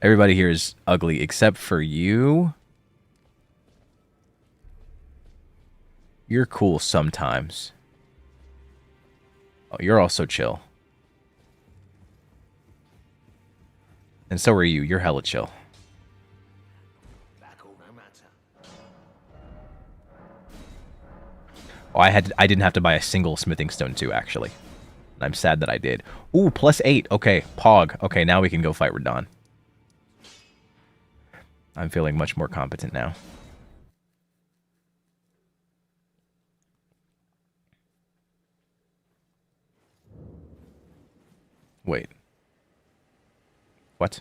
Everybody here is ugly except for you. You're cool sometimes. Oh, you're also chill. And so are you. You're hella chill. Oh, I didn't have to buy a single smithing stone too, actually. I'm sad that I did. Ooh, +8. Okay, Pog. Okay, now we can go fight Radon. I'm feeling much more competent now. Wait. What?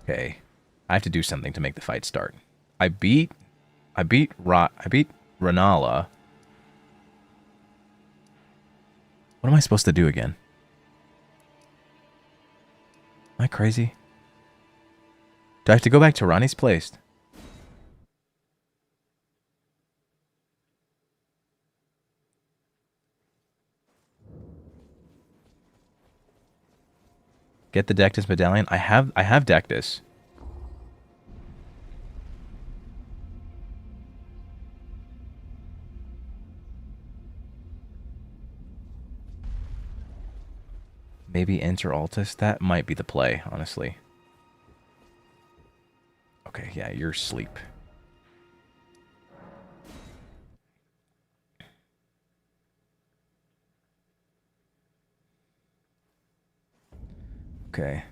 Okay. I have to do something to make the fight start. I beat Ranala. What am I supposed to do again? Am I crazy? Do I have to go back to Ronnie's place? Get the Dectus medallion. I have Dectus. Maybe enter Altus. That might be the play, honestly. Okay, yeah, you're asleep. Okay.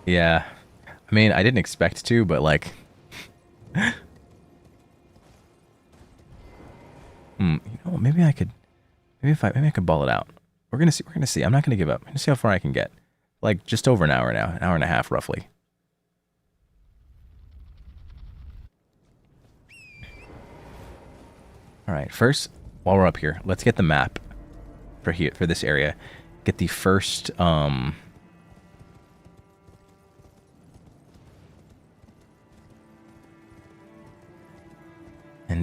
Yeah. I mean, I didn't expect to, but like... you know, maybe I could... Maybe I could ball it out. We're gonna see. We're gonna see. I'm not gonna give up. I'm gonna see how far I can get. Like, just over an hour now. An hour and a half, roughly. Alright, first, while we're up here, let's get the map for this area. Get the first, and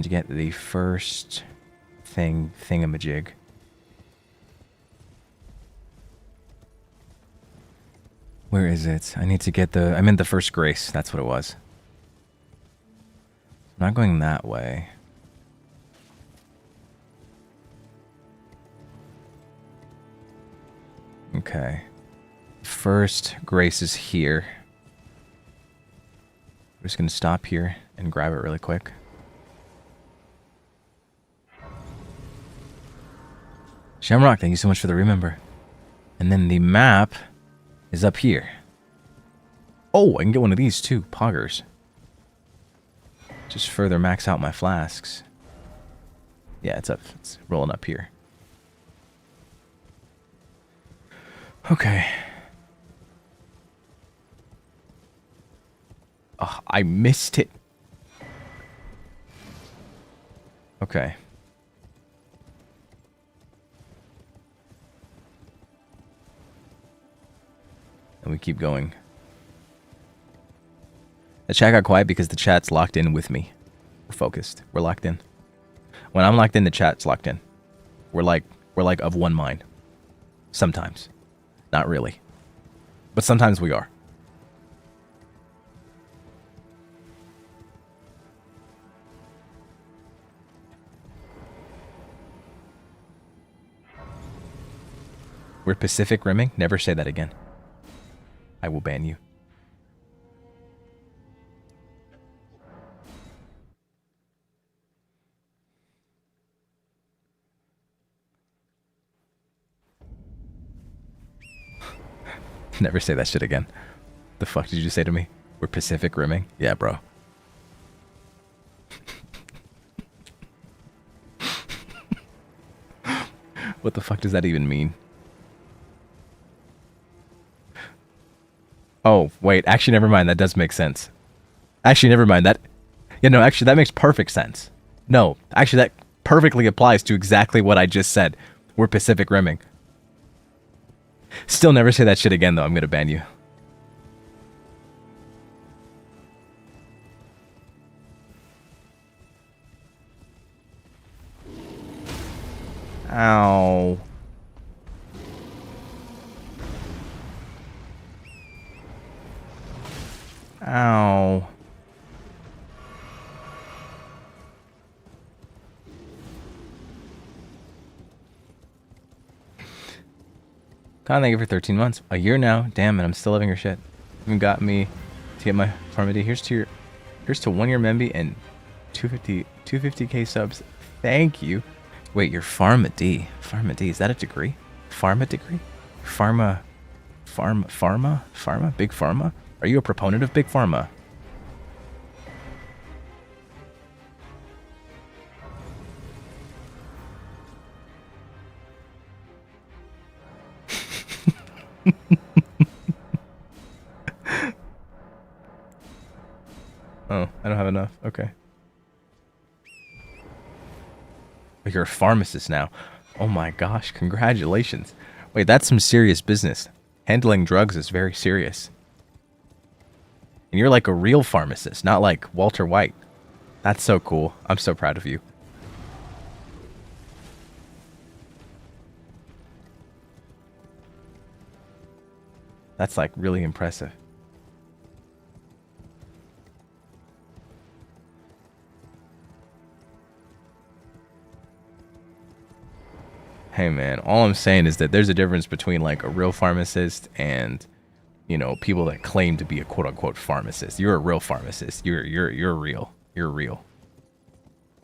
get the first thingamajig. Where is it? I need to get the... I meant the first grace. That's what it was. I'm not going that way. Okay. First grace is here. We're just going to stop here and grab it really quick. Shamrock, thank you so much for the remember. And then the map is up here. Oh, I can get one of these too. Poggers. Just further max out my flasks. Yeah, it's up. It's rolling up here. Okay. Oh, I missed it. Okay. And we keep going. The chat got quiet because the chat's locked in with me. We're focused. We're locked in. When I'm locked in, the chat's locked in. We're like of one mind. Sometimes. Not really. But sometimes we are. We're Pacific rimming? Never say that again. I will ban you. Never say that shit again. The fuck did you say to me? We're Pacific rimming? Yeah, bro. What the fuck does that even mean? Oh, wait. Actually, never mind. That does make sense. Actually, never mind. Yeah, no, actually, that makes perfect sense. No, actually, that perfectly applies to exactly what I just said. We're Pacific rimming. Still never say that shit again, though. I'm gonna ban you. Ow. Ow. Con, thank you for 13 months. A year now. Damn it, I'm still loving your shit. You got me to get my pharmacy. Here's to 1 year memby and 250k subs. Thank you. Wait, you're Pharma D. Pharma D, is that a degree? Pharma degree? Pharma? Big Pharma? Are you a proponent of Big Pharma? Oh, I don't have enough. Okay. But you're a pharmacist now. Oh my gosh, congratulations. Wait, that's some serious business. Handling drugs is very serious. And you're like a real pharmacist, not like Walter White. That's so cool. I'm so proud of you. That's like really impressive. Hey man, all I'm saying is that there's a difference between like a real pharmacist and, you know, people that claim to be a quote unquote pharmacist. You're a real pharmacist. You're real. You're real.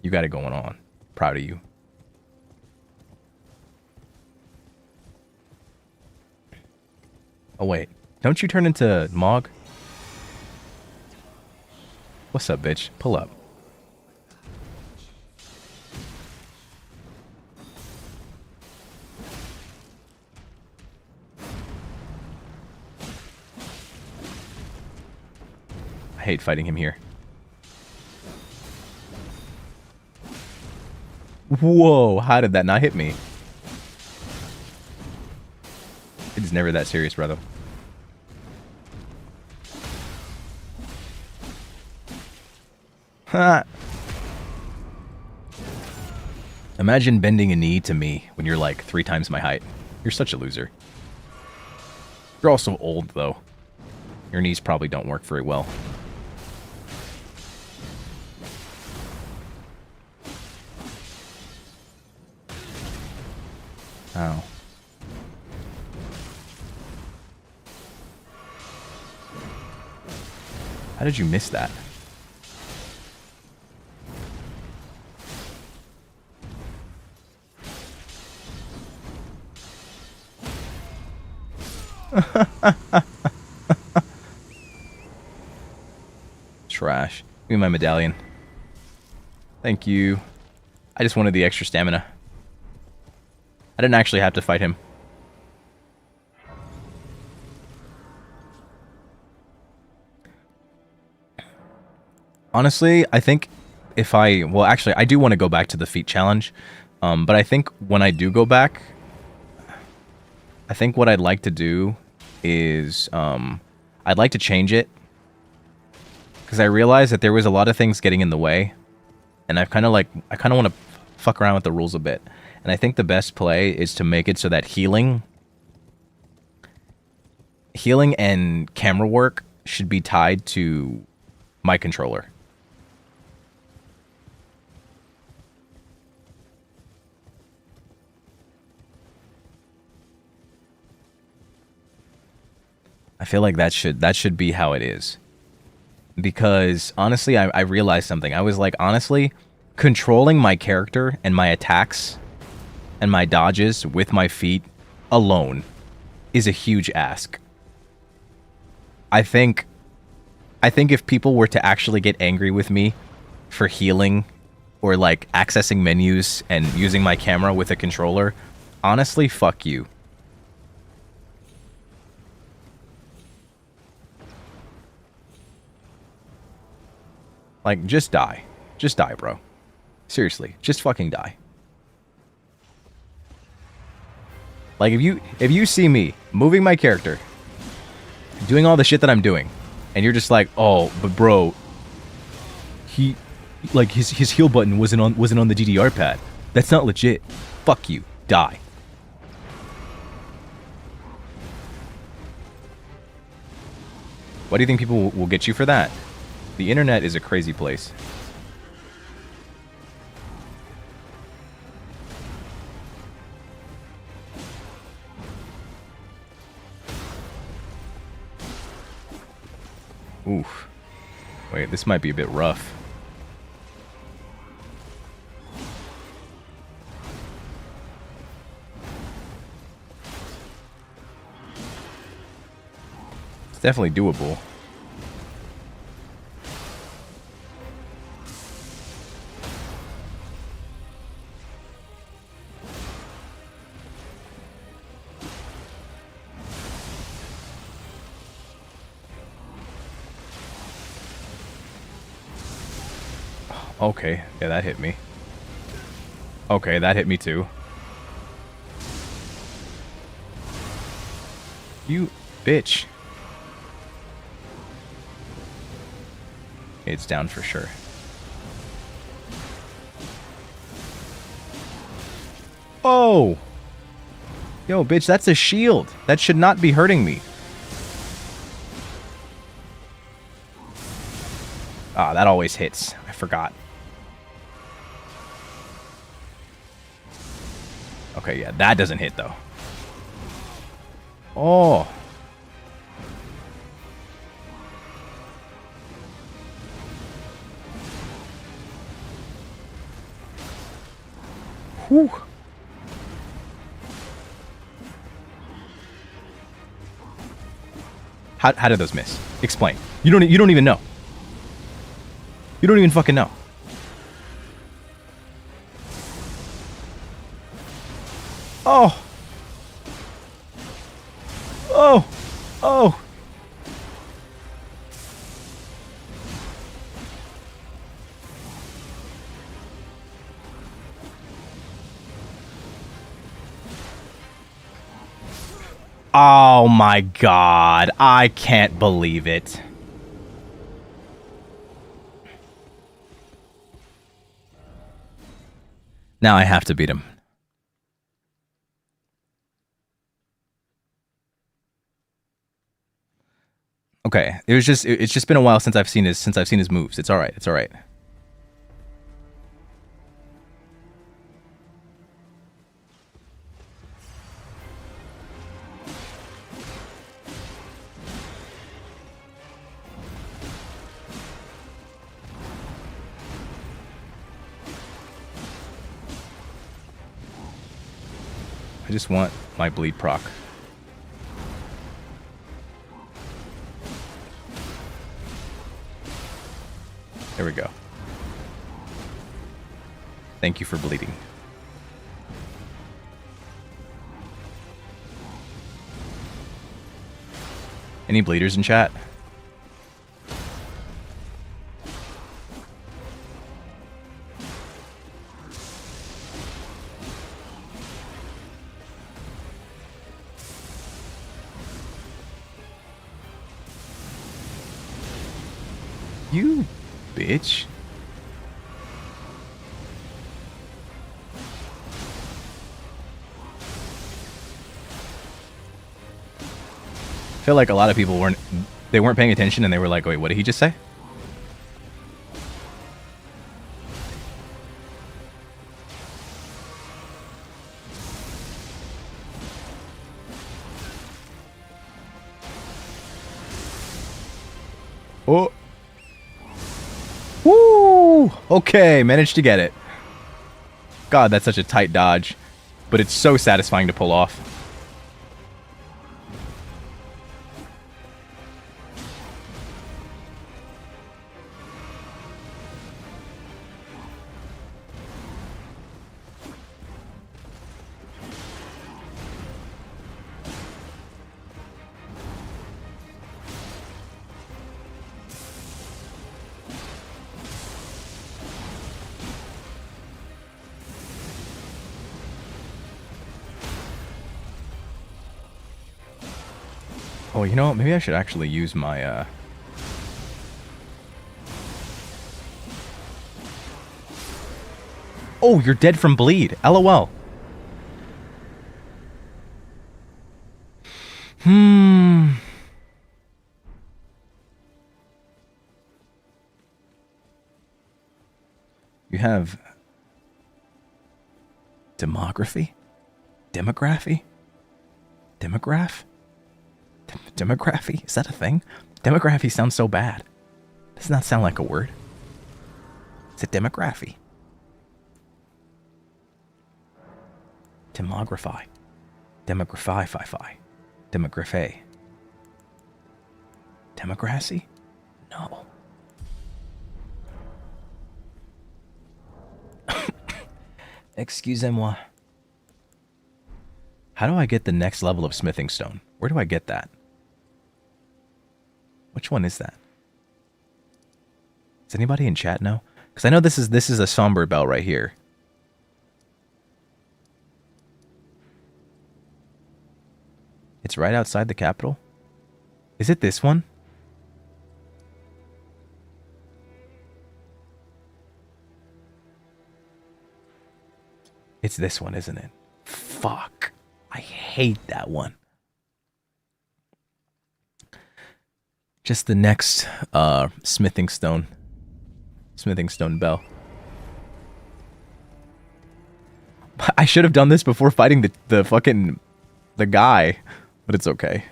You got it going on. Proud of you. Oh wait, don't you turn into Mog? What's up, bitch? Pull up. I hate fighting him here. Whoa, how did that not hit me? It's never that serious, brother. Ha! Imagine bending a knee to me when you're like 3 times my height. You're such a loser. You're also old, though. Your knees probably don't work very well. Ow. How did you miss that? Trash. Give me my medallion. Thank you. I just wanted the extra stamina. I didn't actually have to fight him. Honestly, I think if I... Well, actually, I do want to go back to the feat challenge. But I think when I do go back... I think what I'd like to do is... I'd like to change it. Because I realized that there was a lot of things getting in the way. And I kind of want to fuck around with the rules a bit. And I think the best play is to make it so that healing and camera work should be tied to my controller. I feel like that should be how it is. Because honestly, I realized something. I was like, honestly, controlling my character and my attacks and my dodges with my feet alone is a huge ask. I think if people were to actually get angry with me for healing or like accessing menus and using my camera with a controller, honestly, fuck you. Like, just die. Just die, bro. Seriously, just fucking die. Like, if you see me moving my character, doing all the shit that I'm doing, and you're just like, oh, but bro, he, like, his heal button wasn't on the DDR pad. That's not legit. Fuck you. Die. Why do you think people will get you for that? The internet is a crazy place. Oof. Wait, this might be a bit rough. It's definitely doable. Okay, yeah, that hit me. Okay, that hit me too. You bitch. It's down for sure. Oh! Yo, bitch, that's a shield. That should not be hurting me. Ah, that always hits. I forgot. Okay, yeah, that doesn't hit, though. Oh. Whew. How did those miss? Explain. You don't even know. You don't even fucking know. Oh. Oh. Oh. Oh my god. I can't believe it. Now I have to beat him. Okay, it's just been a while since I've seen his moves. It's all right. It's all right. I just want my bleed proc. There we go. Thank you for bleeding. Any bleeders in chat? You bitch. I feel like a lot of people weren't paying attention and they were like, wait, what did he just say? Oh. Woo! Okay, managed to get it. God, that's such a tight dodge. But it's so satisfying to pull off. Oh, you know what? Maybe I should actually use my, Oh, you're dead from bleed. LOL. You have... demography? Demography? Demograph? Demography? Is that a thing? Demography sounds so bad. Does not sound like a word. It's a demography. Demography. Demography. Demography. Democracy? No. Excusez-moi. How do I get the next level of smithing stone? Where do I get that? Which one is that? Does anybody in chat know? Because I know this is a somber bell right here. It's right outside the capital. Is it this one? It's this one, isn't it? Fuck. I hate that one. Just the next smithing stone bell. I should have done this before fighting the fucking guy, but it's okay.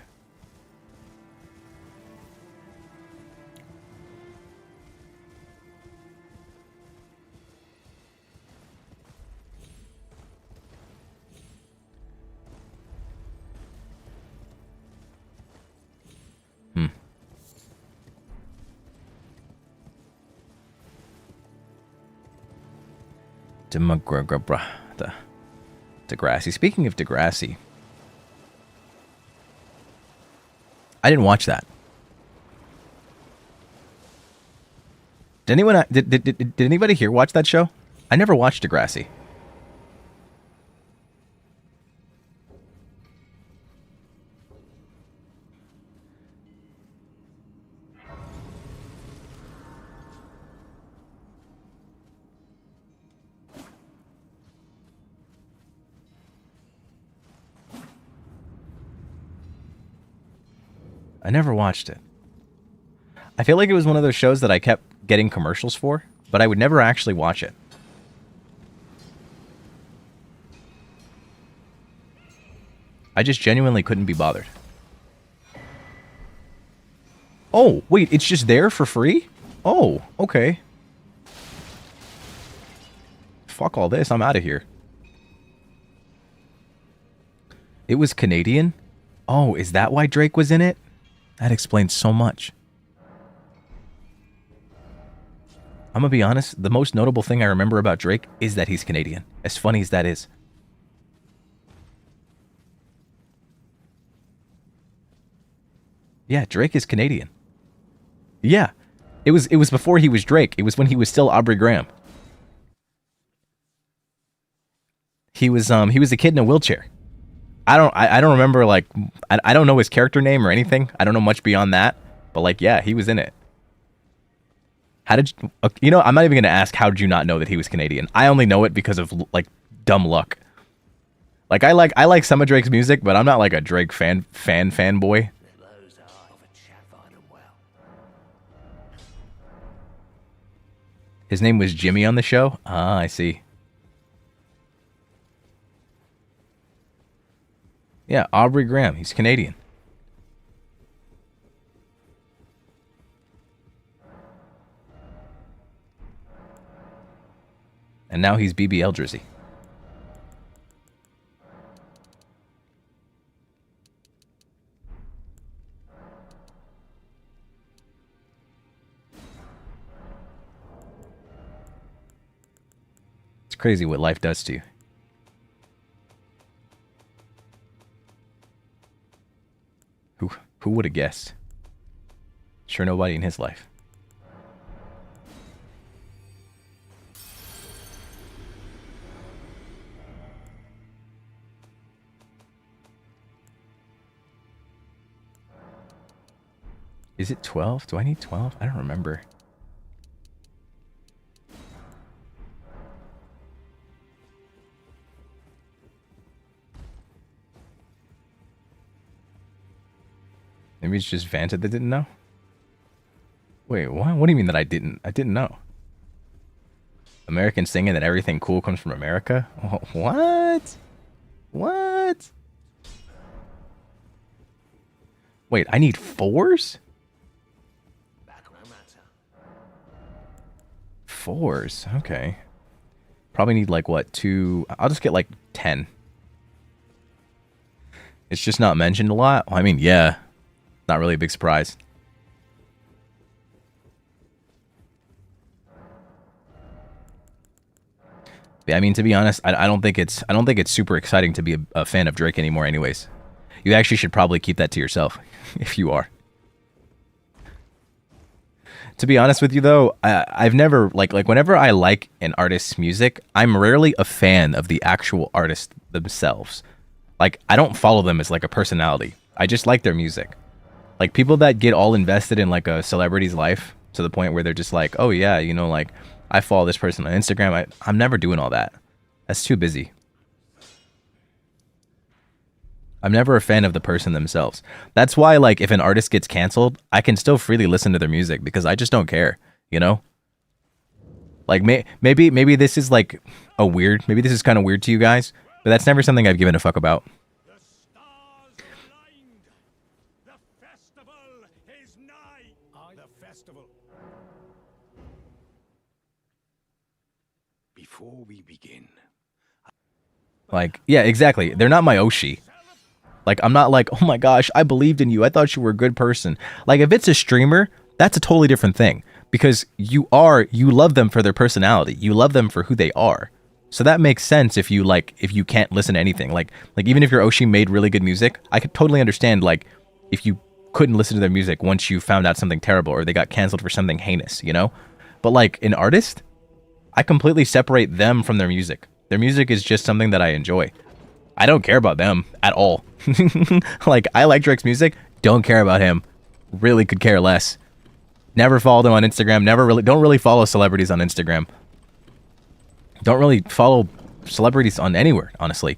Degrassi. Speaking of Degrassi, I didn't watch that. Did anyone? Did anybody here watch that show? I never watched Degrassi. I never watched it. I feel like it was one of those shows that I kept getting commercials for, but I would never actually watch it. I just genuinely couldn't be bothered. Oh, wait, it's just there for free? Oh, okay. Fuck all this, I'm out of here. It was Canadian? Oh, is that why Drake was in it? That explains so much. I'm gonna be honest, the most notable thing I remember about Drake is that he's Canadian. As funny as that is. Yeah, Drake is Canadian. Yeah. It was before he was Drake. It was when he was still Aubrey Graham. He was a kid in a wheelchair. I don't remember, like, I don't know his character name or anything. I don't know much beyond that. But, like, yeah, he was in it. How did you... You know, I'm not even going to ask how did you not know that he was Canadian. I only know it because of, like, dumb luck. Like, I like some of Drake's music, but I'm not, like, a Drake fanboy. His name was Jimmy on the show? Ah, I see. Yeah, Aubrey Graham. He's Canadian. And now he's BB Eldrizzy. It's crazy what life does to you. Who would have guessed? Sure, nobody in his life. Is it 12? Do I need 12? I don't remember. Maybe it's just Vanta that didn't know? Wait, what? What do you mean that I didn't know? American singing that everything cool comes from America? Oh, what? What? Wait, I need 4s? 4s, okay. Probably need like what, 2? I'll just get like 10. It's just not mentioned a lot. Well, I mean, yeah. Not really a big surprise. Yeah, I mean, to be honest, I don't think it's super exciting to be a fan of Drake anymore anyways. You actually should probably keep that to yourself if you are. To be honest with you though, I've never like whenever I like an artist's music, I'm rarely a fan of the actual artist themselves. Like, I don't follow them as like a personality. I just like their music. Like, people that get all invested in like a celebrity's life to the point where they're just like, oh yeah, you know, like I follow this person on Instagram. I'm never doing all that. That's too busy. I'm never a fan of the person themselves. That's why, like, if an artist gets canceled, I can still freely listen to their music because I just don't care, you know? Like, maybe this is like maybe this is kind of weird to you guys, but that's never something I've given a fuck about. Before we begin, like, yeah, exactly. They're not my Oshi. Like, I'm not like, oh my gosh, I believed in you. I thought you were a good person. Like, if it's a streamer, that's a totally different thing because you love them for their personality. You love them for who they are. So that makes sense if you can't listen to anything. Like even if your Oshi made really good music, I could totally understand like if you couldn't listen to their music once you found out something terrible or they got canceled for something heinous, you know? But like an artist, I completely separate them from their music. Their music is just something that I enjoy. I don't care about them at all. Like, I like Drake's music, don't care about him. Really could care less. Never follow them on Instagram, don't really follow celebrities on Instagram. Don't really follow celebrities on anywhere, honestly.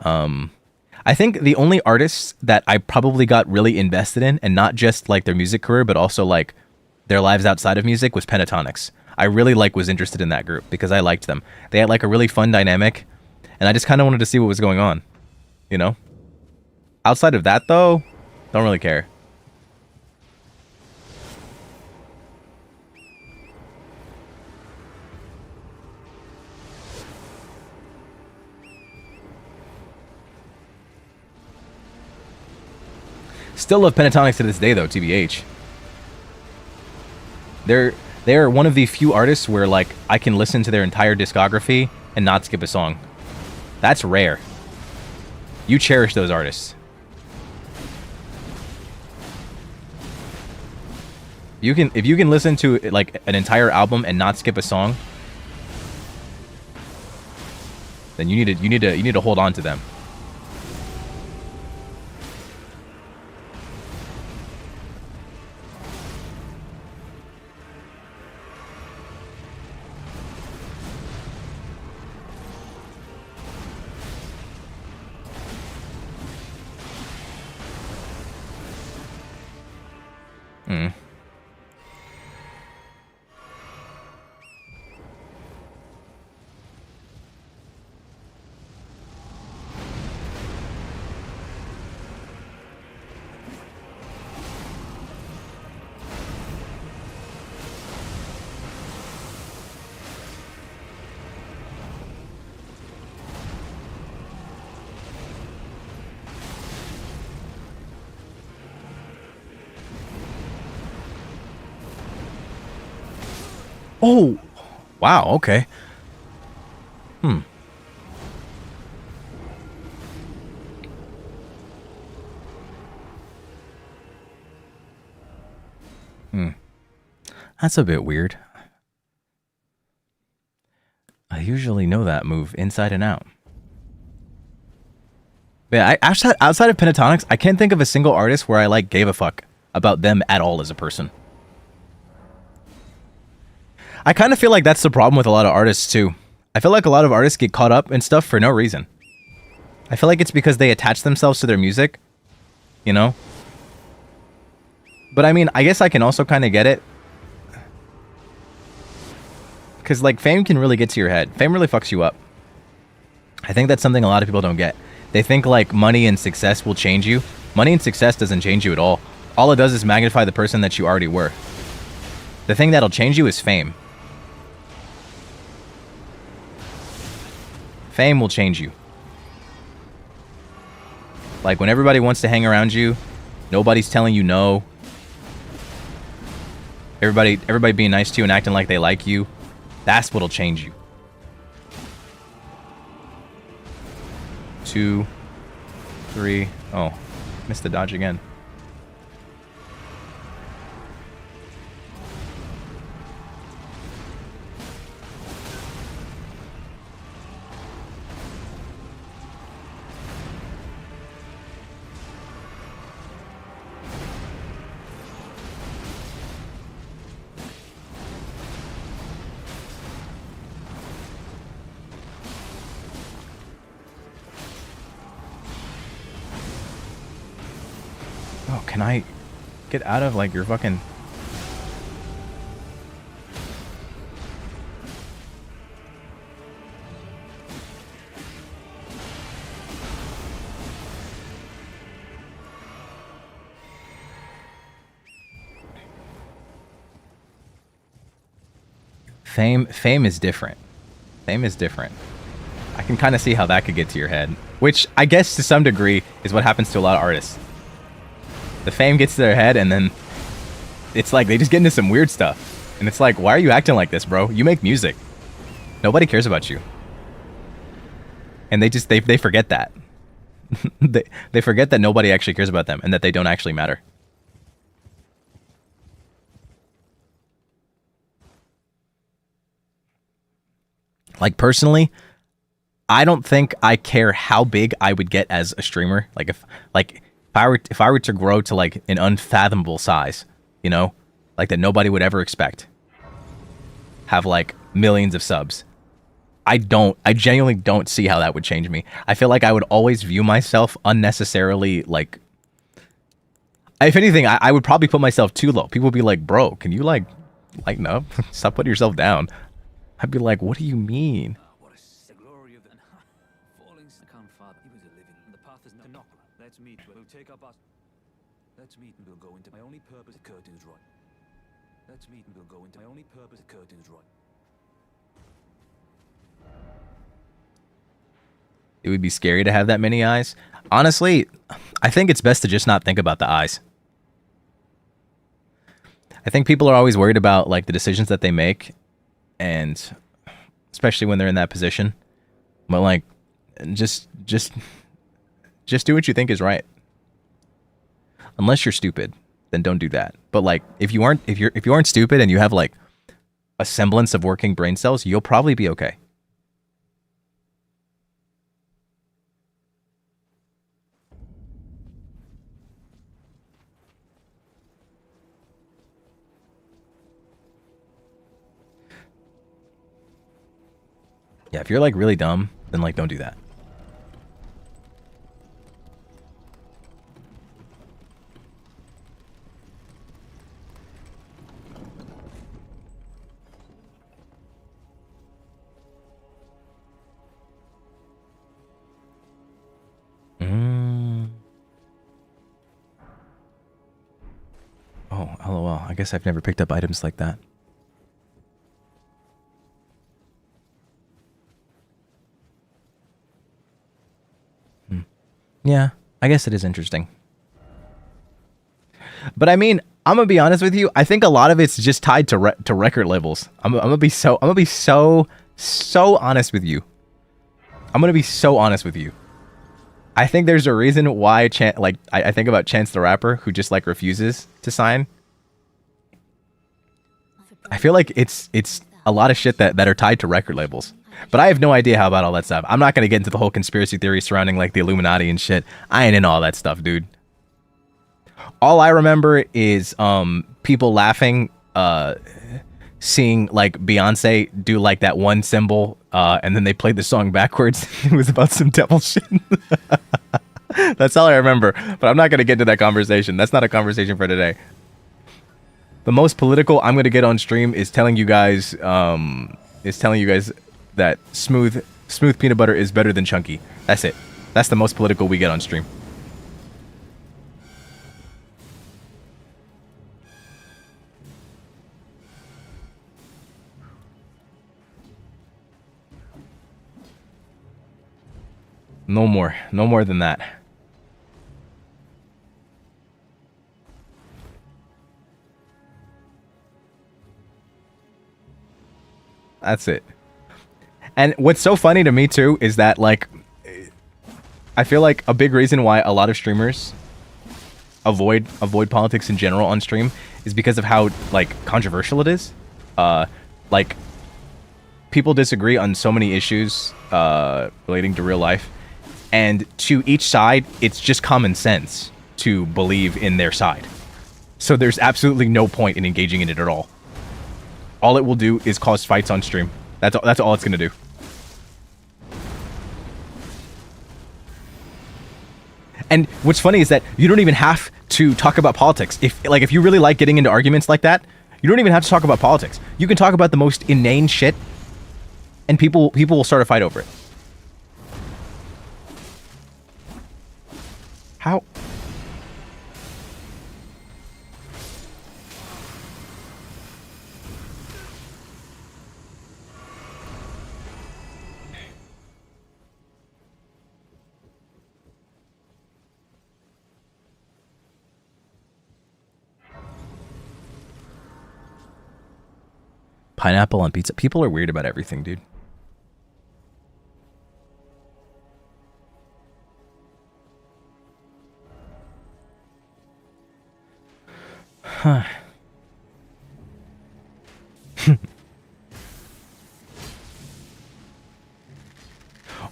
I think the only artists that I probably got really invested in, and not just like their music career, but also like their lives outside of music, was Pentatonics. I really was interested in that group because I liked them. They had like a really fun dynamic, and I just kind of wanted to see what was going on, you know? Outside of that though, don't really care. Still love Pentatonics to this day though, TBH. They're one of the few artists where like I can listen to their entire discography and not skip a song. That's rare. You cherish those artists. If you can listen to like an entire album and not skip a song, then you need to hold on to them. Oh, wow, okay. That's a bit weird. I usually know that move inside and out. But yeah, outside of Pentatonics, I can't think of a single artist where I like gave a fuck about them at all as a person. I kind of feel like that's the problem with a lot of artists too. I feel like a lot of artists get caught up in stuff for no reason. I feel like it's because they attach themselves to their music, you know? But I mean, I guess I can also kind of get it. Because like fame can really get to your head. Fame really fucks you up. I think that's something a lot of people don't get. They think like money and success will change you. Money and success doesn't change you at all. All it does is magnify the person that you already were. The thing that'll change you is fame. Fame will change you. Like when everybody wants to hang around you, nobody's telling you no. Everybody being nice to you and acting like they like you. That's what'll change you. 2, 3. Oh, missed the dodge again. Can I get out of like your fucking... Fame is different. Fame is different. I can kind of see how that could get to your head, which I guess to some degree is what happens to a lot of artists. The fame gets to their head, and then it's like they just get into some weird stuff. And it's like, why are you acting like this, bro? You make music. Nobody cares about you. And they forget that. they forget that nobody actually cares about them and that they don't actually matter. Like personally, I don't think I care how big I would get as a streamer. Like if I were to grow to like an unfathomable size, you know, like that nobody would ever expect. Have like millions of subs. I genuinely don't see how that would change me. I feel like I would always view myself unnecessarily like, if anything, I would probably put myself too low. People would be like, bro, can you like lighten up? Stop putting yourself down. I'd be like, what do you mean? What is the glory of the falling second father? He was a living. The path is not knock. Let's meet. We'll take up us. Let's meet and we'll go into my only purpose. The curtain's right. Let's meet and we'll go into my only purpose. The curtain's right. It would be scary to have that many eyes. Honestly, I think it's best to just not think about the eyes. I think people are always worried about like the decisions that they make, and especially when they're in that position. But like, just do what you think is right. Unless you're stupid, then don't do that. But like, if you aren't stupid and you have like a semblance of working brain cells, you'll probably be okay. Yeah, if you're like really dumb, then like don't do that. Oh, LOL. I guess I've never picked up items like that. Yeah, I guess it is interesting. But I mean, I'm gonna be honest with you. I think a lot of it's just tied to record labels. I'm gonna be so honest with you. I'm gonna be so honest with you. I think there's a reason why I think about Chance the Rapper, who just like refuses to sign. I feel like it's a lot of shit that are tied to record labels. But I have no idea how about all that stuff. I'm not going to get into the whole conspiracy theory surrounding like the Illuminati and shit. I ain't into all that stuff, dude. All I remember is people laughing, seeing like Beyonce do like that one symbol, and then they played the song backwards. It was about some devil shit. That's all I remember. But I'm not going to get into that conversation. That's not a conversation for today. The most political I'm going to get on stream is telling you guys that smooth peanut butter is better than chunky. That's it. That's the most political we get on stream. No more. No more than that. That's it. And what's so funny to me too is that like I feel like a big reason why a lot of streamers avoid politics in general on stream is because of how like controversial it is. Like people disagree on so many issues relating to real life, and to each side it's just common sense to believe in their side. So there's absolutely no point in engaging in it at all. All it will do is cause fights on stream. That's all it's gonna do. And what's funny is that you don't even have to talk about politics. If you really like getting into arguments like that, you don't even have to talk about politics. You can talk about the most inane shit, and people will start a fight over it. How? Pineapple on pizza. People are weird about everything, dude. Oh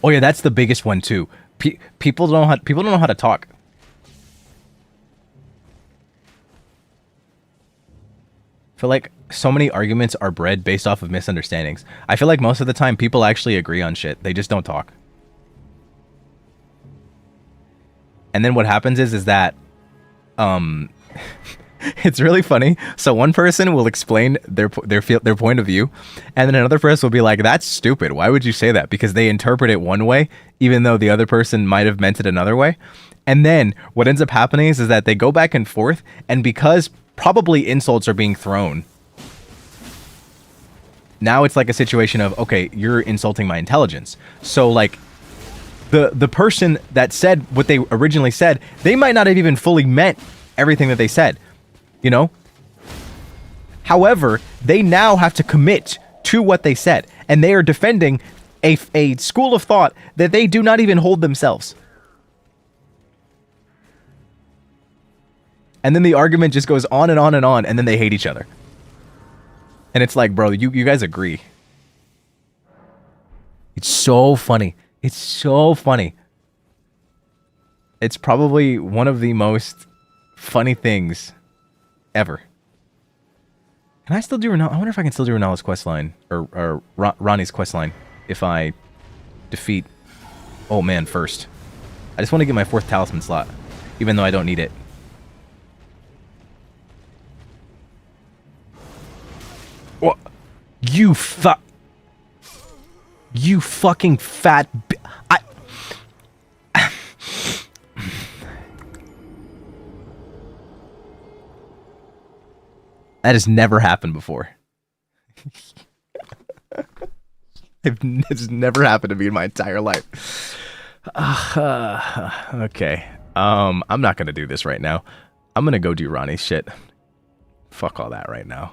yeah, that's the biggest one too. People don't know how to talk. I feel like so many arguments are bred based off of misunderstandings. I feel like most of the time people actually agree on shit. They just don't talk. And then what happens is that it's really funny. So one person will explain their point of view, and then another person will be like, "That's stupid. Why would you say that?" Because they interpret it one way, even though the other person might have meant it another way. And then what ends up happening is that they go back and forth, and because probably insults are being thrown, now it's like a situation of, okay, you're insulting my intelligence. So like the person that said what they originally said, they might not have even fully meant everything that they said, you know? However, they now have to commit to what they said, and they are defending a school of thought that they do not even hold themselves. And then the argument just goes on and on and on, and then they hate each other. And it's like, bro, you guys agree. It's so funny. It's so funny. It's probably one of the most funny things ever. Can I still do Ronaldo? I wonder if I can still do Ronaldo's questline, or Ronnie's questline, if I defeat Old Man first. I just want to get my 4th talisman slot, even though I don't need it. What? You fucking fat That has never happened before. It's never happened to me in my entire life. Okay. I'm not gonna do this right now. I'm gonna go do Ronnie's shit. Fuck all that right now.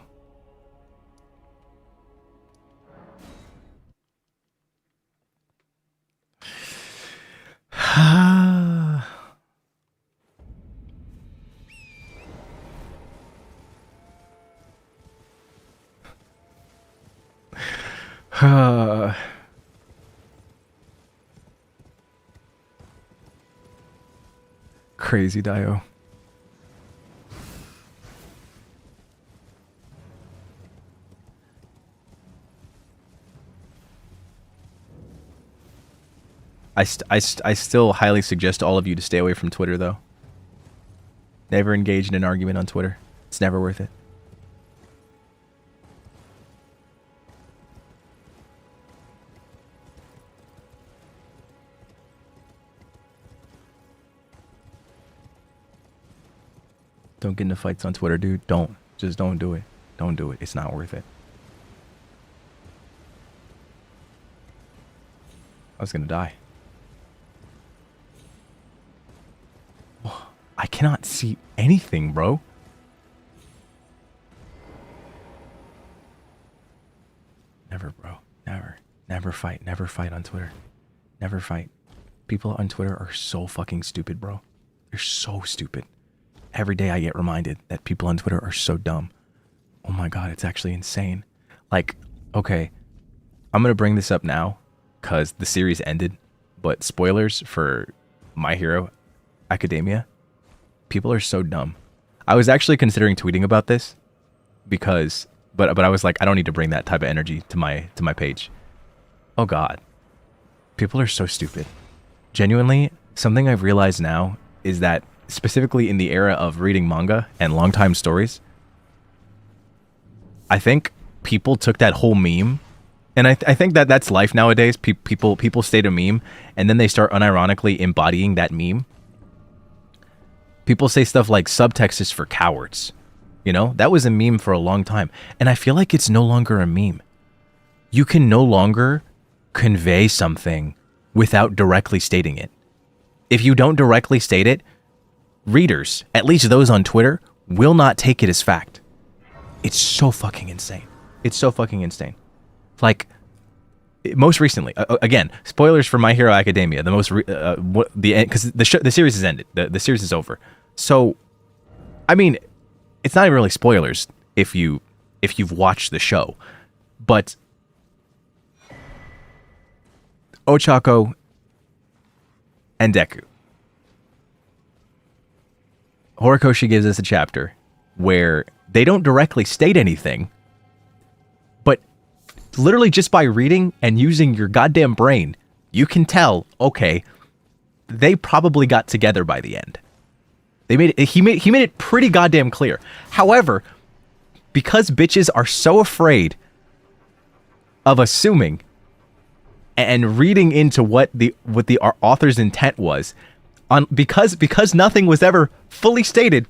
Crazy Dio. I still highly suggest all of you to stay away from Twitter, though. Never engage in an argument on Twitter. It's never worth it. Don't get into fights on Twitter, dude. Don't. Just don't do it. Don't do it. It's not worth it. I was gonna die. I cannot see anything, bro. Never, bro. Never. Never fight. Never fight on Twitter. Never fight. People on Twitter are so fucking stupid, bro. They're so stupid. Every day I get reminded that people on Twitter are so dumb. Oh my god, it's actually insane. Like, okay, I'm gonna bring this up now because the series ended, but spoilers for My Hero Academia. People are so dumb. I was actually considering tweeting about this because, but I was like, I don't need to bring that type of energy to my page. Oh god, people are so stupid. Genuinely, something I've realized now is that specifically in the era of reading manga and long time stories, I think people took that whole meme, and I think that that's life nowadays. People state a meme, and then they start unironically embodying that meme. People say stuff like subtext is for cowards. You know, that was a meme for a long time, and I feel like it's no longer a meme. You can no longer convey something without directly stating it. If you don't directly state it, readers, at least those on Twitter, will not take it as fact. It's so fucking insane. It's so fucking insane. Like, most recently, again, spoilers for My Hero Academia. The most, because the series is ended. The series is over. So, I mean, it's not even really spoilers if you've watched the show, but Ochako and Deku. Horikoshi gives us a chapter where they don't directly state anything, but literally just by reading and using your goddamn brain, you can tell, okay, they probably got together by the end. He made it pretty goddamn clear. However, because bitches are so afraid of assuming and reading into what the author's intent was, because nothing was ever fully stated,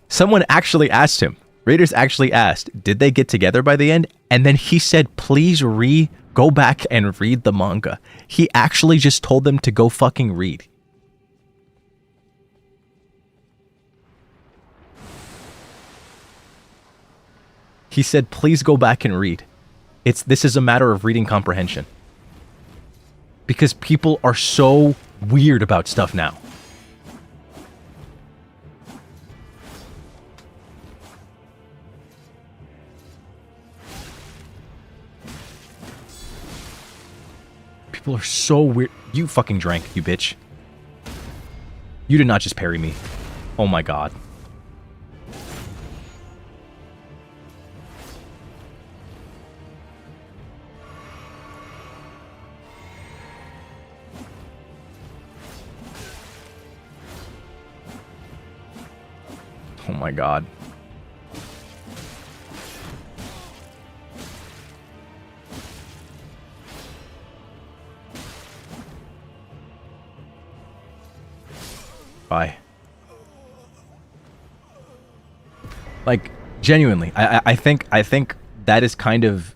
someone actually asked him, readers actually asked, did they get together by the end? And then he said, please go back and read the manga. He actually just told them to go fucking read. He said, please go back and read. This is a matter of reading comprehension. Because people are so weird about stuff now. People are so weird. You fucking drank, you bitch. You did not just parry me. Oh my god. Oh my god. Bye. Like, genuinely, I think that is kind of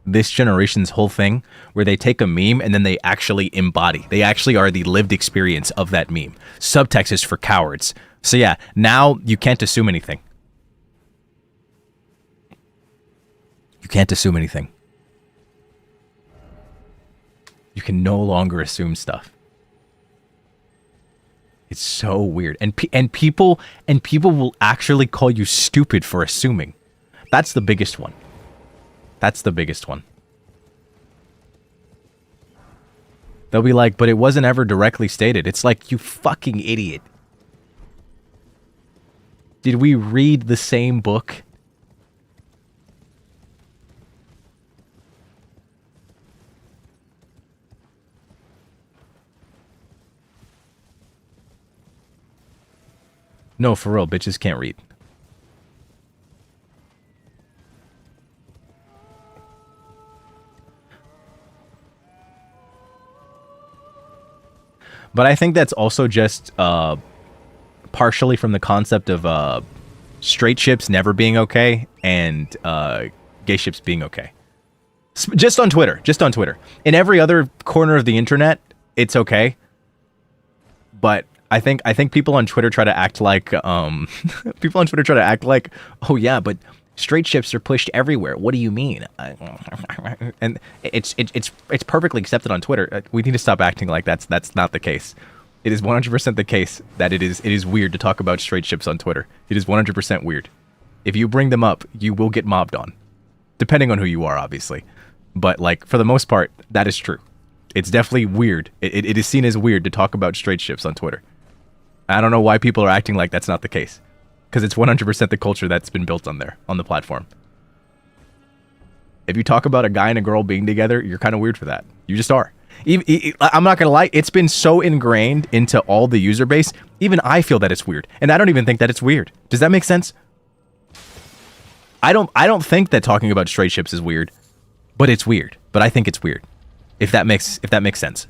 this generation's whole thing, where they take a meme and then they actually embody. They actually are the lived experience of that meme. Subtext is for cowards. So yeah, now you can't assume anything. You can't assume anything. You can no longer assume stuff. It's so weird. And people will actually call you stupid for assuming. That's the biggest one. That's the biggest one. They'll be like, but it wasn't ever directly stated. It's like, you fucking idiot. Did we read the same book? No, for real, bitches can't read. But I think that's also just partially from the concept of straight ships never being okay and gay ships being okay. Just on Twitter. Just on Twitter. In every other corner of the internet, it's okay. But I think people on Twitter try to act like oh yeah, but straight ships are pushed everywhere. What do you mean? And it's perfectly accepted on Twitter. We need to stop acting like that's not the case. It is 100% the case that it is weird to talk about straight ships on Twitter. It is 100% weird. If you bring them up, you will get mobbed on, depending on who you are, obviously. But like, for the most part, that is true. It's definitely weird. It is seen as weird to talk about straight ships on Twitter. I don't know why people are acting like that's not the case. Because it's 100% the culture that's been built on there, on the platform. If you talk about a guy and a girl being together, you're kind of weird for that. You just are. I'm not going to lie, it's been so ingrained into all the user base, even I feel that it's weird. And I don't even think that it's weird. Does that make sense? I don't think that talking about straight ships is weird, but it's weird. But I think it's weird. If that makes sense.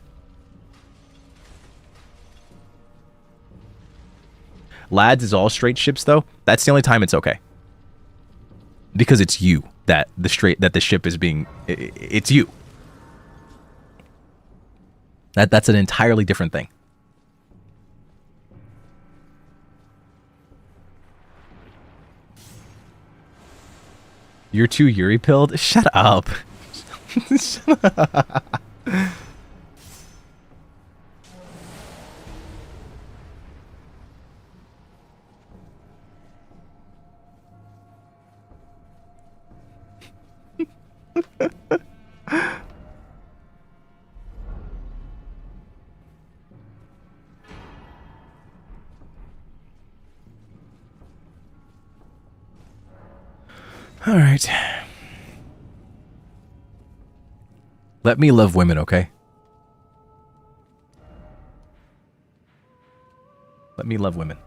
Lads is all straight ships though. That's the only time it's okay. Because it's you that the ship is being, it's you. That's an entirely different thing. You're too Yuri pilled? Shut up. Shut up. All right. Let me love women, okay? Let me love women.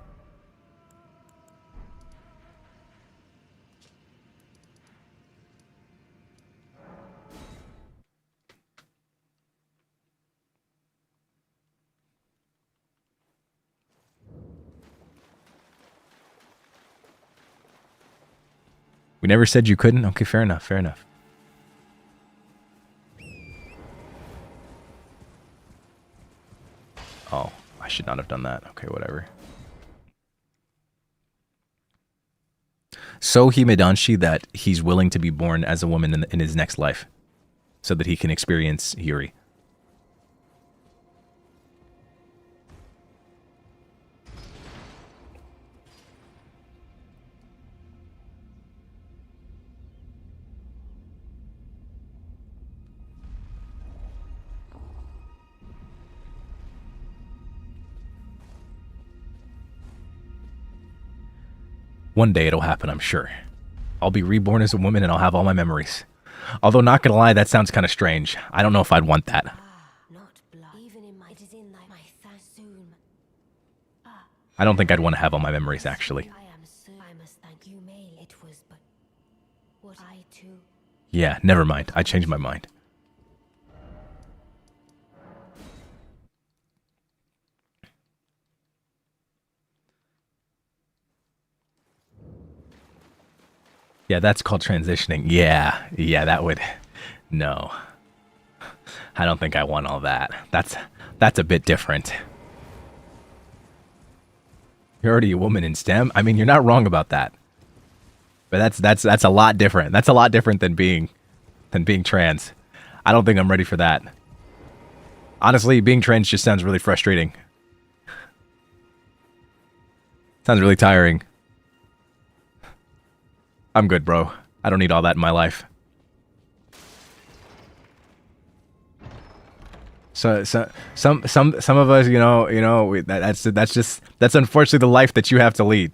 We never said you couldn't? Okay, fair enough, fair enough. Oh, I should not have done that. Okay, whatever. So Himedanshi that he's willing to be born as a woman in his next life so that he can experience Yuri. One day it'll happen, I'm sure. I'll be reborn as a woman and I'll have all my memories. Although, not gonna lie, that sounds kind of strange. I don't know if I'd want that. Not blood. Even in my, it is in my soon. I don't think I'd want to have all my memories, actually. I must thank you, May. It was but what I too. Yeah, never mind. I changed my mind. Yeah, that's called transitioning. Yeah, that would... No. I don't think I want all that. That's a bit different. You're already a woman in STEM? I mean, you're not wrong about that. But that's a lot different. That's a lot different than being trans. I don't think I'm ready for that. Honestly, being trans just sounds really frustrating. Sounds really tiring. I'm good, bro. I don't need all that in my life. So some of us, that's unfortunately the life that you have to lead.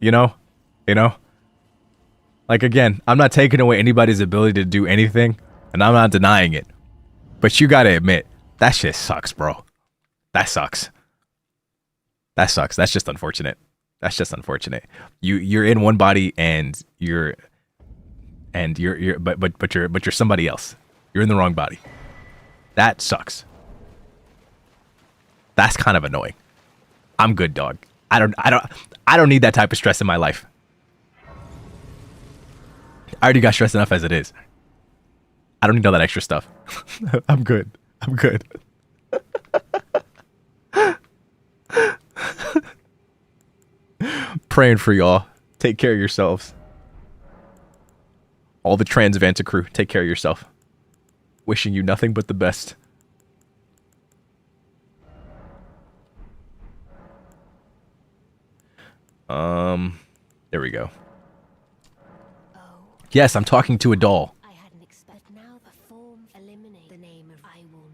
You know? Like, again, I'm not taking away anybody's ability to do anything, and I'm not denying it. But you gotta admit, that shit sucks, bro. That sucks. That's just unfortunate. That's just unfortunate. You're in one body and you're somebody else. You're in the wrong body. That sucks. That's kind of annoying. I'm good, dog. I don't need that type of stress in my life. I already got stressed enough as it is. I don't need all that extra stuff. I'm good. Praying for y'all. Take care of yourselves. All the trans Vantacrow, take care of yourself. Wishing you nothing but the best. There we go. Yes, I'm talking to a doll. I hadn't expected now the form eliminate the name of I won.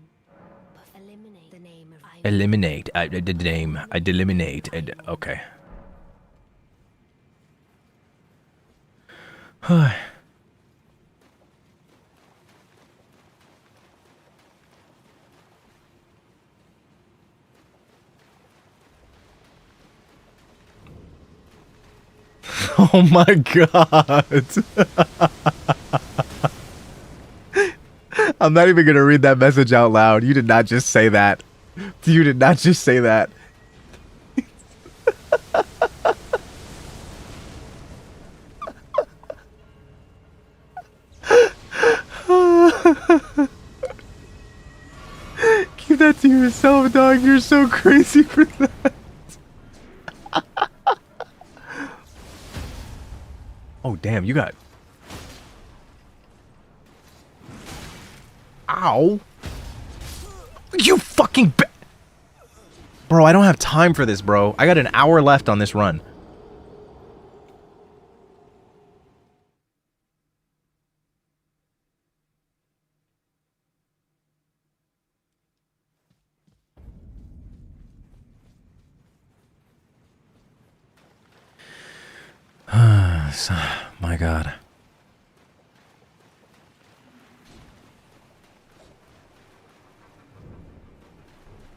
But eliminate the name of I Eliminate. The name. I'd eliminate. Okay. Oh my god. I'm not even gonna read that message out loud. You did not just say that. You did not just say that. Keep that to yourself, dog. You're so crazy for that. Oh, damn, you got... Ow. You fucking... Bro, I don't have time for this, bro. I got an hour left on this run. My God.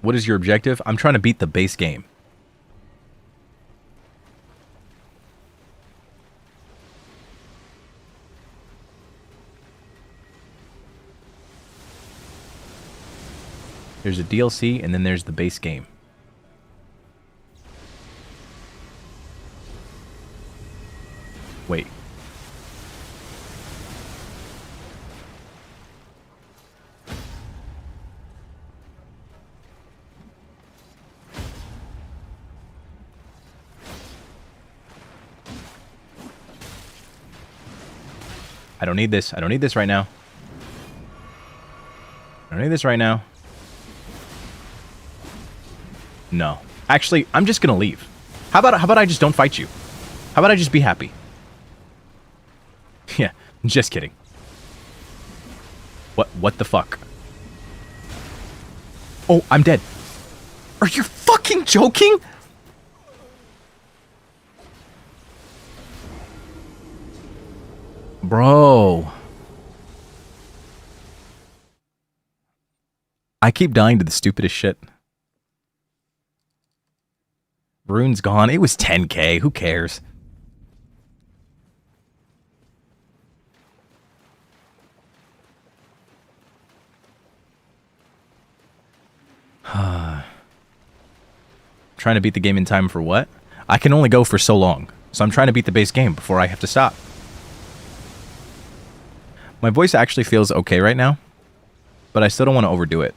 What is your objective? I'm trying to beat the base game. There's a DLC, and then there's the base game. Wait. I don't need this. I don't need this right now. I don't need this right now. No. Actually, I'm just gonna leave. How about I just don't fight you? How about I just be happy? Yeah, just kidding. What the fuck? Oh, I'm dead. Are you fucking joking? Bro. I keep dying to the stupidest shit. Rune's gone. It was 10k. Who cares? Trying to beat the game in time for what? I can only go for so long. So I'm trying to beat the base game before I have to stop. My voice actually feels okay right now, but I still don't want to overdo it.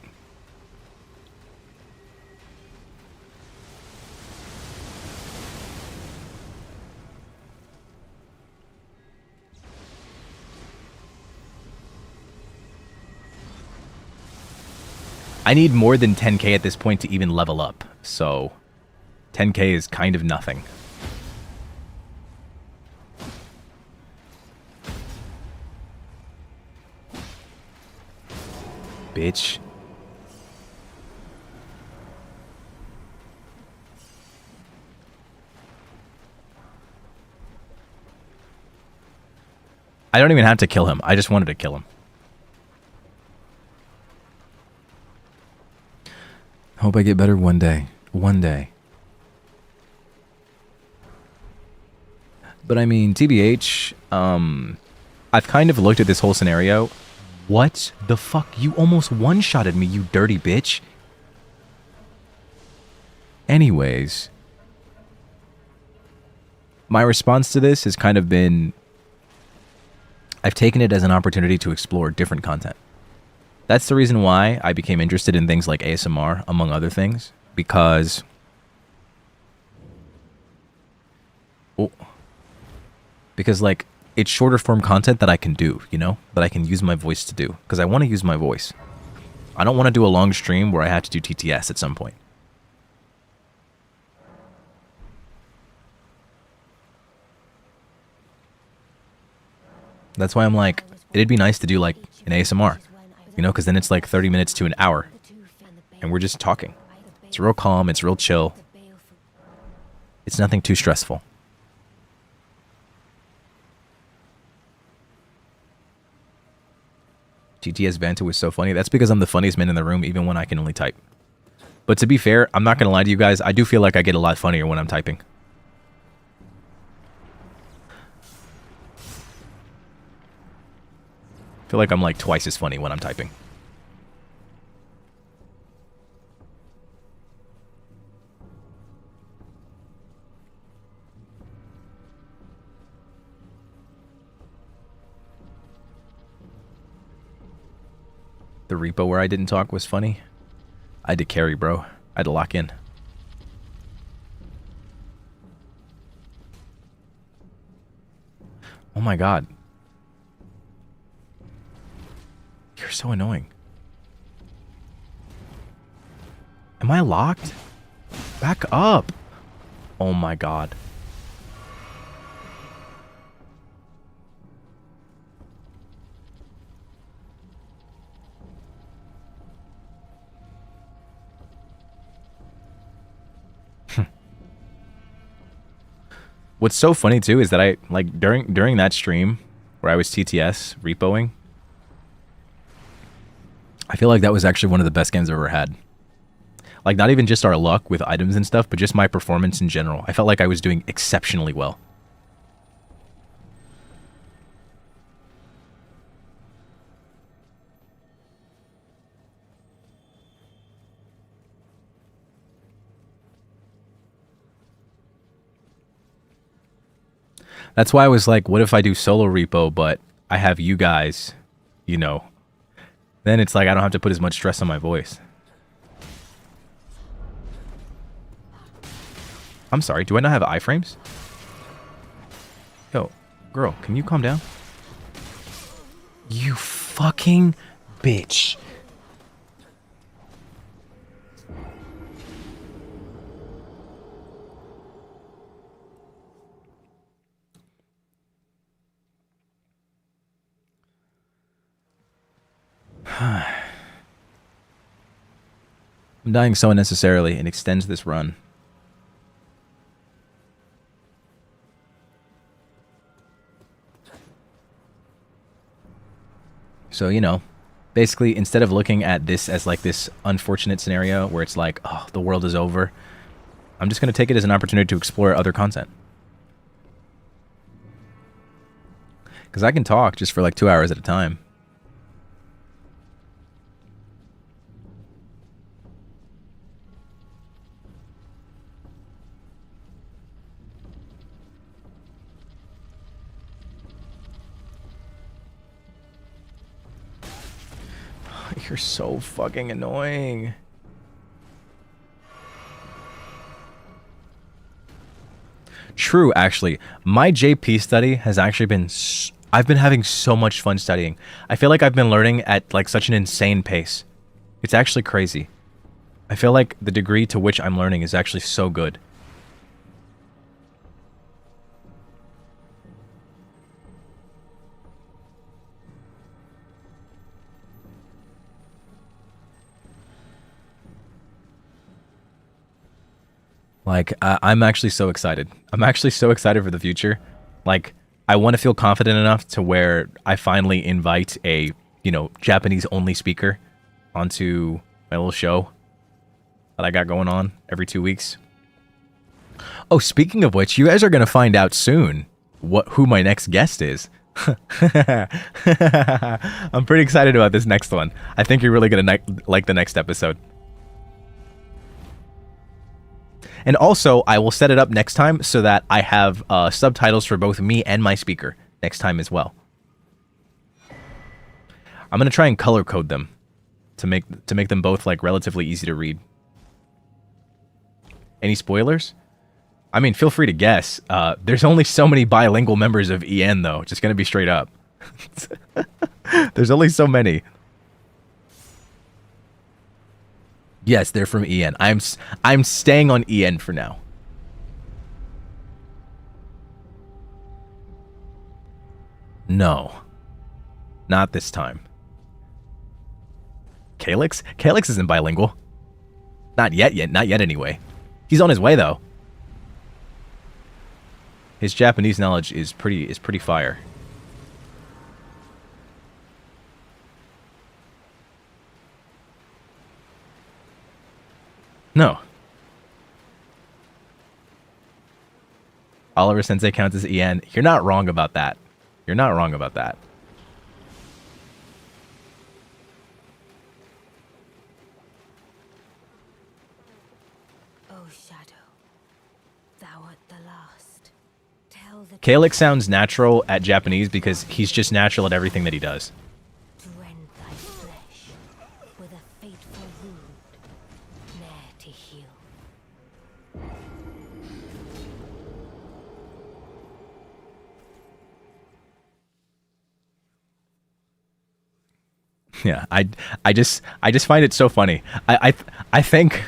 I need more than 10k at this point to even level up, so 10k is kind of nothing. Bitch. I don't even have to kill him. I just wanted to kill him. Hope I get better one day. One day. But I mean, TBH, I've kind of looked at this whole scenario. What the fuck? You almost one-shotted me, you dirty bitch. Anyways, my response to this has kind of been, I've taken it as an opportunity to explore different content. That's the reason why I became interested in things like ASMR, among other things, because like, it's shorter form content that I can do, you know? That I can use my voice to do. Because I want to use my voice. I don't want to do a long stream where I have to do TTS at some point. That's why I'm like, it'd be nice to do like an ASMR. You know, because then it's like 30 minutes to an hour. And we're just talking. It's real calm, it's real chill. It's nothing too stressful. TTS Vanta was so funny. That's because I'm the funniest man in the room, even when I can only type. But to be fair, I'm not going to lie to you guys. I do feel like I get a lot funnier when I'm typing. I feel like I'm like twice as funny when I'm typing. The repo where I didn't talk was funny. I had to carry, bro. I had to lock in. Oh my god. You're so annoying. Am I locked? Back up. Oh my god. What's so funny too is that I like during that stream where I was TTS repoing, I feel like that was actually one of the best games I've ever had. Like, not even just our luck with items and stuff, but just my performance in general. I felt like I was doing exceptionally well. That's why I was like, what if I do solo repo, but I have you guys, you know. Then it's like I don't have to put as much stress on my voice. I'm sorry, do I not have iframes? Yo, girl, can you calm down? You fucking bitch. I'm dying so unnecessarily. It extends this run. So, you know, basically, instead of looking at this as like this unfortunate scenario where it's like, oh, the world is over, I'm just going to take it as an opportunity to explore other content. Because I can talk just for like 2 hours at a time. You're so fucking annoying. True, actually. My JP study has actually been... I've been having so much fun studying. I feel like I've been learning at like such an insane pace. It's actually crazy. I feel like the degree to which I'm learning is actually so good. Like, I'm actually so excited. I'm actually so excited for the future. Like, I want to feel confident enough to where I finally invite a, you know, Japanese-only speaker onto my little show that I got going on every 2 weeks. Oh, speaking of which, you guys are going to find out soon who my next guest is. I'm pretty excited about this next one. I think you're really going to like the next episode. And also, I will set it up next time so that I have subtitles for both me and my speaker next time as well. I'm going to try and color code them to make them both like relatively easy to read. Any spoilers? I mean, feel free to guess. There's only so many bilingual members of EN though, just going to be straight up. There's only so many. Yes, they're from EN. I'm staying on EN for now. No. Not this time. Calyx? Calyx isn't bilingual. Not yet anyway. He's on his way though. His Japanese knowledge is pretty fire. No. Oliver Sensei counts as EN. You're not wrong about that. You're not wrong about that. Oh, Shadow, thou art the last. Tell the Calyx sounds natural at Japanese because he's just natural at everything that he does. to rend thy flesh with a fateful wound, ne'er to heal. Yeah, I just find it so funny. I think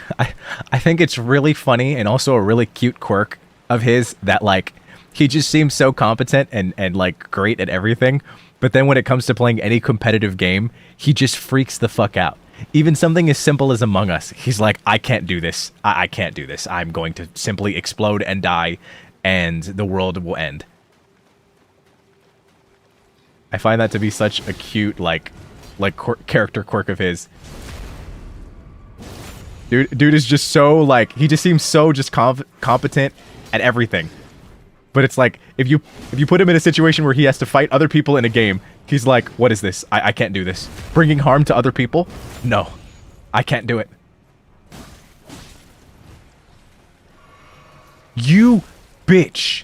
it's really funny and also a really cute quirk of his that like he just seems so competent and like great at everything, but then when it comes to playing any competitive game, he just freaks the fuck out. Even something as simple as Among Us, he's like, I can't do this. I can't do this. I'm going to simply explode and die and the world will end. I find that to be such a cute, character quirk of his. Dude is just so, he just seems so just competent at everything. But it's like, if you put him in a situation where he has to fight other people in a game, he's like, what is this? I can't do this. Bringing harm to other people? No. I can't do it. You bitch.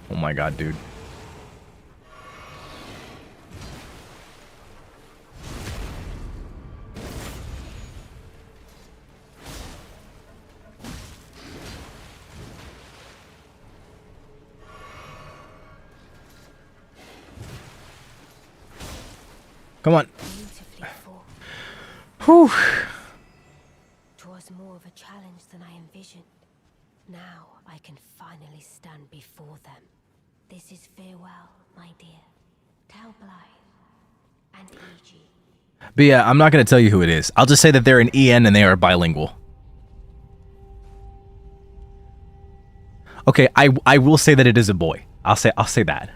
Oh my god, dude. Come on. Beautifully fought. Whew. 'Twas more of a challenge than I envisioned. Now I can finally stand before them. This is farewell, my dear. Tell Blythe and NIJI. But yeah, I'm not going to tell you who it is. I'll just say that they're an EN and they are bilingual. Okay, I will say that it is a boy. I'll say that.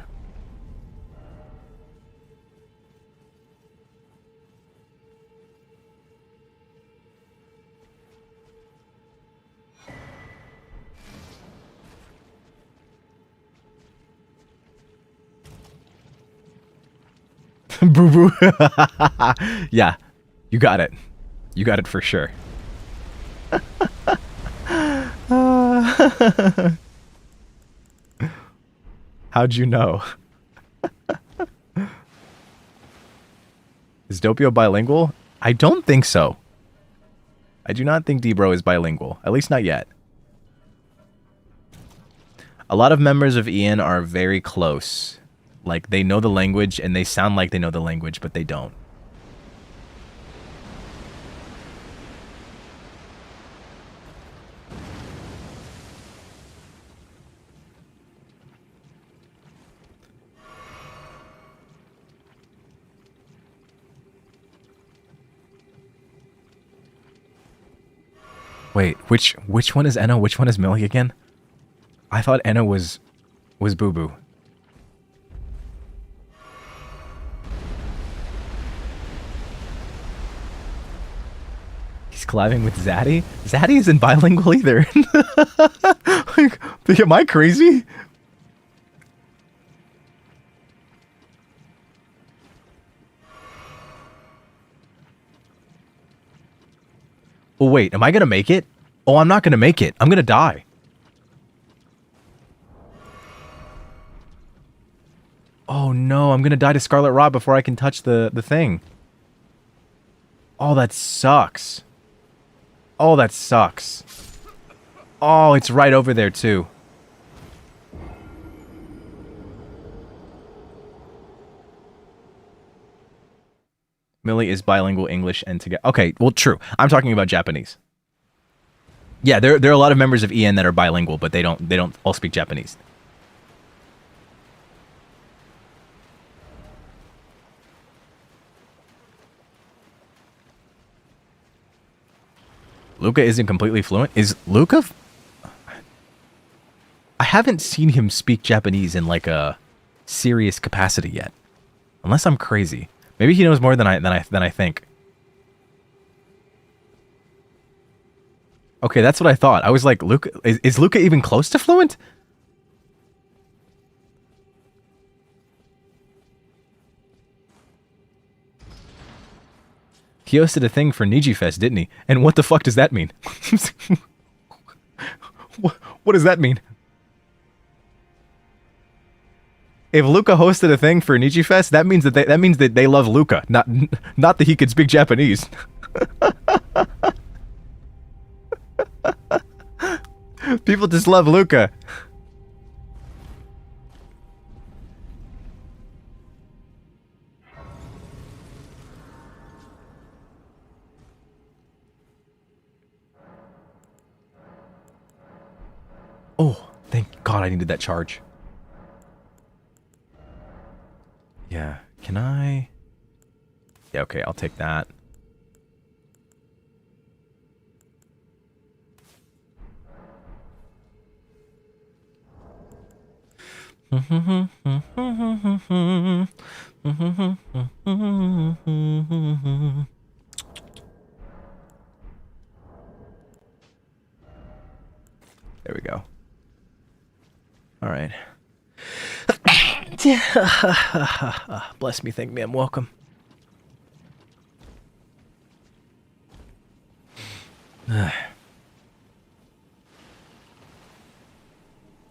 Boo boo. Yeah, you got it. You got it for sure. How'd you know? Is Doppio bilingual? I don't think so. I do not think D-Bro is bilingual. At least not yet. A lot of members of EN are very close. Like, they know the language, and they sound like they know the language, but they don't. Wait, which one is Enna? Which one is Millie again? I thought Enna was Boo Boo. He's collabing with Zaddy? Zaddy isn't bilingual either. Like, am I crazy? Oh wait, am I gonna make it? Oh, I'm not gonna make it. I'm gonna die. Oh no, I'm gonna die to Scarlet Rot before I can touch the thing. Oh, that sucks. Oh, that sucks. Oh, it's right over there too. Millie is bilingual English and together. Okay, well, true. I'm talking about Japanese. Yeah, there are a lot of members of EN that are bilingual, but they don't all speak Japanese. Luca isn't completely fluent. Is Luca? I haven't seen him speak Japanese in like a serious capacity yet, unless I'm crazy. Maybe he knows more than I think. Okay, that's what I thought. I was like, Luca, is Luca even close to fluent? He hosted a thing for NIJI Fest, didn't he? And what the fuck does that mean? What does that mean? If Luca hosted a thing for NIJI Fest, that means that they love Luca, not that he could speak Japanese. People just love Luca. Oh, thank God I needed that charge. Yeah, can I? Yeah, okay, I'll take that. There we go. All right. Bless me, thank me, I'm welcome.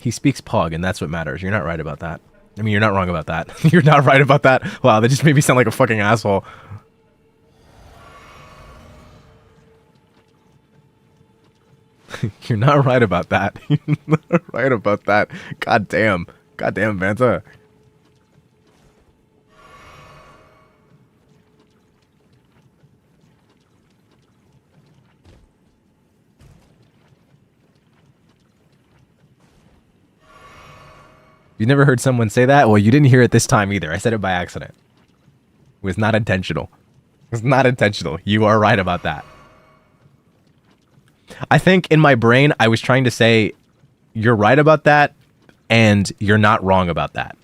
He speaks Pog, and that's what matters. You're not right about that. I mean, you're not wrong about that. You're not right about that. Wow, that just made me sound like a fucking asshole. You're not right about that. You're not right about that. God damn. God damn, Vanta. You never heard someone say that? Well, you didn't hear it this time either. I said it by accident. It was not intentional. It was not intentional. You are right about that. I think in my brain, I was trying to say, you're right about that, and you're not wrong about that.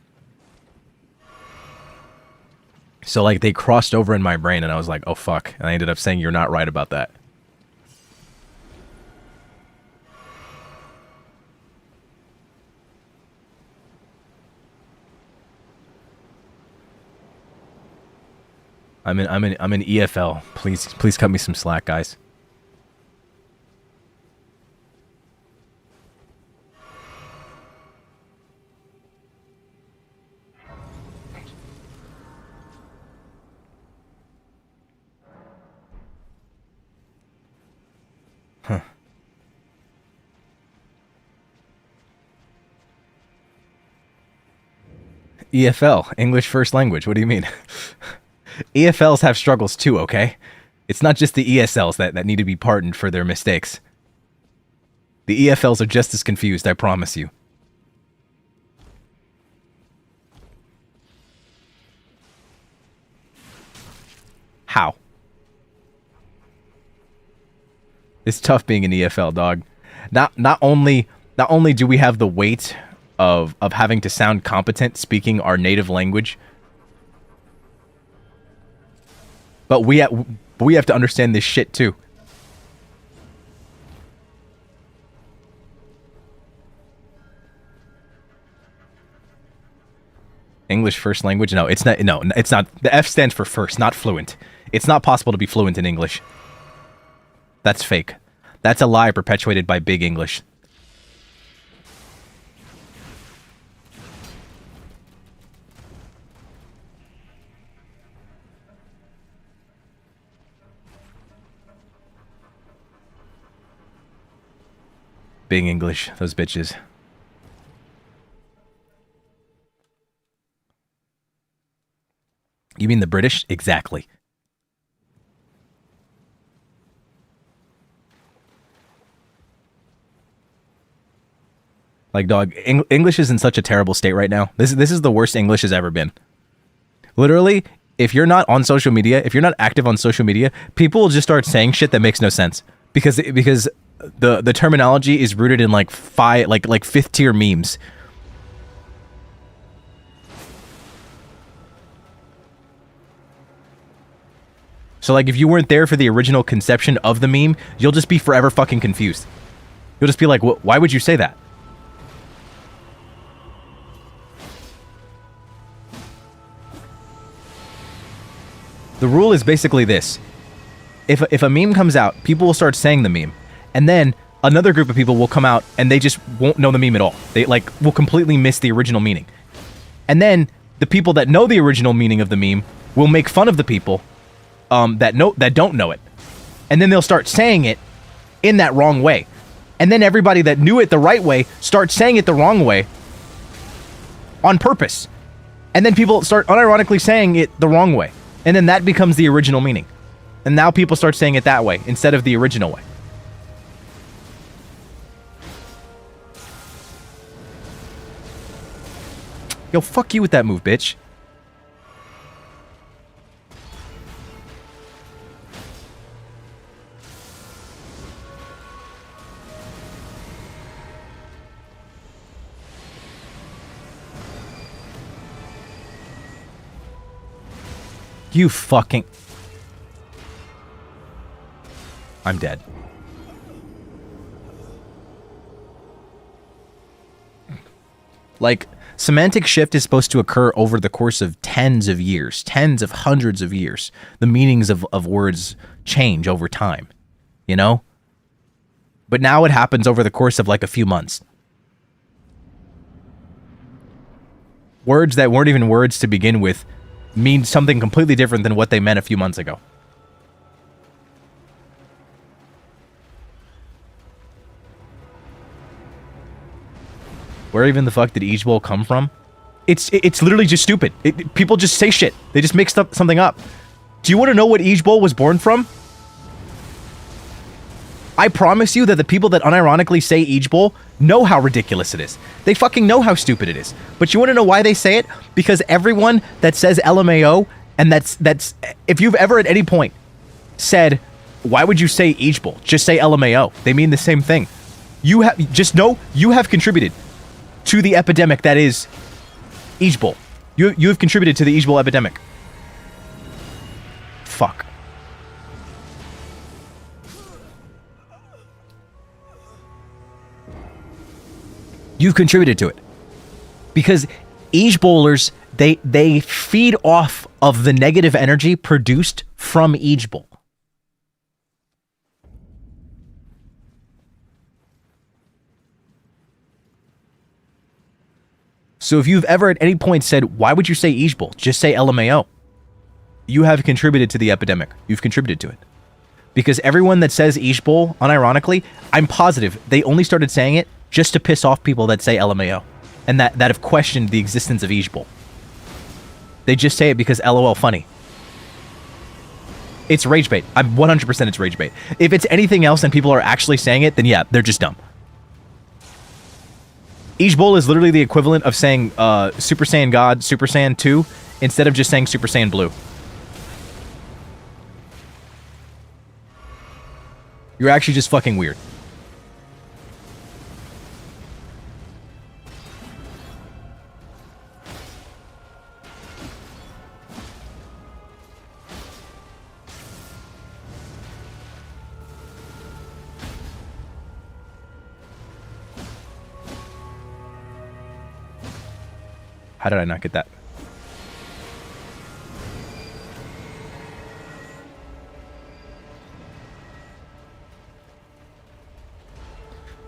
So, like, they crossed over in my brain, and I was like, oh, fuck. And I ended up saying, you're not right about that. I'm in EFL. Please cut me some slack, guys. Huh. EFL, English First Language. What do you mean? EFLs have struggles too, okay? It's not just the ESLs that need to be pardoned for their mistakes. The EFLs are just as confused, I promise you. How? It's tough being an EFL, dog. Not only do we have the weight of having to sound competent speaking our native language, but we have to understand this shit too. English first language? No, it's not. No, it's not. The F stands for first, not fluent. It's not possible to be fluent in English. That's fake. That's a lie perpetuated by Big English. Big English, those bitches. You mean the British? Exactly. Like, dog, English is in such a terrible state right now. This is the worst English has ever been. Literally, if you're not on social media, if you're not active on social media, people will just start saying shit that makes no sense. Because the terminology is rooted in like fifth tier memes. So like if you weren't there for the original conception of the meme, you'll just be forever fucking confused. You'll just be like, why would you say that? The rule is basically this. If a meme comes out, people will start saying the meme. And then another group of people will come out and they just won't know the meme at all. They like will completely miss the original meaning. And then the people that know the original meaning of the meme will make fun of the people that don't know it. And then they'll start saying it in that wrong way. And then everybody that knew it the right way starts saying it the wrong way on purpose. And then people start unironically saying it the wrong way. And then that becomes the original meaning. And now people start saying it that way instead of the original way. Yo, fuck you with that move, bitch. You fucking... I'm dead. Like, semantic shift is supposed to occur over the course of tens of years, tens of hundreds of years. The meanings of words change over time, you know? But now it happens over the course of like a few months. Words that weren't even words to begin with mean something completely different than what they meant a few months ago. Where even the fuck did Each Bowl come from? It's literally just stupid. People just say shit. They just make something up. Do you want to know what Each Bowl was born from? I promise you that the people that unironically say Each Bowl know how ridiculous it is. They fucking know how stupid it is. But you want to know why they say it? Because everyone that says LMAO, and that's if you've ever at any point said, why would you say Each Bowl? Just say LMAO. They mean the same thing. You just know you have contributed to the epidemic that is Each Bowl. You have contributed to the Each Bowl epidemic. Fuck. You've contributed to it. Because Each Bowlers, they feed off of the negative energy produced from Each Bowl. So if you've ever at any point said, why would you say Each Bowl? Just say LMAO. You have contributed to the epidemic. You've contributed to it. Because everyone that says Each Bowl, unironically, I'm positive they only started saying it just to piss off people that say LMAO. And that have questioned the existence of Each Bowl. They just say it because LOL funny. It's rage bait. I'm 100% it's rage bait. If it's anything else and people are actually saying it, then yeah, they're just dumb. Each Bowl is literally the equivalent of saying Super Saiyan God, Super Saiyan 2, instead of just saying Super Saiyan Blue. You're actually just fucking weird. How did I not get that?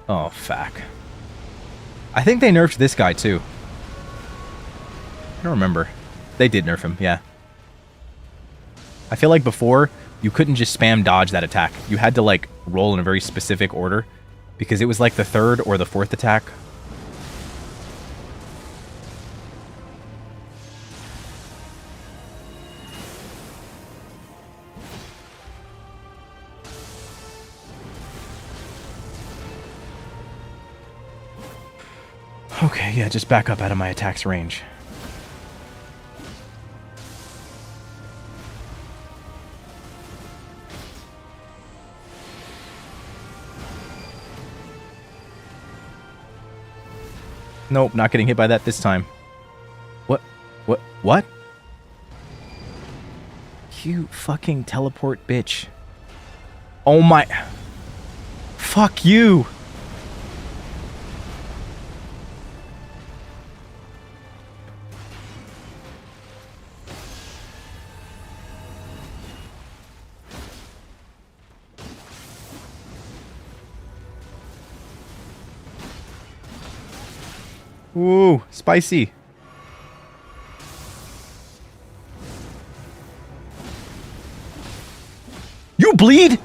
Oh, fuck. I think they nerfed this guy, too. I don't remember. They did nerf him, yeah. I feel like before, you couldn't just spam dodge that attack. You had to, like, roll in a very specific order. Because it was like the third or the fourth attack. Okay, yeah, just back up out of my attack's range. Nope, not getting hit by that this time. What? You fucking teleport bitch. Oh my... Fuck you! Ooh, spicy. You bleed?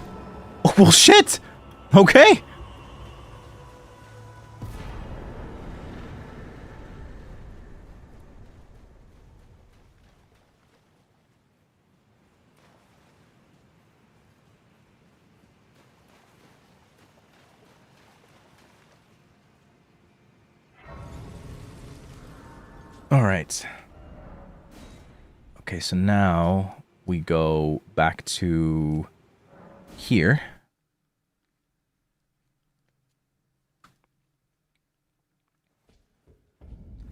Oh, well, shit. Okay. All right. Okay, so now we go back to here.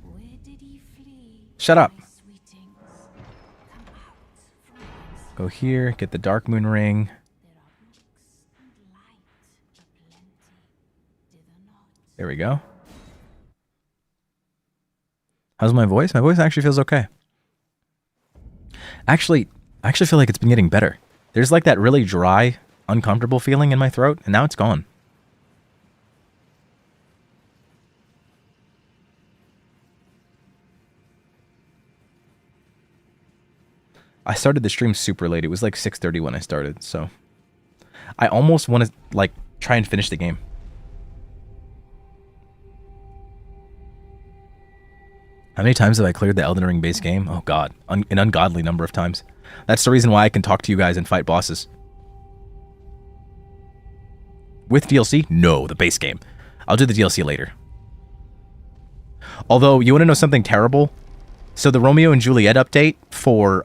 Where did he flee? Shut up. My sweetings, come out from whence Go here, get the Dark Moon Ring. there are books and light aplenty. Thither not. There we go. How's my voice? My voice actually feels okay. Actually, I actually feel like it's been getting better. There's like that really dry, uncomfortable feeling in my throat, and now it's gone. I started the stream super late. It was like 6:30 when I started, so I almost want to like try and finish the game. How many times have I cleared the Elden Ring base game? Oh god, an ungodly number of times. That's the reason why I can talk to you guys and fight bosses. With DLC? No, the base game. I'll do the DLC later. Although, you want to know something terrible? So the Romeo and Juliet update for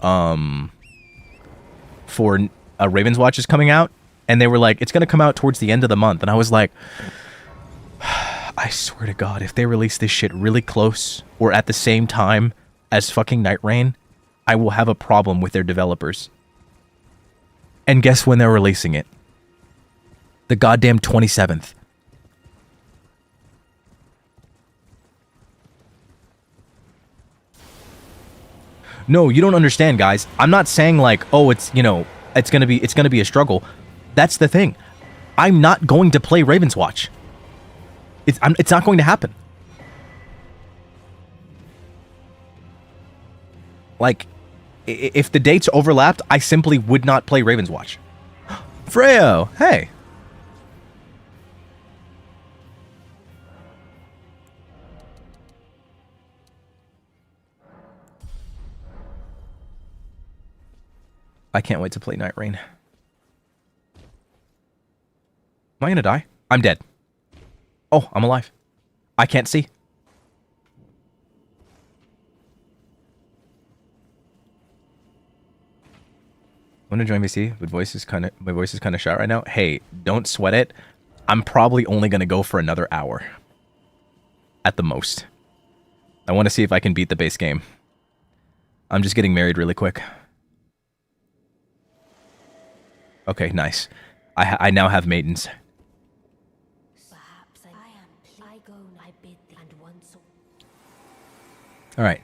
Raven's Watch is coming out, and they were like, it's going to come out towards the end of the month, and I was like, I swear to God, if they release this shit really close or at the same time as fucking Night Rain, I will have a problem with their developers. And guess when they're releasing it? The goddamn 27th. No, you don't understand, guys. I'm not saying like, oh, it's, you know, it's gonna be a struggle. That's the thing. I'm not going to play Raven's Watch. It's not going to happen. Like, if the dates overlapped, I simply would not play Raven's Watch. Freo, hey. I can't wait to play Night Rain. Am I gonna die? I'm dead. Oh, I'm alive. I can't see. Want to join VC? But my voice is kind of shot right now. Hey, don't sweat it. I'm probably only gonna go for another hour. At the most. I want to see if I can beat the base game. I'm just getting married really quick. Okay, nice. I now have maidens. Perhaps I go, I bid thee, and once. All right.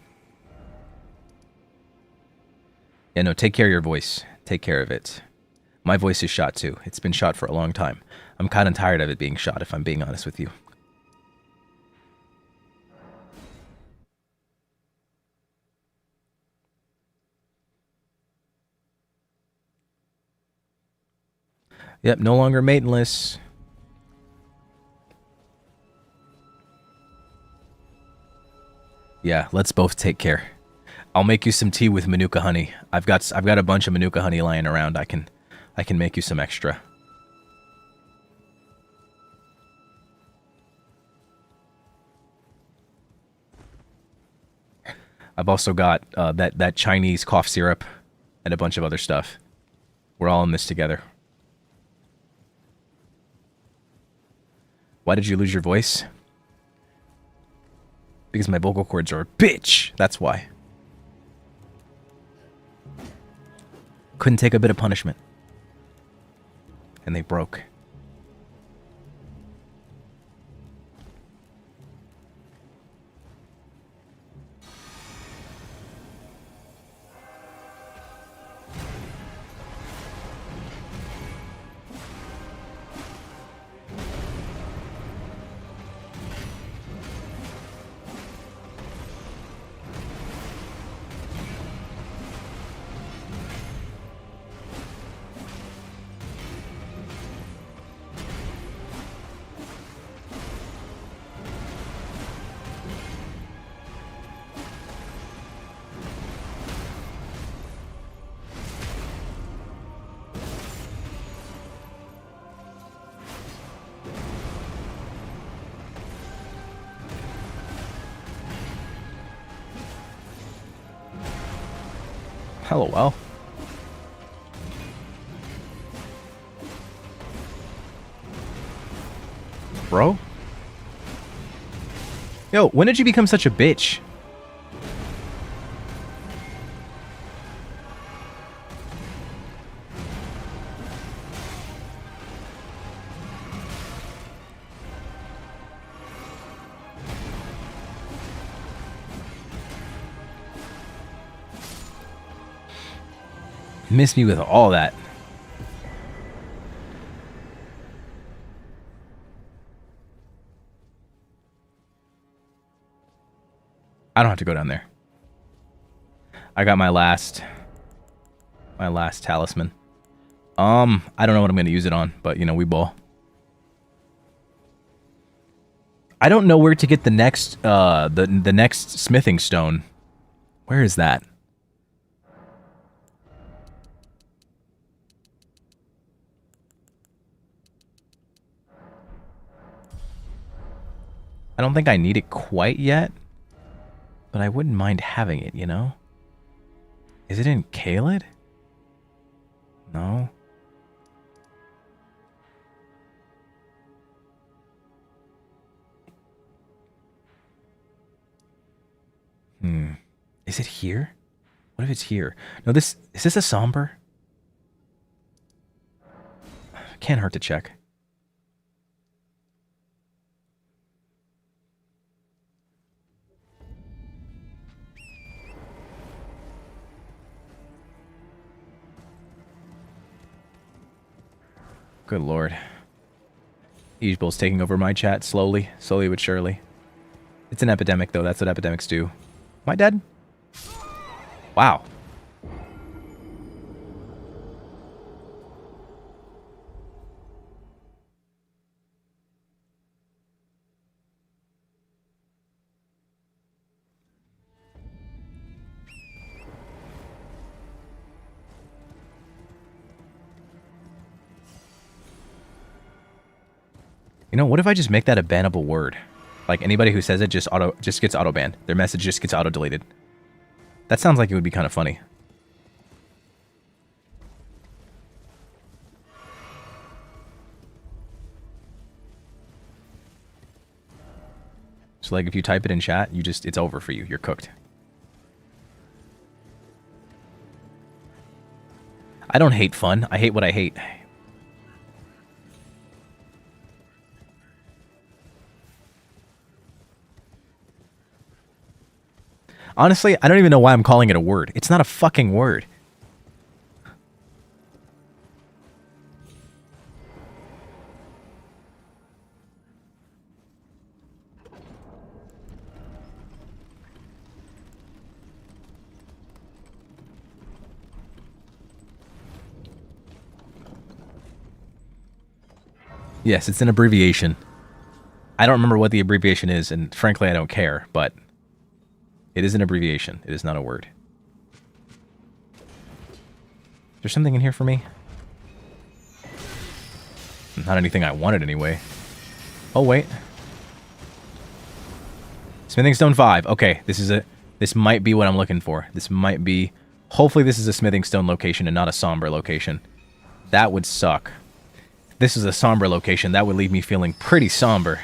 Yeah, no, take care of your voice. Take care of it. My voice is shot too. It's been shot for a long time. I'm kind of tired of it being shot, if I'm being honest with you. Yep, no longer maidenless. Yeah, let's both take care. I'll make you some tea with Manuka honey. I've got a bunch of Manuka honey lying around. I can make you some extra. I've also got that Chinese cough syrup and a bunch of other stuff. We're all in this together. Why did you lose your voice? Because my vocal cords are a bitch. That's why. Couldn't take a bit of punishment. And they broke. LOL. Bro? Yo, when did you become such a bitch? Miss me with all that. I don't have to go down there. I got my last talisman. I don't know what I'm gonna use it on, but you know, we ball. I don't know where to get the next the next smithing stone. Where is that? I don't think I need it quite yet, but I wouldn't mind having it, you know? Is it in Kaled? No. Is it here? What if it's here? No, is this a somber? Can't hurt to check. Good lord. Egebill's taking over my chat slowly but surely. It's an epidemic, though. That's what epidemics do. Am I dead? Wow. You know, what if I just make that a bannable word? Like, anybody who says it just gets auto-banned. Their message just gets auto-deleted. That sounds like it would be kind of funny. So, like, if you type it in chat, it's over for you. You're cooked. I don't hate fun. I hate what I hate. Honestly, I don't even know why I'm calling it a word. It's not a fucking word. Yes, it's an abbreviation. I don't remember what the abbreviation is, and frankly, I don't care, but it is an abbreviation. It is not a word. Is there something in here for me? Not anything I wanted anyway. Oh, wait. Smithing Stone 5. Okay, this might be what I'm looking for. This might be... Hopefully this is a Smithing Stone location and not a somber location. That would suck. If this is a somber location, that would leave me feeling pretty somber.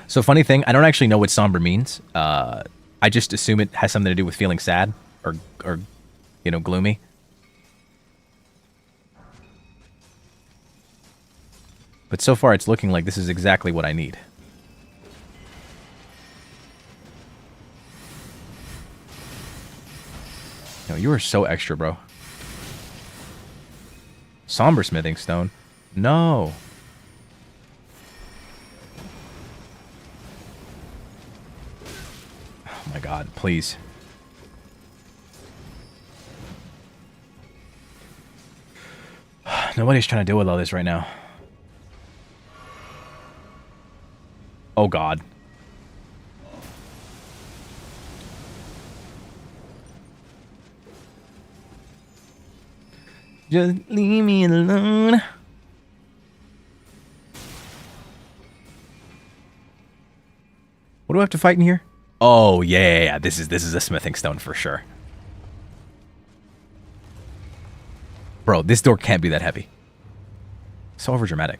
So funny thing, I don't actually know what somber means. I just assume it has something to do with feeling sad or you know, gloomy. But so far it's looking like this is exactly what I need. No, you are so extra, bro. Somber Smithing Stone. No. Oh my god, please. Nobody's trying to deal with all this right now. Oh god. Just leave me alone. What do I have to fight in here? Oh yeah. This is a smithing stone for sure. Bro, this door can't be that heavy. So overdramatic.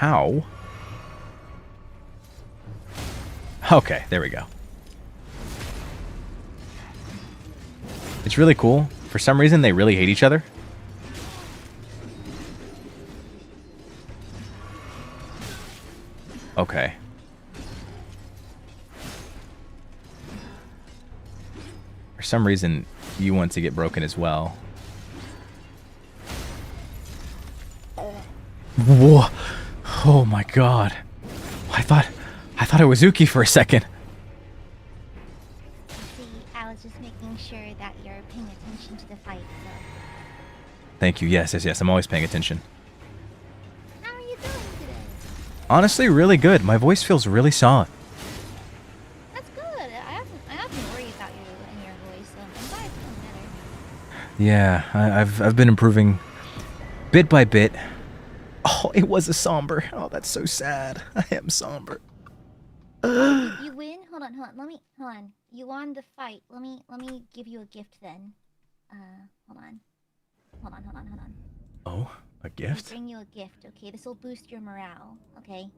Ow. Okay, there we go. It's really cool. For some reason, they really hate each other. Okay. For some reason, you want to get broken as well. Whoa. Oh my god. I thought it was Uki for a second. See, I was just making sure that you're paying attention to the fight, so. Thank you. Yes. I'm always paying attention. How are you doing today? Honestly, really good. My voice feels really solid. That's good. I often worry about you and your voice, so I'm glad it's feeling better. Yeah, I've been improving bit by bit. Oh, it was a somber. Oh, that's so sad. I am somber. You win? Hold on. Hold on. You won the fight. Let me give you a gift then. Hold on. Oh, a I'll gift? bring you a gift, okay? This will boost your morale, okay?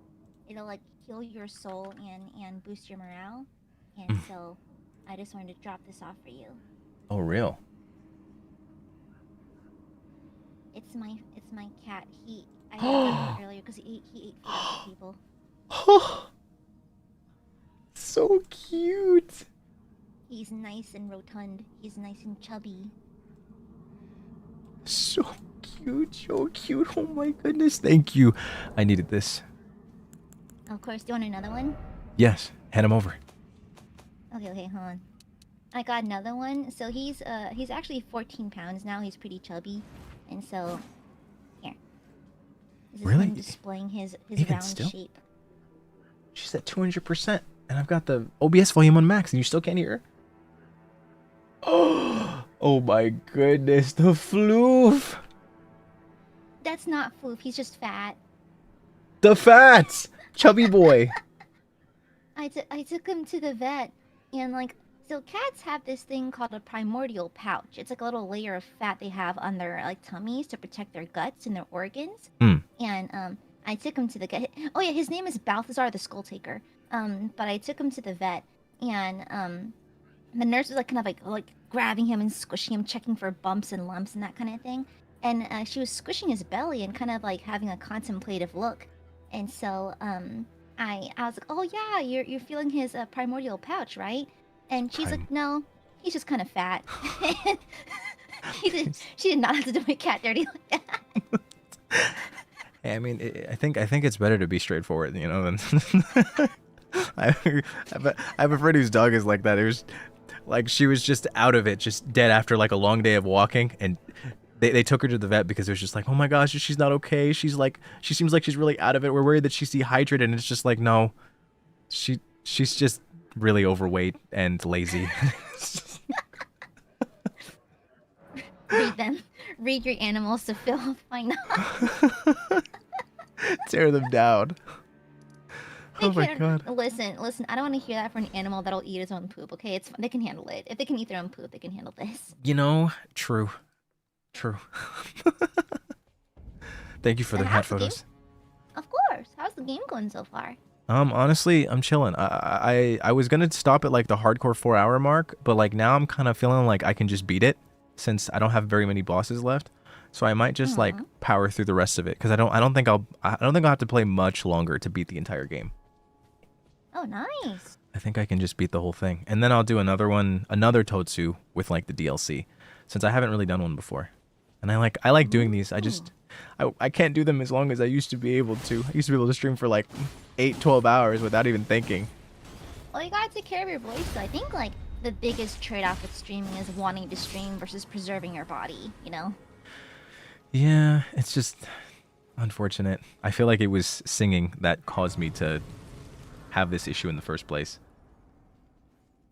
It'll like heal your soul and boost your morale. And so I just wanted to drop this off for you. Oh, real? It's my cat. I got him earlier because he ate food off the people. Oh, so cute. He's nice and rotund. He's nice and chubby. So cute. Oh my goodness. Thank you. I needed this. Of course, do you want another one? Yes. Hand him over. Okay, hold on. I got another one. So he's actually 14 pounds now. He's pretty chubby, and so here. This is Really? him displaying his Even round still? shape. She's at 200%, and I've got the OBS volume on max, and you still can't hear her. Oh my goodness, the floof. That's not Floof. He's just fat. The fats. Chubby boy. I took him to the vet, and like, so cats have this thing called a primordial pouch. It's like a little layer of fat they have on their like tummies to protect their guts and their organs. And I took him to the vet. Oh yeah, his name is Balthazar the Skull Taker. But I took him to the vet, and the nurse was like kind of like grabbing him and squishing him, checking for bumps and lumps and that kind of thing. And she was squishing his belly and kind of like having a contemplative look. And so I was like, oh yeah, you're feeling his primordial pouch, right? And she's like, no, he's just kind of fat. She did not have to do my cat dirty like that. Hey, I mean, I think it's better to be straightforward, you know, than I have a friend whose dog is like that. It was like she was just out of it, just dead after like a long day of walking, and they took her to the vet because it was just like, oh my gosh, she's not okay. She's like, she seems like she's really out of it. We're worried that she's dehydrated, and it's just like, no, she's just really overweight and lazy. Read your animals to find out. Tear them down. Oh my god. Listen, I don't want to hear that from an animal that'll eat its own poop, okay? They can handle it. If they can eat their own poop, they can handle this. You know, true. Thank you for the And cat how's the game? photos. Of course. How's the game going so far? Honestly, I'm chilling. I was gonna stop at like the hardcore 4-hour mark, but like now I'm kind of feeling like I can just beat it since I don't have very many bosses left. So I might just like power through the rest of it because I don't think I'll have to play much longer to beat the entire game. Oh, nice. I think I can just beat the whole thing, and then I'll do another Totsu with like the DLC, since I haven't really done one before. And I like doing these. I can't do them as long as I used to be able to. I used to be able to stream for like 8-12 hours without even thinking. Well, you gotta take care of your voice. So I think like the biggest trade-off with streaming is wanting to stream versus preserving your body, you know? Yeah, it's just unfortunate. I feel like it was singing that caused me to have this issue in the first place.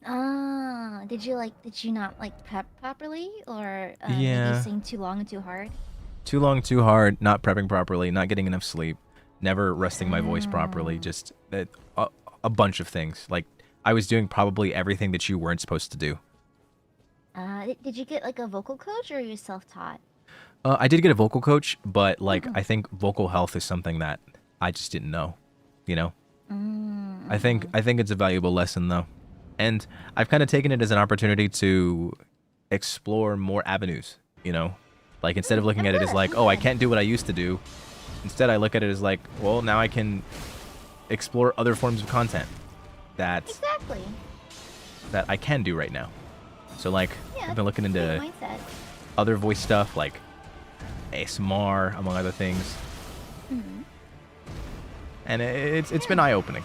Ah, Did you not like prep properly, or Yeah. maybe sing too long and too hard? Too long, too hard, not prepping properly, not getting enough sleep, never resting my voice properly, just a bunch of things. Like, I was doing probably everything that you weren't supposed to do. Did you get like a vocal coach, or are you self-taught? I did get a vocal coach, but like I think vocal health is something that I just didn't know, you know? I think it's a valuable lesson though. And I've kind of taken it as an opportunity to explore more avenues, you know? Like instead of looking at it as like, oh, I can't do what I used to do, instead I look at it as like, well, now I can explore other forms of content that I can do right now. So like I've been looking into Mindset. other voice stuff like ASMR, among other things. And it's been eye-opening.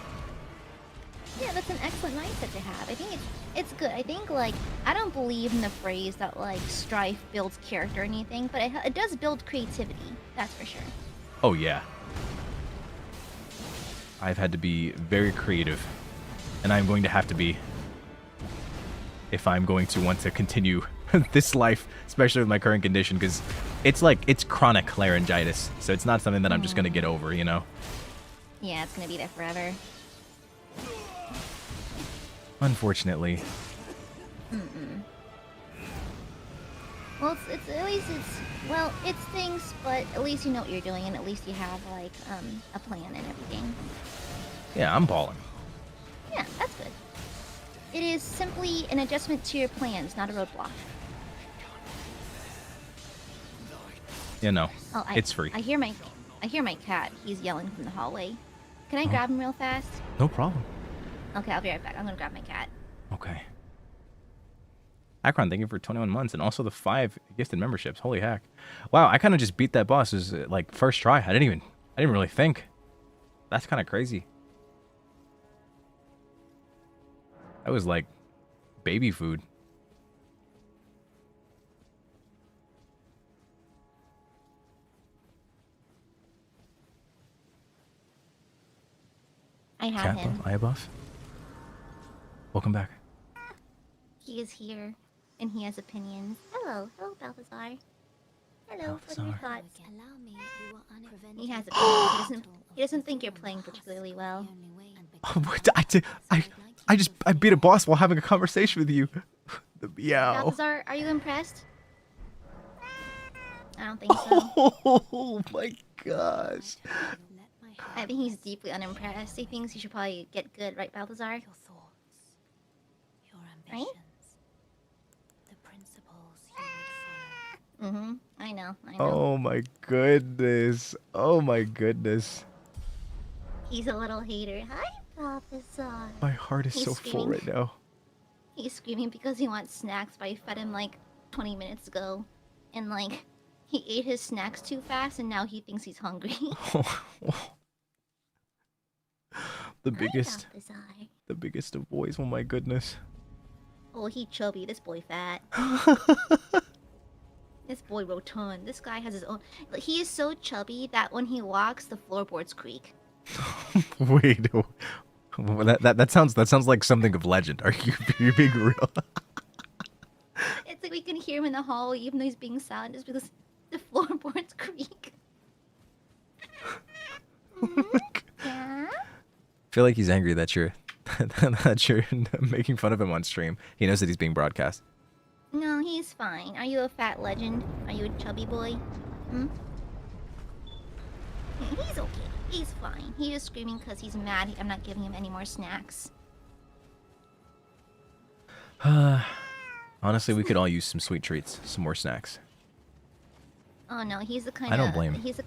Yeah, that's an excellent mindset to have. I think it's good. I think like I don't believe in the phrase that like strife builds character or anything, but it does build creativity. That's for sure. Oh yeah. I've had to be very creative, and I'm going to have to be if I'm going to want to continue this life, especially with my current condition, because it's chronic laryngitis, so it's not something that I'm just gonna get over, you know. Yeah, it's gonna be there forever. Unfortunately. Well, it's at least it stinks, but at least you know what you're doing, and at least you have like a plan and everything. Yeah, I'm balling. Yeah, that's good. It is simply an adjustment to your plans, not a roadblock. You know, Oh, it's free. I hear my cat. He's yelling from the hallway. Can I grab him real fast? No problem. Okay, I'll be right back. I'm gonna grab my cat. Okay. Akron, thank you for 21 months and also the 5 gifted memberships. Holy heck. Wow, I kind of just beat that boss as like first try. I didn't really think. That's kind of crazy. That was like baby food. I have him. Cat buff. Welcome back. He is here, and he has opinions. Hello, Balthazar. Hello, what are your thoughts? Allow me, you are unprevented. He has opinions. He doesn't think you're playing particularly well. What? I beat a boss while having a conversation with you. The meow. Balthazar, are you impressed? I don't think so. Oh my gosh. I think he's deeply unimpressed. He thinks you should probably get good, right, Balthazar? Your thoughts, your ambitions, the principles you would follow. I know. Oh my goodness. Oh my goodness. He's a little hater. Hi, Balthazar. My heart is He's so full screaming. right now. He's screaming because he wants snacks, but I fed him like 20 minutes ago. And like, he ate his snacks too fast, and now he thinks he's hungry. The biggest. Hi, Balthazar. The biggest of boys. Oh my goodness. Oh, he chubby. This boy fat. This boy rotund. This guy has his own. He is so chubby that when he walks, the floorboards creak. Wait. That sounds like something of legend. Are you being real? It's like we can hear him in the hallway even though he's being silent just because the floorboards creak. Yeah? I feel like he's angry that you're making fun of him on stream. He knows that he's being broadcast. No, he's fine. Are you a fat legend? Are you a chubby boy? Yeah, he's okay. He's fine. He's just screaming because he's mad I'm not giving him any more snacks. Honestly, we could all use some sweet treats, some more snacks. Oh no, he's the kind I of. don't blame him. He's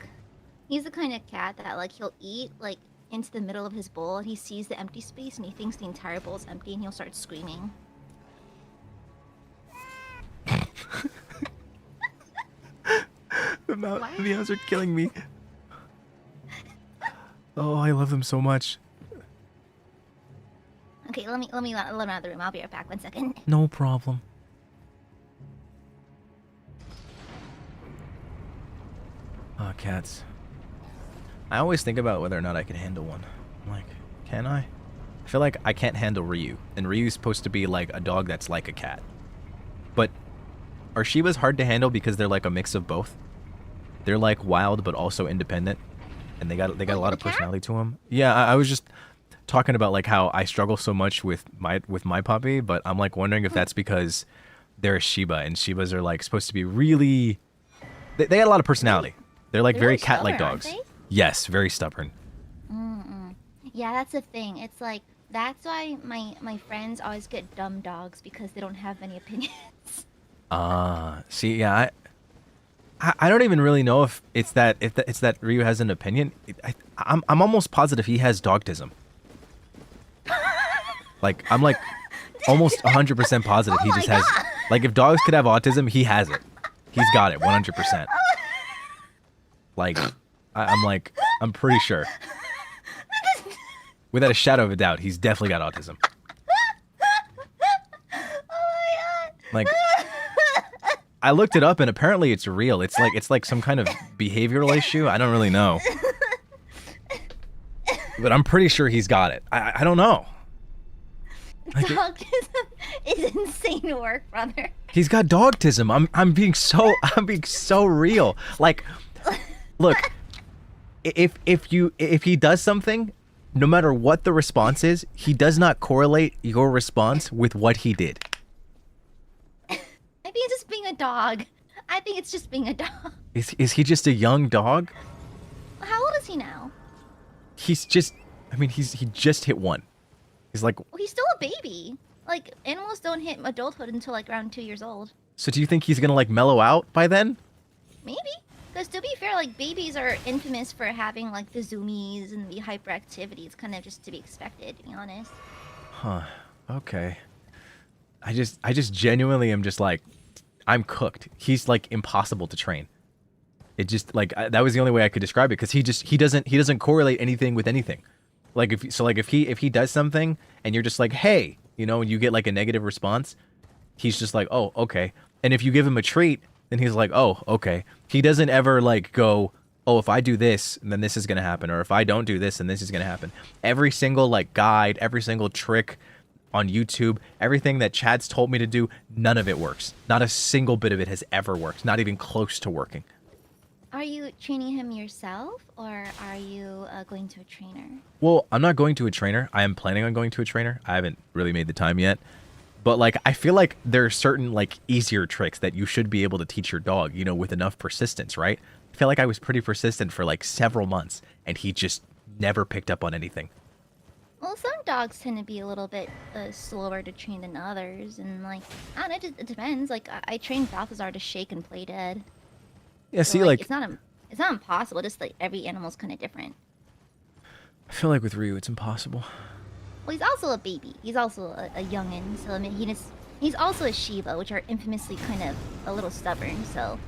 the kind of cat that like he'll eat like into the middle of his bowl and he sees the empty space and he thinks the entire bowl is empty and he'll start screaming. The meows are killing me. Oh, I love them so much. Okay, let me out of the room. I'll be right back. 1 second. No problem. Oh, cats. I always think about whether or not I can handle one. I'm like, can I? I feel like I can't handle Ryu, and Ryu's supposed to be like a dog that's like a cat. But are Shibas hard to handle because they're like a mix of both? They're like wild but also independent, and they got a lot of personality to them. Yeah, I was just talking about like how I struggle so much with my puppy, but I'm like wondering if that's because they're a Shiba, and Shibas are like supposed to be really. They got a lot of personality. They're like very cat-like dogs. Yes, very stubborn. Yeah, that's the thing. It's like that's why my friends always get dumb dogs because they don't have any opinions. See, yeah, I don't even really know if it's that Ryu has an opinion. I'm almost positive he has dogtism. Like I'm like almost 100% positive he just has. Like if dogs could have autism, he has it. He's got it 100%. Like I'm pretty sure. Without a shadow of a doubt, he's definitely got autism. Oh my god. Like I looked it up and apparently it's real. It's like some kind of behavioral issue. I don't really know. But I'm pretty sure he's got it. I don't know. Like Dogtism is insane work, brother. He's got dogtism. I'm being so real. Like look, if he does something, no matter what the response is, he does not correlate your response with what he did. I think it's just being a dog. I think it's just being a dog. Is he just a young dog? How old is he now? He's just, I mean, he just hit 1. He's like... Well, he's still a baby. Like, animals don't hit adulthood until like around 2 years old. So do you think he's gonna like mellow out by then? Maybe. Because to be fair, like babies are infamous for having like the zoomies and the hyperactivity. It's kind of just to be expected, to be honest. Huh. Okay. I just genuinely am just like, I'm cooked. He's like impossible to train. It just like that was the only way I could describe it because he doesn't correlate anything with anything. Like if he does something and you're just like, hey, you know, and you get like a negative response, he's just like, oh, okay. And if you give him a treat, then he's like, oh, okay. He doesn't ever like go, oh, if I do this, then this is gonna happen, or if I don't do this, then this is gonna happen. Every single like guide, every single trick on YouTube, everything that Chad's told me to do, none of it works. Not a single bit of it has ever worked. Not even close to working. Are you training him yourself, or are you going to a trainer? Well, I'm not going to a trainer. I am planning on going to a trainer. I haven't really made the time yet. But like, I feel like there are certain like easier tricks that you should be able to teach your dog, you know, with enough persistence, right? I feel like I was pretty persistent for like several months and he just never picked up on anything. Well, some dogs tend to be a little bit slower to train than others, and like, I don't know, it depends. Like, I trained Balthazar to shake and play dead. Yeah, So, see, like it's not impossible. Just like every animal's kind of different. I feel like with Ryu, it's impossible. Well, he's also a baby. He's also a youngin. So I mean, he's also a Shiba, which are infamously kind of a little stubborn. So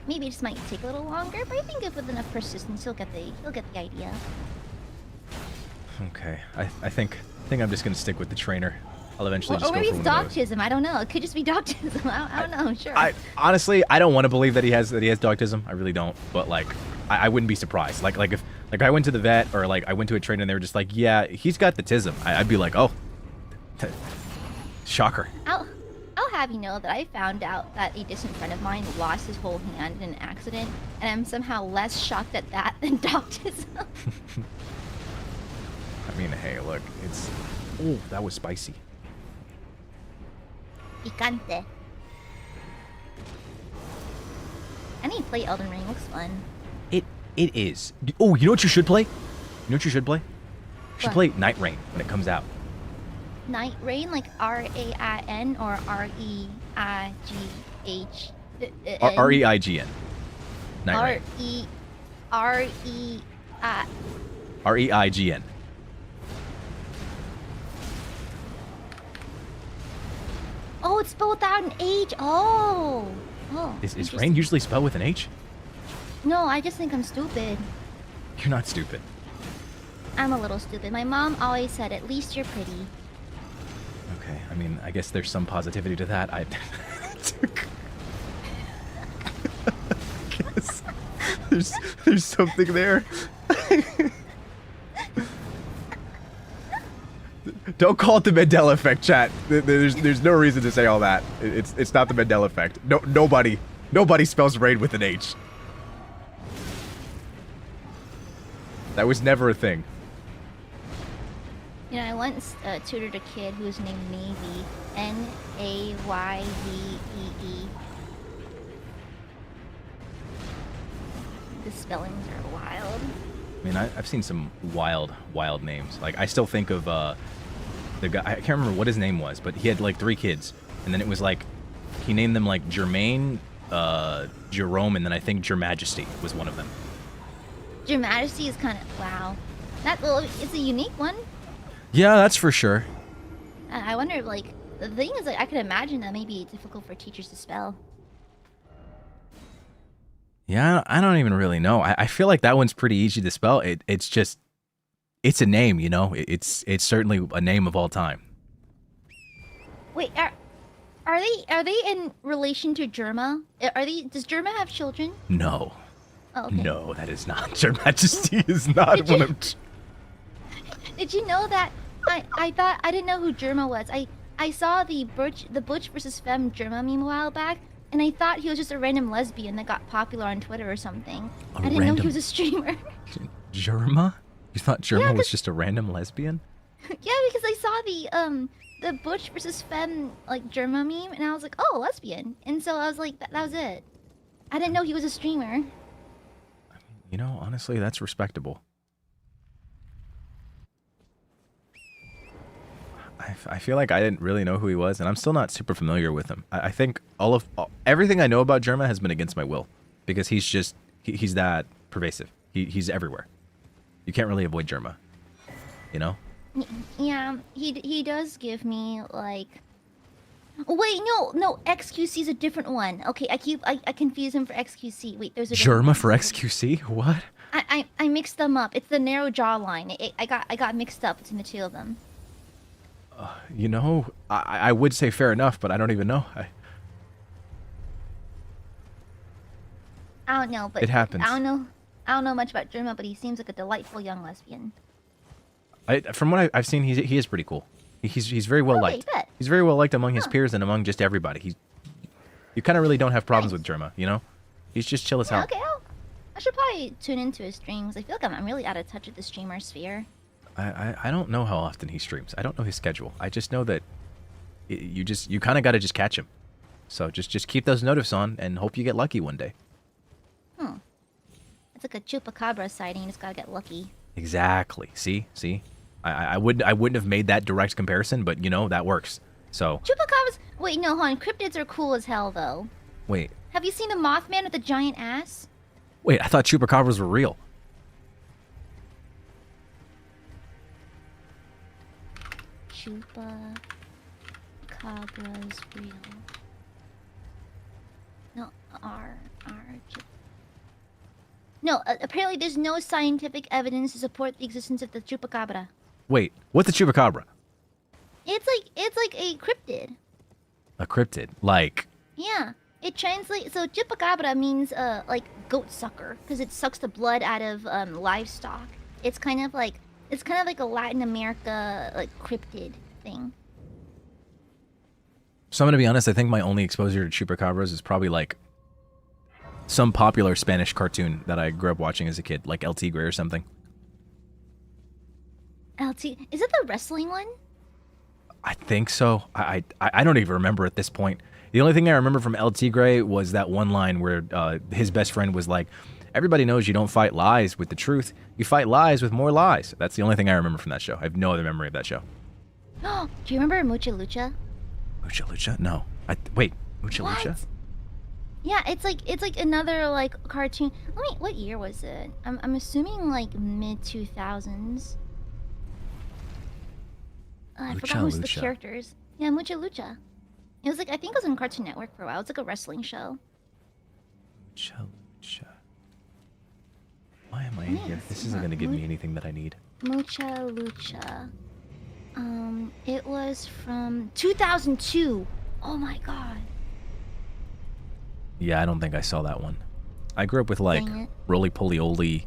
maybe it just might take a little longer. But I think if with enough persistence, he'll get the idea. Okay, I think I'm just gonna stick with the trainer. I'll eventually Or just maybe go it's for one of those. dogtism. I don't know. It could just be dogtism. I don't know. Sure. I honestly, I don't want to believe that he has dogtism. I really don't. But like, I wouldn't be surprised. Like if I went to the vet or like I went to a trainer and they were just like, yeah, he's got the tism. I'd be like, oh, shocker. I'll have you know that I found out that a distant friend of mine lost his whole hand in an accident, and I'm somehow less shocked at that than dogtism. I mean, hey, look, it's... Oh, that was spicy. Picante. I need to play Elden Ring. Looks fun. It is. Oh, you know what you should play? You know what you should play? You should What? play Night Rain when it comes out. Night Rain, like R-A-I-N or R-E-I-G-H? R-E-I-G-N. Night Rain. R-E-I... R-E-I-G-N. Oh, it's spelled without an H. Oh. Is interesting. Rain usually spelled with an H? No, I just think I'm stupid. You're not stupid. I'm a little stupid. My mom always said, at least you're pretty. Okay, I mean, I guess there's some positivity to that. I guess there's something there. Don't call it the Mandela effect, chat. There's no reason to say all that. It's not the Mandela effect. Nobody spells rain with an H. That was never a thing. You know, I once tutored a kid who was named Navy. Nayvee. The spellings are wild. I mean, I've seen some wild names. Like, I still think of the guy. I can't remember what his name was, but he had like 3 kids, and then it was like he named them like Jermaine, Jerome, and then I think Your Majesty was one of them. Your Majesty is kind of wow. Well, it's a unique one. Yeah, that's for sure. I wonder if, like, the thing is, like, I could imagine that may be difficult for teachers to spell. Yeah, I don't even really know. I feel like that one's pretty easy to spell. It's just, it's a name, you know. It's certainly a name of all time. Wait, are they in relation to Germa? Does Germa have children? No. Oh, okay. No, that is not. Your Majesty is not one of. Did you know that? I didn't know who Germa was. I saw the Butch versus Femme Germa meme a while back, and I thought he was just a random lesbian that got popular on Twitter or something. I didn't know he was a streamer. Germa? You thought Germa was just a random lesbian? Yeah, because I saw the Butch versus Femme like Germa meme, and I was like, oh, lesbian. And so I was like, that was it. I didn't know he was a streamer. You know, honestly, that's respectable. I feel like I didn't really know who he was, and I'm still not super familiar with him. I think everything I know about Germa has been against my will, because he's that pervasive. He's everywhere. You can't really avoid Germa, you know? Yeah, he does give me like. Wait, no, XQC is a different one. Okay, I confuse him for XQC. Wait, there's a Germa for XQC? What? I mixed them up. It's the narrow jawline. I got mixed up between the two of them. You know, I would say fair enough, but I don't even know. I don't know, but it happens. I don't know much about Germa, but he seems like a delightful young lesbian. From what I've seen, he is pretty cool. He's very well liked. He's very well liked among his peers and among just everybody. You kind of really don't have problems with Germa, you know? He's just chill as hell. Okay, I should probably tune into his streams. I feel like I'm really out of touch with the streamer sphere. I don't know how often he streams. I don't know his schedule. I just know that you kind of got to just catch him. So just keep those notifs on and hope you get lucky one day. It's like a chupacabra sighting. You just gotta get lucky. Exactly. See. I wouldn't have made that direct comparison, but you know that works. So. Chupacabras. Wait, no, hold on. Cryptids are cool as hell, though. Wait. Have you seen a Mothman with a giant ass? Wait, I thought chupacabras were real. Chupacabras real. No, No, apparently there's no scientific evidence to support the existence of the chupacabra. Wait, what's a chupacabra? It's like a cryptid. A cryptid, like. Yeah, it translates. So chupacabra means like goat sucker because it sucks the blood out of livestock. It's kind of like a Latin America like cryptid thing. So I'm gonna be honest. I think my only exposure to chupacabras is probably like some popular Spanish cartoon that I grew up watching as a kid, like El Tigre or something. Is it the wrestling one? I think so. I don't even remember at this point. The only thing I remember from El Tigre was that one line where his best friend was like, "Everybody knows you don't fight lies with the truth. You fight lies with more lies." That's the only thing I remember from that show. I have no other memory of that show. Do you remember Mucha Lucha? Mucha Lucha? No. Wait, Mucha Lucha? Yeah, it's like another like cartoon. What year was it? I'm assuming like mid 2000s. I forgot who's the characters. Yeah, Mucha Lucha. It was like I think it was on Cartoon Network for a while. It's like a wrestling show. Mucha Lucha. Why am I in here? This isn't gonna give me anything that I need. Mucha Lucha. It was from 2002. Oh my god. Yeah, I don't think I saw that one. I grew up with like Roly Poly Oly,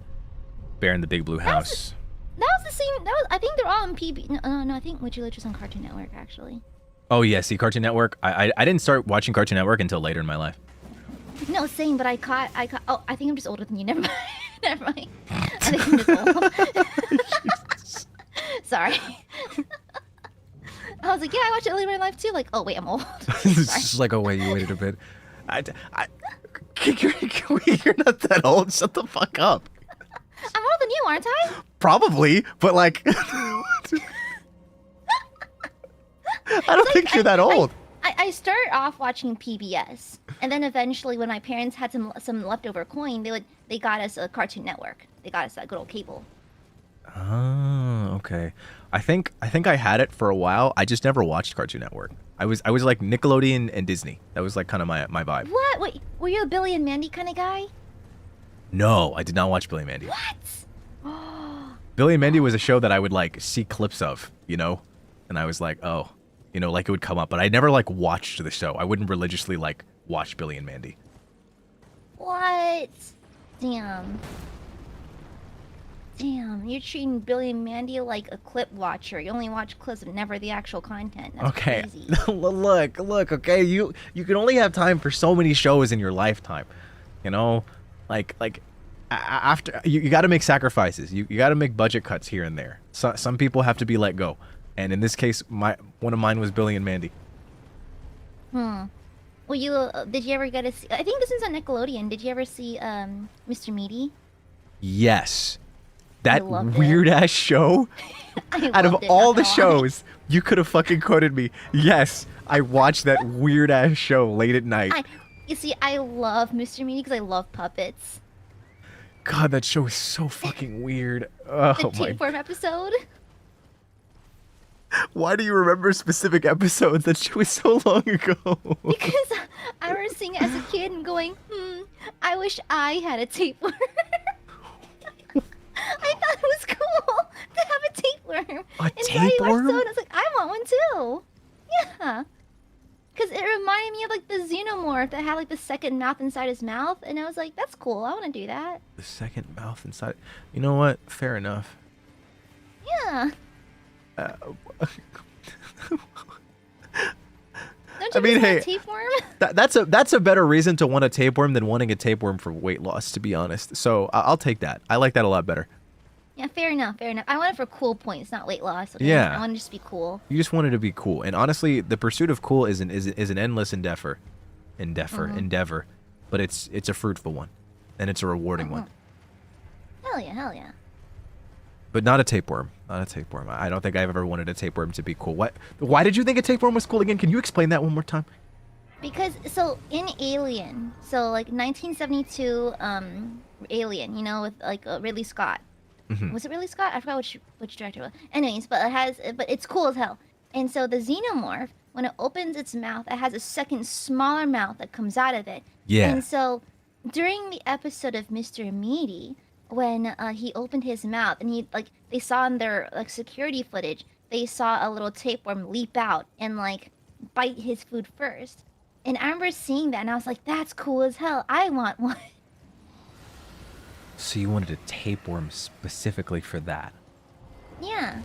Bear in the Big Blue House. That was the same. That was. I think they're all on PB. No. I think Witchy Lich was on Cartoon Network actually. Oh yeah, see Cartoon Network. I didn't start watching Cartoon Network until later in my life. No, same. But I caught. Oh, I think I'm just older than you. Never mind. Never mind. I think I'm just old. Sorry. I was like, yeah, I watched it earlier in my life too. Like, oh wait, I'm old. It's just like, oh wait, you waited a bit. You're not that old. Shut the fuck up. I'm older than you, aren't I? Probably, but like, I don't think you're that old. I started off watching PBS, and then eventually, when my parents had some leftover coin, they got us a Cartoon Network. They got us that good old cable. Oh, okay. I think I had it for a while. I just never watched Cartoon Network. I was like Nickelodeon and Disney. That was like kind of my vibe. What? Wait, were you a Billy and Mandy kind of guy? No, I did not watch Billy and Mandy. What? Billy and Mandy was a show that I would like see clips of, you know, and I was like, oh, you know, like it would come up, but I never like watched the show. I wouldn't religiously like watch Billy and Mandy. What? Damn. Damn, you're treating Billy and Mandy like a clip watcher. You only watch clips and never the actual content. That's Okay. crazy. look, okay, you can only have time for so many shows in your lifetime. You know, like after you got to make sacrifices. You got to make budget cuts here and there. So, some people have to be let go. And in this case, one of mine was Billy and Mandy. Well, did you ever get to see? I think this is on Nickelodeon. Did you ever see Mr. Meaty? Yes. That loved weird ass show. Out of loved it, all not the gonna lie. shows, you could have fucking quoted me. Yes, I watched that weird ass show late at night. You see, I love Mr. Meaty because I love puppets. God, that show is so fucking weird. Oh The my. tapeworm episode. Why do you remember specific episodes? That show was so long ago. Because I remember seeing it as a kid and going, I wish I had a tapeworm. I thought it was cool to have a tapeworm. A And so tapeworm? I was like, I want one too. Yeah. Because it reminded me of like the xenomorph that had like the second mouth inside his mouth. And I was like, that's cool. I want to do that. The second mouth inside. You know what? Fair enough. Yeah. Don't you I mean, miss hey, that tapeworm? that's a better reason to want a tapeworm than wanting a tapeworm for weight loss, to be honest. So I'll take that. I like that a lot better. Yeah, fair enough, fair enough. I want it for cool points, not weight loss. Okay? Yeah. I want it to just be cool. You just want it to be cool. And honestly, the pursuit of cool is an endless endeavor, but it's a fruitful one, and it's a rewarding one. Hell yeah, hell yeah. But not a tapeworm. Not a tapeworm. I don't think I've ever wanted a tapeworm to be cool. What? Why did you think a tapeworm was cool again? Can you explain that one more time? Because so in Alien, so like 1972 Alien, you know, with like Ridley Scott. Was it Ridley Scott? I forgot which director it was. Anyways, but it's cool as hell. And so the xenomorph, when it opens its mouth, it has a second smaller mouth that comes out of it. Yeah. And so during the episode of Mr. Meaty, when he opened his mouth and they saw in their like security footage, they saw a little tapeworm leap out and like bite his food first. And I remember seeing that and I was like, that's cool as hell. I want one. So you wanted a tapeworm specifically for that? Yeah.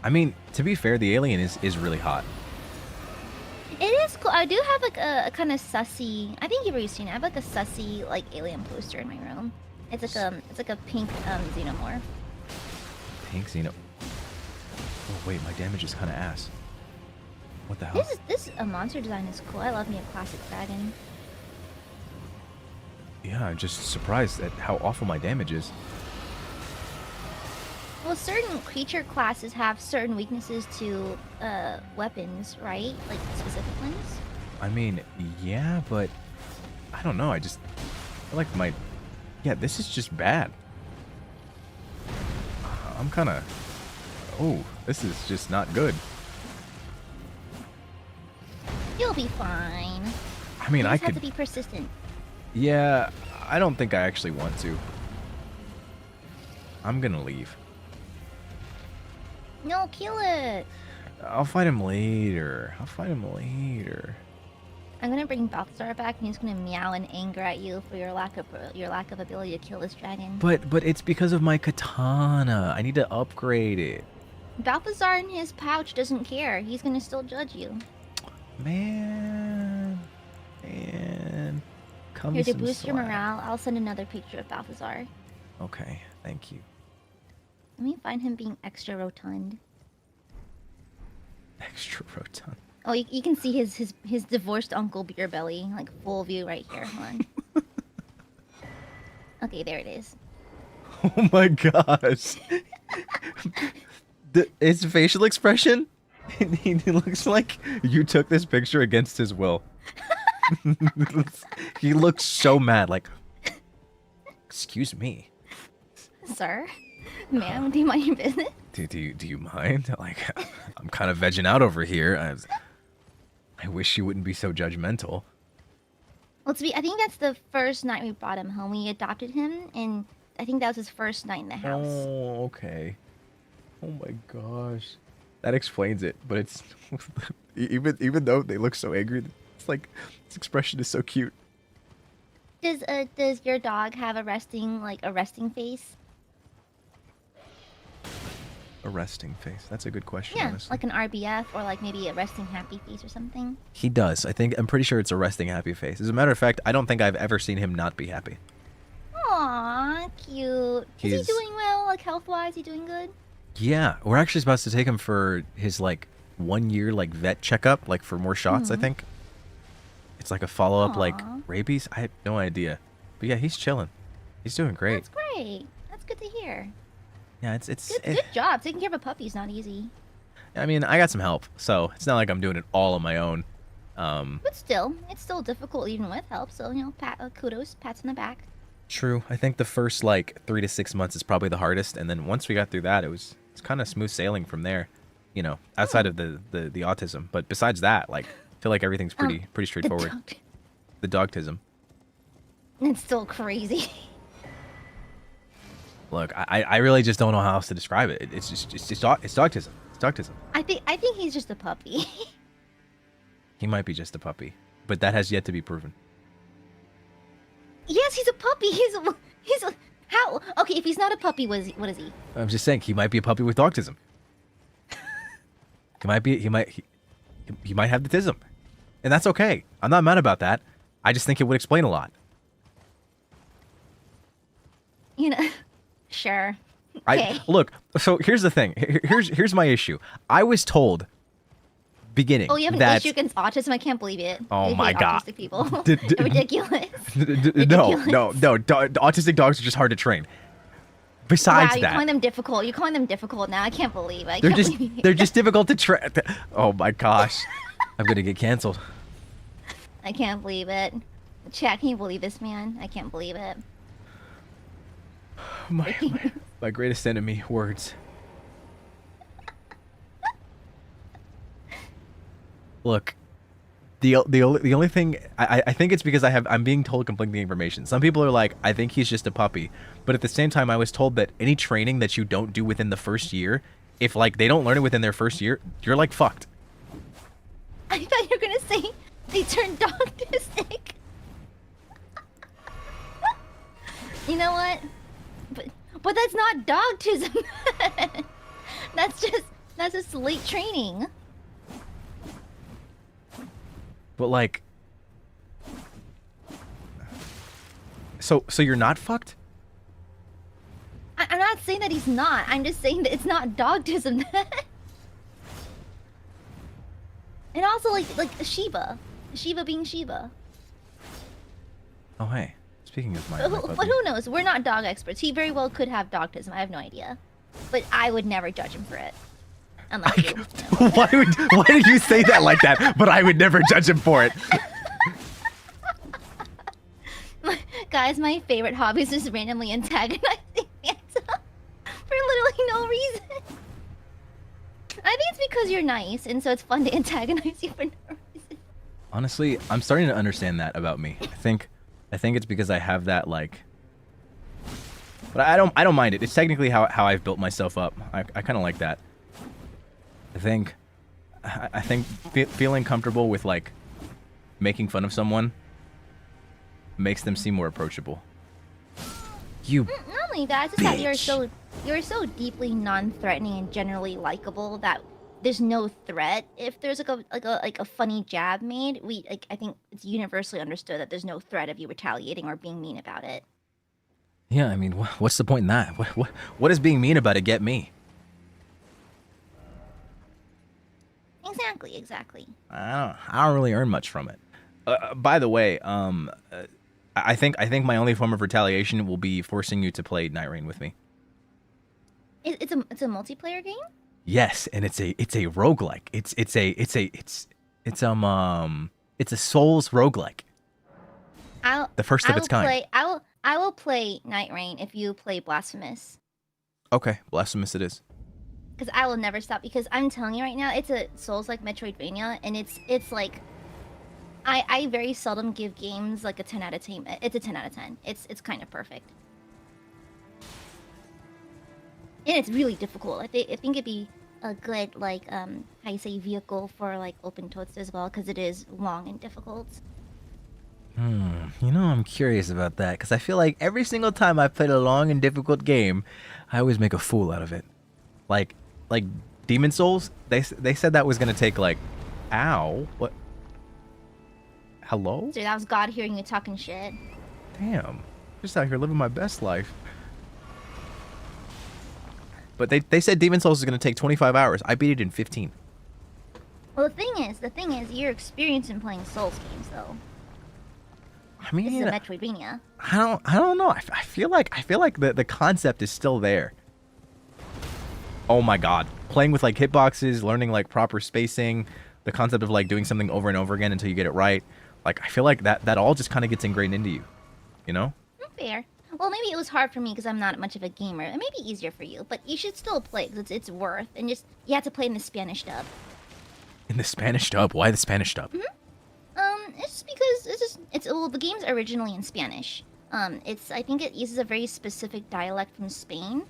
I mean, to be fair, the alien is really hot. It is cool. I do have like a kind of sussy. I think you've already seen it. I have like a sussy like alien poster in my room. It's like a pink xenomorph. Pink xeno. Oh wait, my damage is kind of ass. What the hell? This monster design is cool. I love me a classic dragon. Yeah, I'm just surprised at how awful my damage is. Well, certain creature classes have certain weaknesses to weapons, right? Like specific ones. I mean, yeah, but I don't know. I feel like yeah, this is just bad. I'm kind of. Oh, this is just not good. You'll be fine. I mean, You I just have to could. be persistent. Yeah, I don't think I actually want to. I'm gonna leave. No, kill it. I'll fight him later. I'm gonna bring Balthazar back, and he's gonna meow in anger at you for your lack of ability to kill this dragon. But it's because of my katana. I need to upgrade it. Balthazar in his pouch doesn't care. He's gonna still judge you. Man. Come Here, to some boost your slack. morale, I'll send another picture of Balthazar. Okay, thank you. Let me find him being extra rotund. Extra rotund. Oh, you can see his divorced uncle beer belly, like full view right here. Hold on. Okay, there it is. Oh my gosh. His facial expression, he looks like you took this picture against his will. He looks so mad, like, excuse me. Sir? Ma'am, do you mind your business? Do you mind? Like, I'm kind of vegging out over here. I wish you wouldn't be so judgmental. Well, I think that's the first night we brought him home. We adopted him, and I think that was his first night in the house. Oh, okay. Oh my gosh. That explains it, but it's even though they look so angry, it's like this expression is so cute. Does your dog have a resting face? A resting face. That's a good question, Yeah, honestly. like an RBF or like maybe a resting happy face or something. He does. I'm pretty sure it's a resting happy face. As a matter of fact, I don't think I've ever seen him not be happy. Aww, cute. Is he He's- doing well? Like health-wise, he doing good? Yeah, we're actually supposed to take him for his like 1 year like vet checkup, like for more shots, I think. It's like a follow-up like Aw. rabies. I have no idea. But yeah, he's chilling. He's doing great. That's great. That's good to hear. Yeah, it's Good job. Taking care of a puppy is not easy. I mean, I got some help, so it's not like I'm doing it all on my own. But still, it's still difficult even with help. So, you know, kudos, pats on the back. True. I think the first like 3 to 6 months is probably the hardest, and then once we got through that, it's kind of smooth sailing from there. You know, outside of the autism, but besides that, like, I feel like everything's pretty straightforward. The dogtism. It's still crazy. Look, I really just don't know how else to describe it. It's dogtism. It's dogtism. I think he's just a puppy. He might be just a puppy, but that has yet to be proven. Yes, he's a puppy. He's a how? Okay, if he's not a puppy, what is he? I'm just saying he might be a puppy with dogtism. He might have the tism, and that's okay. I'm not mad about that. I just think it would explain a lot. You know, sure. Okay. Look. So here's the thing. Here's my issue. I was told, beginning. Oh, you have an that, issue against autism? I can't believe it. Oh You my hate God. autistic people. Ridiculous. No. Autistic dogs are just hard to train. Besides Wow, you're that, calling them difficult. You're calling them difficult now. I can't believe it. they're just difficult to train. Oh my gosh, I'm gonna get canceled. I can't believe it. Chat, can you believe this, man? I can't believe it. My greatest enemy, words. Look, the only thing I think it's because I'm being told conflicting information. Some people are like, I think he's just a puppy, but at the same time, I was told that any training that you don't do within the first year, if like they don't learn it within their first year, you're like fucked. I thought you were gonna say they turned dogtistic. You know what? But that's not dogtism. That's just late training. But like, so you're not fucked? I'm not saying that he's not. I'm just saying that it's not dogtism. And also like Shiba being Shiba. Oh hey, speaking of my But who knows? We're not dog experts. He very well could have dogtism. I have no idea. But I would never judge him for it. Unlike you. why did you say that like that? But I would never judge him for it. Guys, my favorite hobby is just randomly antagonizing Vanta for literally no reason. I think it's because you're nice, and so it's fun to antagonize you for no reason. Honestly, I'm starting to understand that about me. I think it's because I have that like. But I don't mind it. It's technically how I've built myself up. I kind of like that. I think feeling comfortable with like making fun of someone makes them seem more approachable. You Not only that, it's just that bitch. you're so deeply non-threatening and generally likable that there's no threat. If there's like a funny jab made, I think it's universally understood that there's no threat of you retaliating or being mean about it. Yeah, I mean, what's the point in that? What does being mean about it get me? Exactly. I don't really earn much from it. By the way, I think my only form of retaliation will be forcing you to play Night Rain with me. It's a multiplayer game? Yes, and it's a roguelike. It's a Souls roguelike. The first of its kind. I will play Night Rain if you play Blasphemous. Okay, Blasphemous it is. Because I will never stop. Because I'm telling you right now, it's a Souls-like Metroidvania, and it's like, I very seldom give games like a 10 out of 10. It's a 10 out of 10. It's kind of perfect. And it's really difficult. I think it'd be a good like how you say vehicle for like open Totsu as well, because it is long and difficult. You know, I'm curious about that because I feel like every single time I played a long and difficult game, I always make a fool out of it. Like Demon Souls, they said that was gonna take like, ow, what? Hello? So that was God hearing you talking shit. Damn, just out here living my best life. But they said Demon Souls is gonna take 25 hours. I beat it in 15. Well, the thing is, your experience in playing Souls games, though. I mean, This is a Metroidvania. I don't know. I feel like the concept is still there. Oh my god, playing with like hitboxes, learning like proper spacing, the concept of like doing something over and over again until you get it right. Like I feel like that all just kind of gets ingrained into you, you know? Fair. Well, maybe it was hard for me because I'm not much of a gamer. It may be easier for you, but you should still play because it's worth. And just you have to play in the Spanish dub. In the Spanish dub? Why the Spanish dub? It's just because well, the game's originally in Spanish. I think it uses a very specific dialect from Spain,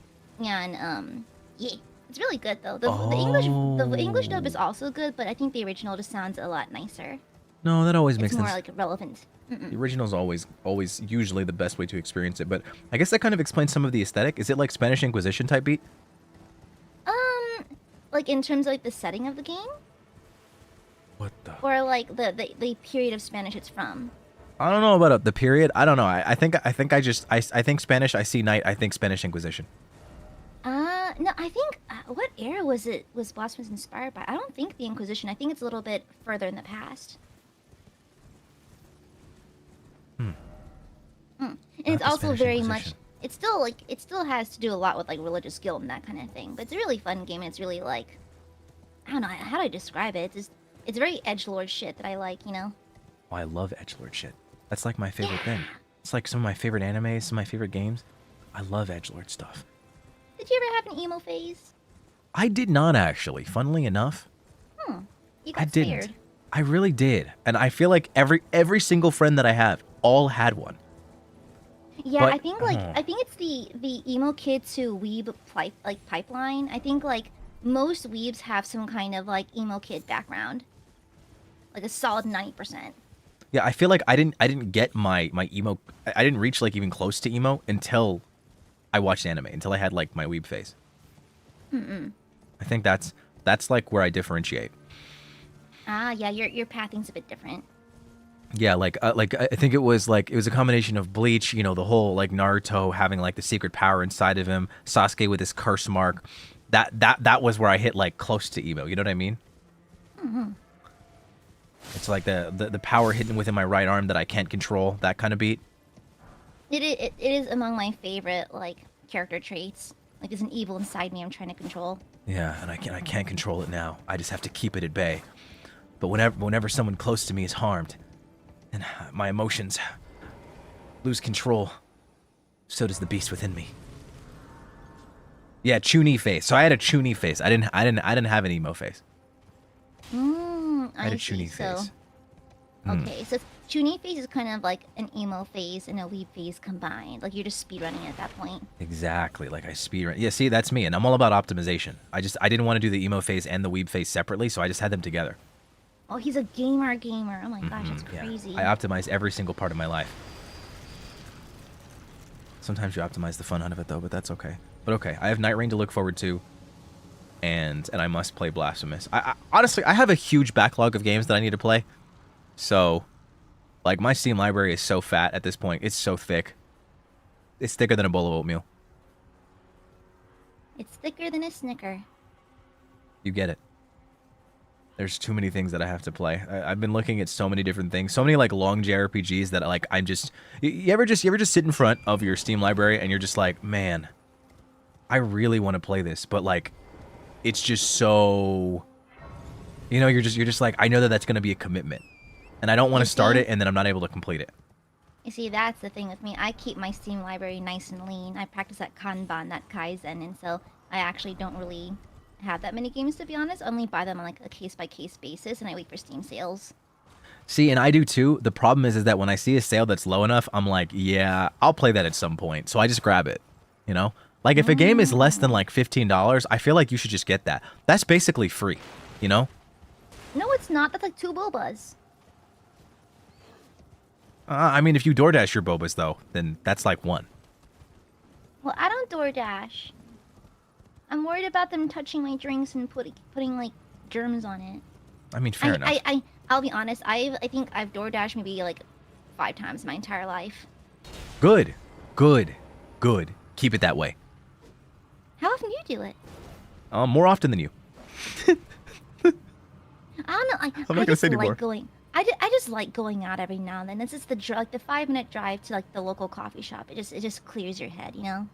and yeah, it's really good though. The English dub is also good, but I think the original just sounds a lot nicer. No, that always makes It's more sense. like relevant. The original's always usually the best way to experience it, but I guess that kind of explains some of the aesthetic. Is it like Spanish Inquisition type beat? Like in terms of like the setting of the game, What the? or like the period of Spanish it's from. I don't know about the period. I don't know. I think Spanish. I see night. I think Spanish Inquisition. No, I think what era was Blasphemous inspired by? I don't think the Inquisition. I think it's a little bit further in the past. And it's the also Spanish very much. Inquisition. It still has to do a lot with like religious guilt and that kind of thing. But it's a really fun game. And it's really like, I don't know how do I describe it. It's very edgelord shit that I like. You know. Oh, I love edgelord shit. That's like my favorite thing. It's like some of my favorite animes, some of my favorite games. I love edgelord stuff. Did you ever have an emo phase? I did not actually. Funnily enough, You got I didn't. scared. I really did, and I feel like every single friend that I have all had one. Yeah, But- I think it's the emo kid to weeb pipeline. I think like most weebs have some kind of like emo kid background, like a solid 90%. Yeah, I feel like I didn't get my emo. I didn't reach like even close to emo until I watched anime. Until I had like my weeb phase. I think that's like where I differentiate. Ah, yeah, your pathing's a bit different. Yeah, like I think it was a combination of Bleach, you know, the whole like Naruto having like the secret power inside of him, Sasuke with his curse mark. That was where I hit like close to emo. You know what I mean? It's like the power hidden within my right arm that I can't control. That kind of beat. It is among my favorite like character traits. Like there's an evil inside me I'm trying to control. Yeah, and I can't control it now. I just have to keep it at bay. But whenever someone close to me is harmed, and my emotions lose control, so does the beast within me. Yeah, Chuny face. So I had a Chuny face. I didn't have an emo face. I had a see. Chuny So, face. okay, so Chuny phase is kind of like an emo phase and a weeb phase combined. Like you're just speedrunning at that point. Exactly, like I speedrun. Yeah, see, that's me, and I'm all about optimization. I didn't want to do the emo phase and the weeb phase separately, so I just had them together. Oh, he's a gamer. Oh my gosh, that's Yeah. crazy. I optimize every single part of my life. Sometimes you optimize the fun out of it, though, but that's okay. But okay, I have Night Rain to look forward to, and I must play Blasphemous. I honestly, I have a huge backlog of games that I need to play. So, like, my Steam library is so fat at this point. It's so thick. It's thicker than a bowl of oatmeal. It's thicker than a Snicker. You get it. There's too many things that I have to play. I've been looking at so many different things, so many like long JRPGs that like I'm just. You ever just sit in front of your Steam library and you're just like, man, I really want to play this, but like, it's just so. You know, you're just like, I know that that's gonna be a commitment, and I don't want to start it and then I'm not able to complete it. You see, that's the thing with me. I keep my Steam library nice and lean. I practice that Kanban, that Kaizen, and so I actually don't really have that many games, to be honest. I only buy them on like a case-by-case basis, and I wait for Steam sales. See, and I do too. The problem is that when I see a sale that's low enough, I'm like, yeah, I'll play that at some point. So I just grab it, you know? Like, if a game is less than like $15, I feel like you should just get that. That's basically free, you know? No, it's not. That's like 2 bobas. I mean, if you DoorDash your bobas, though, then that's like 1. Well, I don't DoorDash. I'm worried about them touching my drinks and putting like germs on it. I mean, fair enough. I'll be honest. I think I've DoorDashed maybe like 5 times my entire life. Good. Keep it that way. How often do you do it? More often than you. I don't know. I'm not gonna say anymore. I just like going out every now and then. It's just the 5-minute drive to like the local coffee shop. It just clears your head, you know.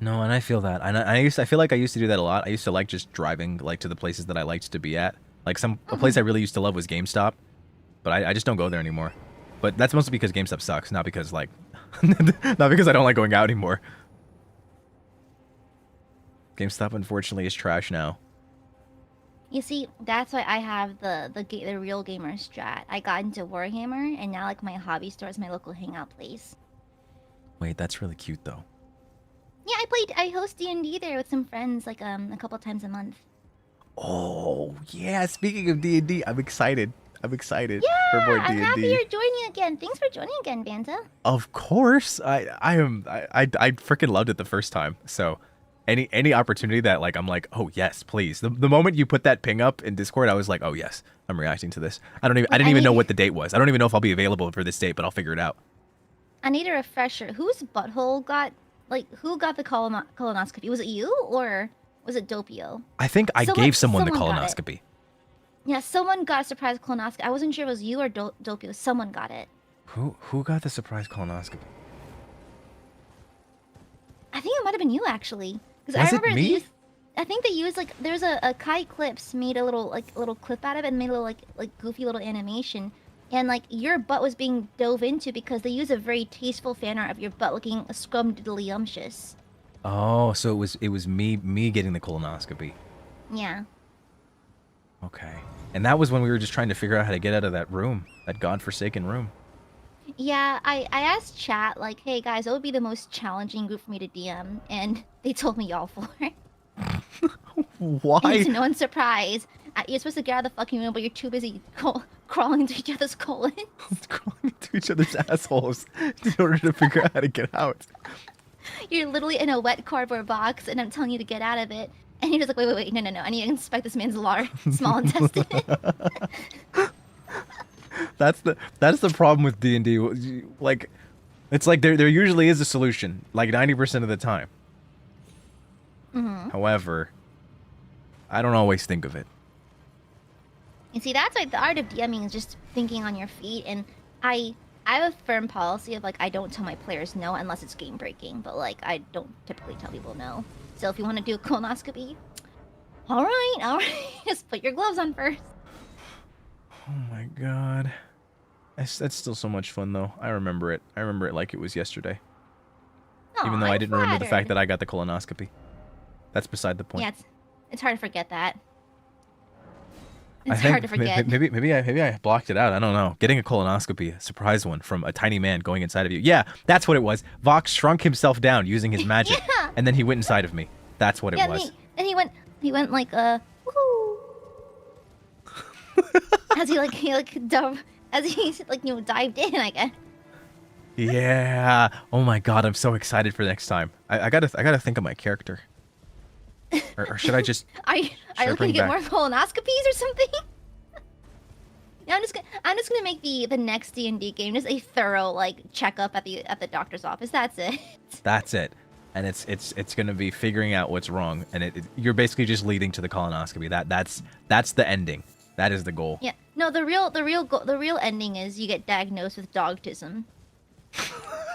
No, and I feel that. And I feel like I used to do that a lot. I used to like just driving like to the places that I liked to be at. Like a place I really used to love was GameStop, but I just don't go there anymore. But that's mostly because GameStop sucks, not because like not because I don't like going out anymore. GameStop unfortunately is trash now. You see, that's why I have the real gamer strat. I got into Warhammer, and now like my hobby store is my local hangout place. Wait, that's really cute though. Yeah, I host D&D there with some friends like a couple times a month. Oh yeah, speaking of D&D, I'm excited. I'm excited for Yeah, more I'm D&D. happy you're joining again. Thanks for joining again, Vanta. Of course, I freaking loved it the first time. So, any opportunity that like I'm like, oh yes, please. The moment you put that ping up in Discord, I was like, oh yes, I'm reacting to this. I didn't even know what the date was. I don't even know if I'll be available for this date, but I'll figure it out. I need a refresher. Whose butthole got who got the colonoscopy? Was it you or was it Doppio? I think I gave someone the colonoscopy. Yeah, someone got a surprise colonoscopy. I wasn't sure it was you or Doppio. Someone got it. Who got the surprise colonoscopy? I think it might have been you actually, because Was I remember it me? I think they used like there's a Kai Clips made a little clip out of it and made a little like goofy little animation, and like your butt was being dove into because they use a very tasteful fan art of your butt looking scrumdiddlyumptious. Oh, so it was me getting the colonoscopy. Yeah. Okay. And that was when we were just trying to figure out how to get out of that room, that godforsaken room. Yeah, I asked chat like, hey guys, what would be the most challenging group for me to DM, and they told me y'all 4. Why? And to no one's surprise, you're supposed to get out of the fucking room, but you're too busy crawling into each other's colons. Crawling into each other's assholes in order to figure out how to get out. You're literally in a wet cardboard box, and I'm telling you to get out of it. And you're just like, wait, no, I need to inspect this man's small intestine. That's the problem with D&D. Like, it's like there usually is a solution, like 90% of the time. Mm-hmm. However, I don't always think of it. You see, that's like the art of DMing is just thinking on your feet. And I have a firm policy of like I don't tell my players no unless it's game breaking, but like I don't typically tell people no. So if you want to do a colonoscopy, all right, just put your gloves on first. Oh my god. That's still so much fun though. I remember it. I remember it like it was yesterday. Aw, Even though I I'm didn't remember the fact flattered. that I got the colonoscopy. That's beside the point. Yeah, it's hard to forget that. I It's think hard to forget. Maybe I blocked it out. I don't know. Getting a colonoscopy, a surprise one from a tiny man going inside of you. Yeah, that's what it was. Vox shrunk himself down using his magic, Yeah. and then he went inside of me. That's what it Yeah, was. and he went like woohoo. as he dived in, I guess. Yeah. Oh my god, I'm so excited for next time. I gotta think of my character. Or should I just? Are you looking to get more colonoscopies or something? No, I'm just gonna make the next D&D game just a thorough like checkup at the doctor's office. That's it. That's it. And it's gonna be figuring out what's wrong, and you're basically just leading to the colonoscopy. That's the ending. That is the goal. Yeah. No, the real ending is you get diagnosed with dogtism.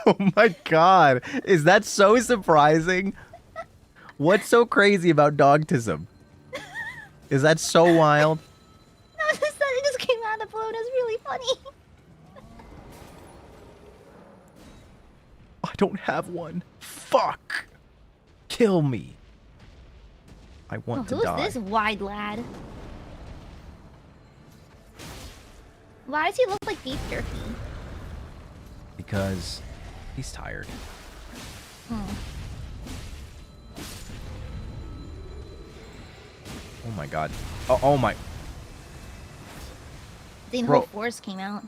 Oh my god, is that so surprising? What's so crazy about dogtism? Is that so wild? No, it just came out of the blue. It was really funny. I don't have one. Fuck. Kill me. I want to die. Who's this wide lad? Why does he look like beef jerky? Because he's tired. Oh my god. Oh my. The whole force came out.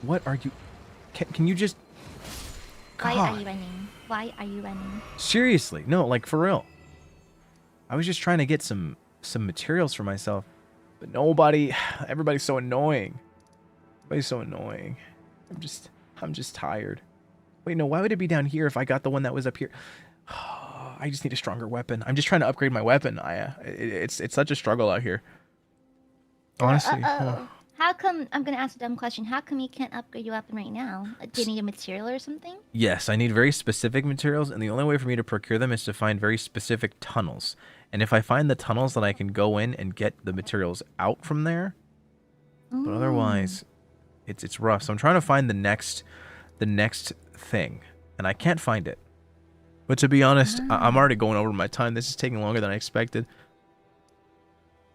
What are you? Can you just? Why God. are you running? Why are you running? Seriously, no, like for real. I was just trying to get some materials for myself, but nobody. Everybody's so annoying. Everybody's so annoying. I'm just tired. Wait, no, why would it be down here if I got the one that was up here? I just need a stronger weapon. I'm just trying to upgrade my weapon. It's such a struggle out here. Honestly. How come, I'm gonna ask a dumb question, how come you can't upgrade your weapon right now? Do you need a material or something? Yes, I need very specific materials, and the only way for me to procure them is to find very specific tunnels. And if I find the tunnels, then I can go in and get the materials out from there. But otherwise, it's rough. So I'm trying to find the next thing, and I can't find it. But to be honest, I'm already going over my time. This is taking longer than I expected.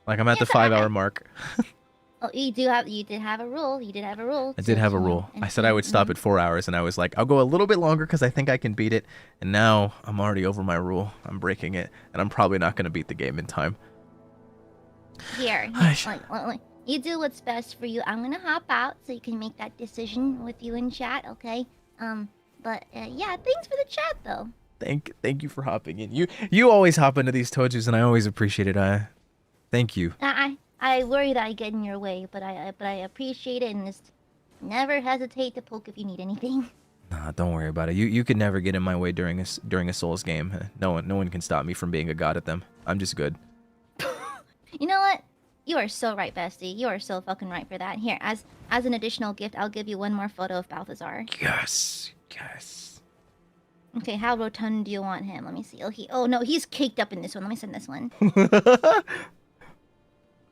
Like I'm at the 5-hour mark. Oh, you did have a rule. You did have a rule. I did have a rule. I said I would stop at 4 hours, and I was like, I'll go a little bit longer because I think I can beat it. And now I'm already over my rule. I'm breaking it, and I'm probably not going to beat the game in time. Here, you do what's best for you. I'm gonna hop out so you can make that decision with you in chat, okay? But yeah, thanks for the chat though. Thank you for hopping in. You always hop into these Totsus, and I always appreciate it. Thank you. I worry that I get in your way, but I appreciate it, and just never hesitate to poke if you need anything. Nah, don't worry about it. You could never get in my way during a Souls game. No one can stop me from being a god at them. I'm just good. You know what? You are so right, bestie. You are so fucking right for that. Here, as an additional gift, I'll give you one more photo of Balthazar. Yes. Okay, how rotund do you want him? Let me see. Oh no, he's caked up in this one. Let me send this one.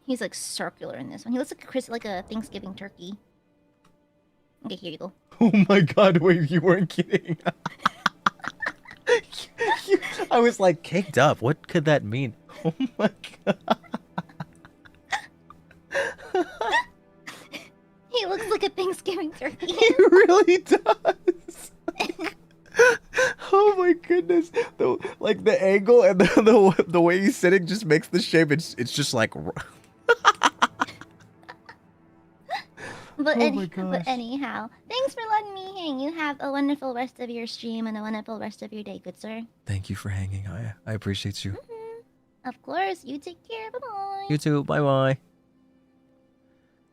He's like circular in this one. He looks like a Thanksgiving turkey. Okay, here you go. Oh my god, wait, you weren't kidding. I was like, caked up. What could that mean? Oh my god. He looks like a Thanksgiving turkey. He really does. Oh my goodness! The angle and the way he's sitting just makes the shape. It's just like. But anyhow, thanks for letting me hang. You have a wonderful rest of your stream and a wonderful rest of your day, good sir. Thank you for hanging. I appreciate you. Of course. You take care. Bye bye. You too. Bye bye.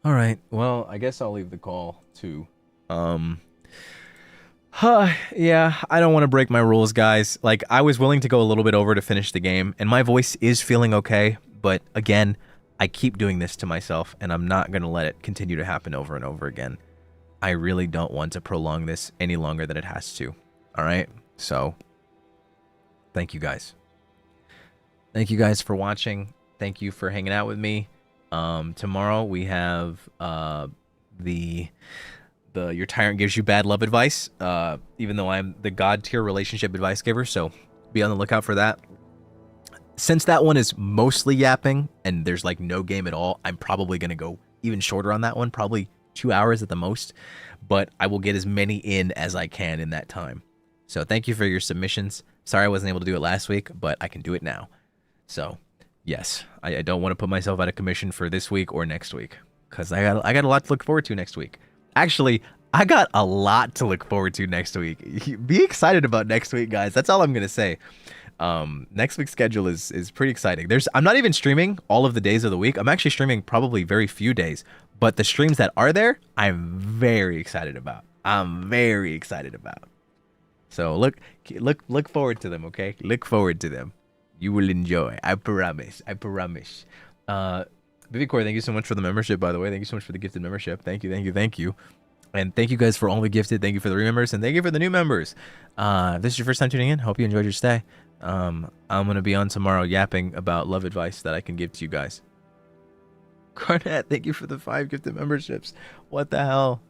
All right. Well, I guess I'll leave the call too. Yeah, I don't want to break my rules, guys. Like, I was willing to go a little bit over to finish the game, and my voice is feeling okay, but again, I keep doing this to myself, and I'm not going to let it continue to happen over and over again. I really don't want to prolong this any longer than it has to. All right? So, thank you guys. Thank you guys for watching. Thank you for hanging out with me. Tomorrow we have Your Tyrant Gives You Bad Love Advice, even though I'm the god tier relationship advice giver, so be on the lookout for that. Since that one is mostly yapping and there's like no game at all, I'm probably going to go even shorter on that one, probably 2 hours at the most, but I will get as many in as I can in that time. So thank you for your submissions. Sorry I wasn't able to do it last week, but I can do it now. So yes, I don't want to put myself out of commission for this week or next week because I got a lot to look forward to next week. Actually, I got a lot to look forward to next week. Be excited about next week, guys. That's all I'm gonna say. Next week's schedule is pretty exciting. I'm not even streaming all of the days of the week. I'm actually streaming probably very few days, but the streams that are there, I'm very excited about. So look forward to them, okay? Look forward to them. You will enjoy. I promise. Bibicore, thank you so much for the membership, by the way. Thank you so much for the gifted membership. Thank you. And thank you guys for all the gifted. Thank you for the remembers, and thank you for the new members. If this is your first time tuning in, hope you enjoyed your stay. I'm gonna be on tomorrow yapping about love advice that I can give to you guys. Garnett, thank you for the 5 gifted memberships. What the hell?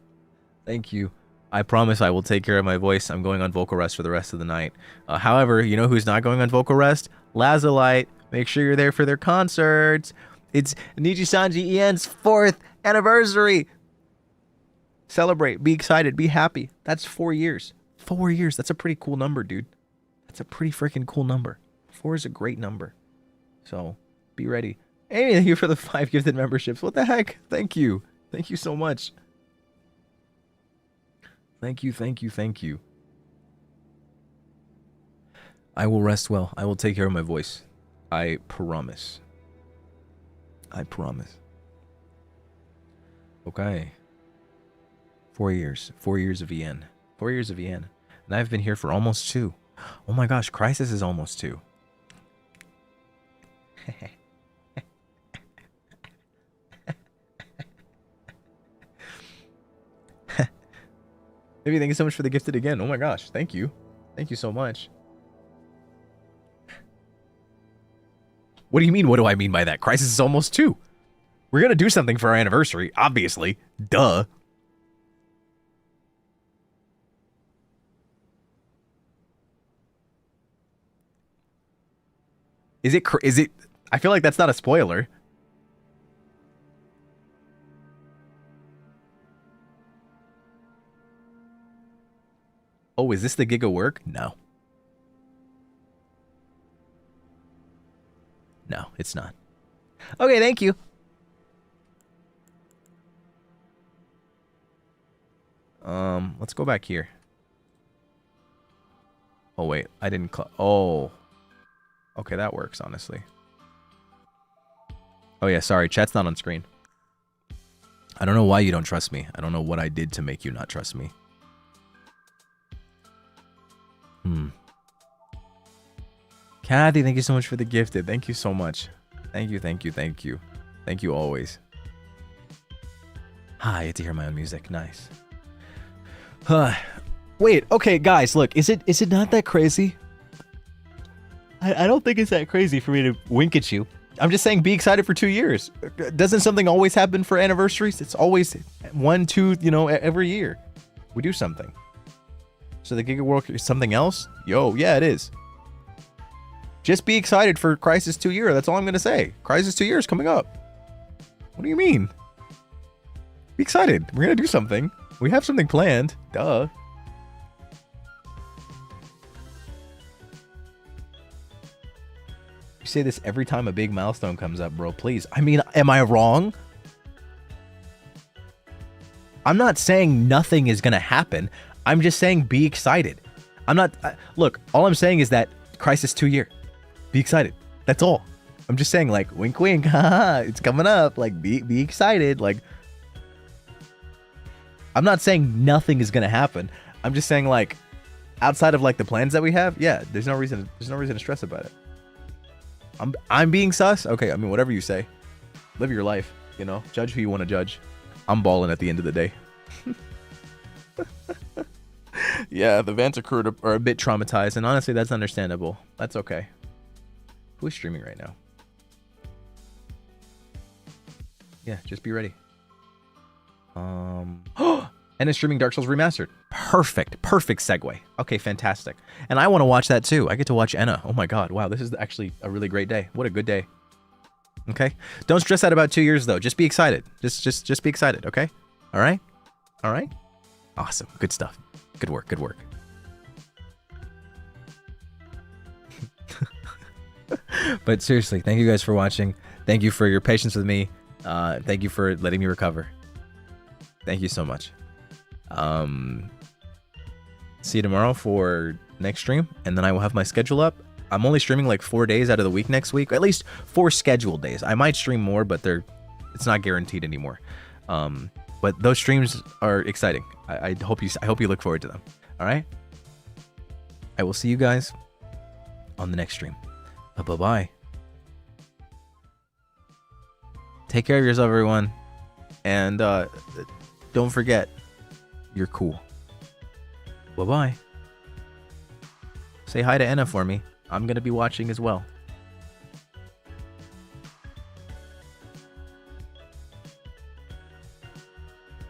Thank you. I promise I will take care of my voice. I'm going on vocal rest for the rest of the night. However, you know who's not going on vocal rest? Lazulite. Make sure you're there for their concerts. It's Nijisanji Ian's 4th anniversary. Celebrate. Be excited. Be happy. That's 4 years. 4 years. That's a pretty cool number, dude. That's a pretty freaking cool number. 4 is a great number. So, be ready. Amy, thank you for the 5 gifted memberships. What the heck? Thank you. Thank you so much. Thank you. I will rest well. I will take care of my voice. I promise. Okay. 4 years. 4 years of EN. 4 years of EN. And I've been here for almost 2. Oh my gosh, Krisis is almost 2. Maybe thank you so much for the gifted again. Oh my gosh, thank you. Thank you so much. What do you mean? What do I mean by that? Krisis is almost 2. We're gonna do something for our anniversary, obviously. Duh. Is it? I feel like that's not a spoiler. Oh, is this the Giga work? No. No, it's not. Okay, thank you. Let's go back here. Oh, wait. I didn't... Oh. Okay, that works, honestly. Oh, yeah, sorry. Chat's not on screen. I don't know why you don't trust me. I don't know what I did to make you not trust me. Kathy, thank you so much for the gifted. Thank you so much. Thank you. Thank you always. I get to hear my own music. Nice. Wait, okay, guys, look. Is it not that crazy? I don't think it's that crazy for me to wink at you. I'm just saying be excited for 2 years. Doesn't something always happen for anniversaries? It's always 1, 2, every year. We do something. So the Giga World is something else? Yo, yeah, it is. Just be excited for Krisis 2 year. That's all I'm going to say. Krisis 2 years coming up. What do you mean? Be excited. We're going to do something. We have something planned. Duh. You say this every time a big milestone comes up, bro. Please. I mean, am I wrong? I'm not saying nothing is going to happen. I'm just saying be excited. I'm not... look, all I'm saying is that Krisis 2 year. Be excited. That's all. I'm just saying, like, wink, wink. Haha, it's coming up. Like, be excited. Like, I'm not saying nothing is going to happen. I'm just saying, like, outside of, like, the plans that we have, yeah, there's no reason to stress about it. I'm being sus? Okay, I mean, whatever you say. Live your life, Judge who you want to judge. I'm balling at the end of the day. Yeah, the Vantacrow are a bit traumatized, and honestly, that's understandable. That's okay. Who's streaming right now? Yeah, just be ready. And it's streaming Dark Souls Remastered. Perfect segue. Okay, fantastic. And I want to watch that too. I get to watch Enna. Oh my god, wow, this is actually a really great day. What a good day. Okay? Don't stress out about 2 years though. Just be excited. Just be excited, okay? All right? Awesome. Good stuff. Good work. But seriously, thank you guys for watching. Thank you for your patience with me. Thank you for letting me recover. Thank you so much. See you tomorrow for next stream, and then I will have my schedule up. I'm only streaming like 4 days out of the week next week, or at least 4 scheduled days. I might stream more, but it's not guaranteed anymore. But those streams are exciting. I hope you look forward to them. All right. I will see you guys on the next stream. Bye bye. Take care of yourself, everyone, and don't forget, you're cool. Bye bye. Say hi to Enna for me. I'm gonna be watching as well.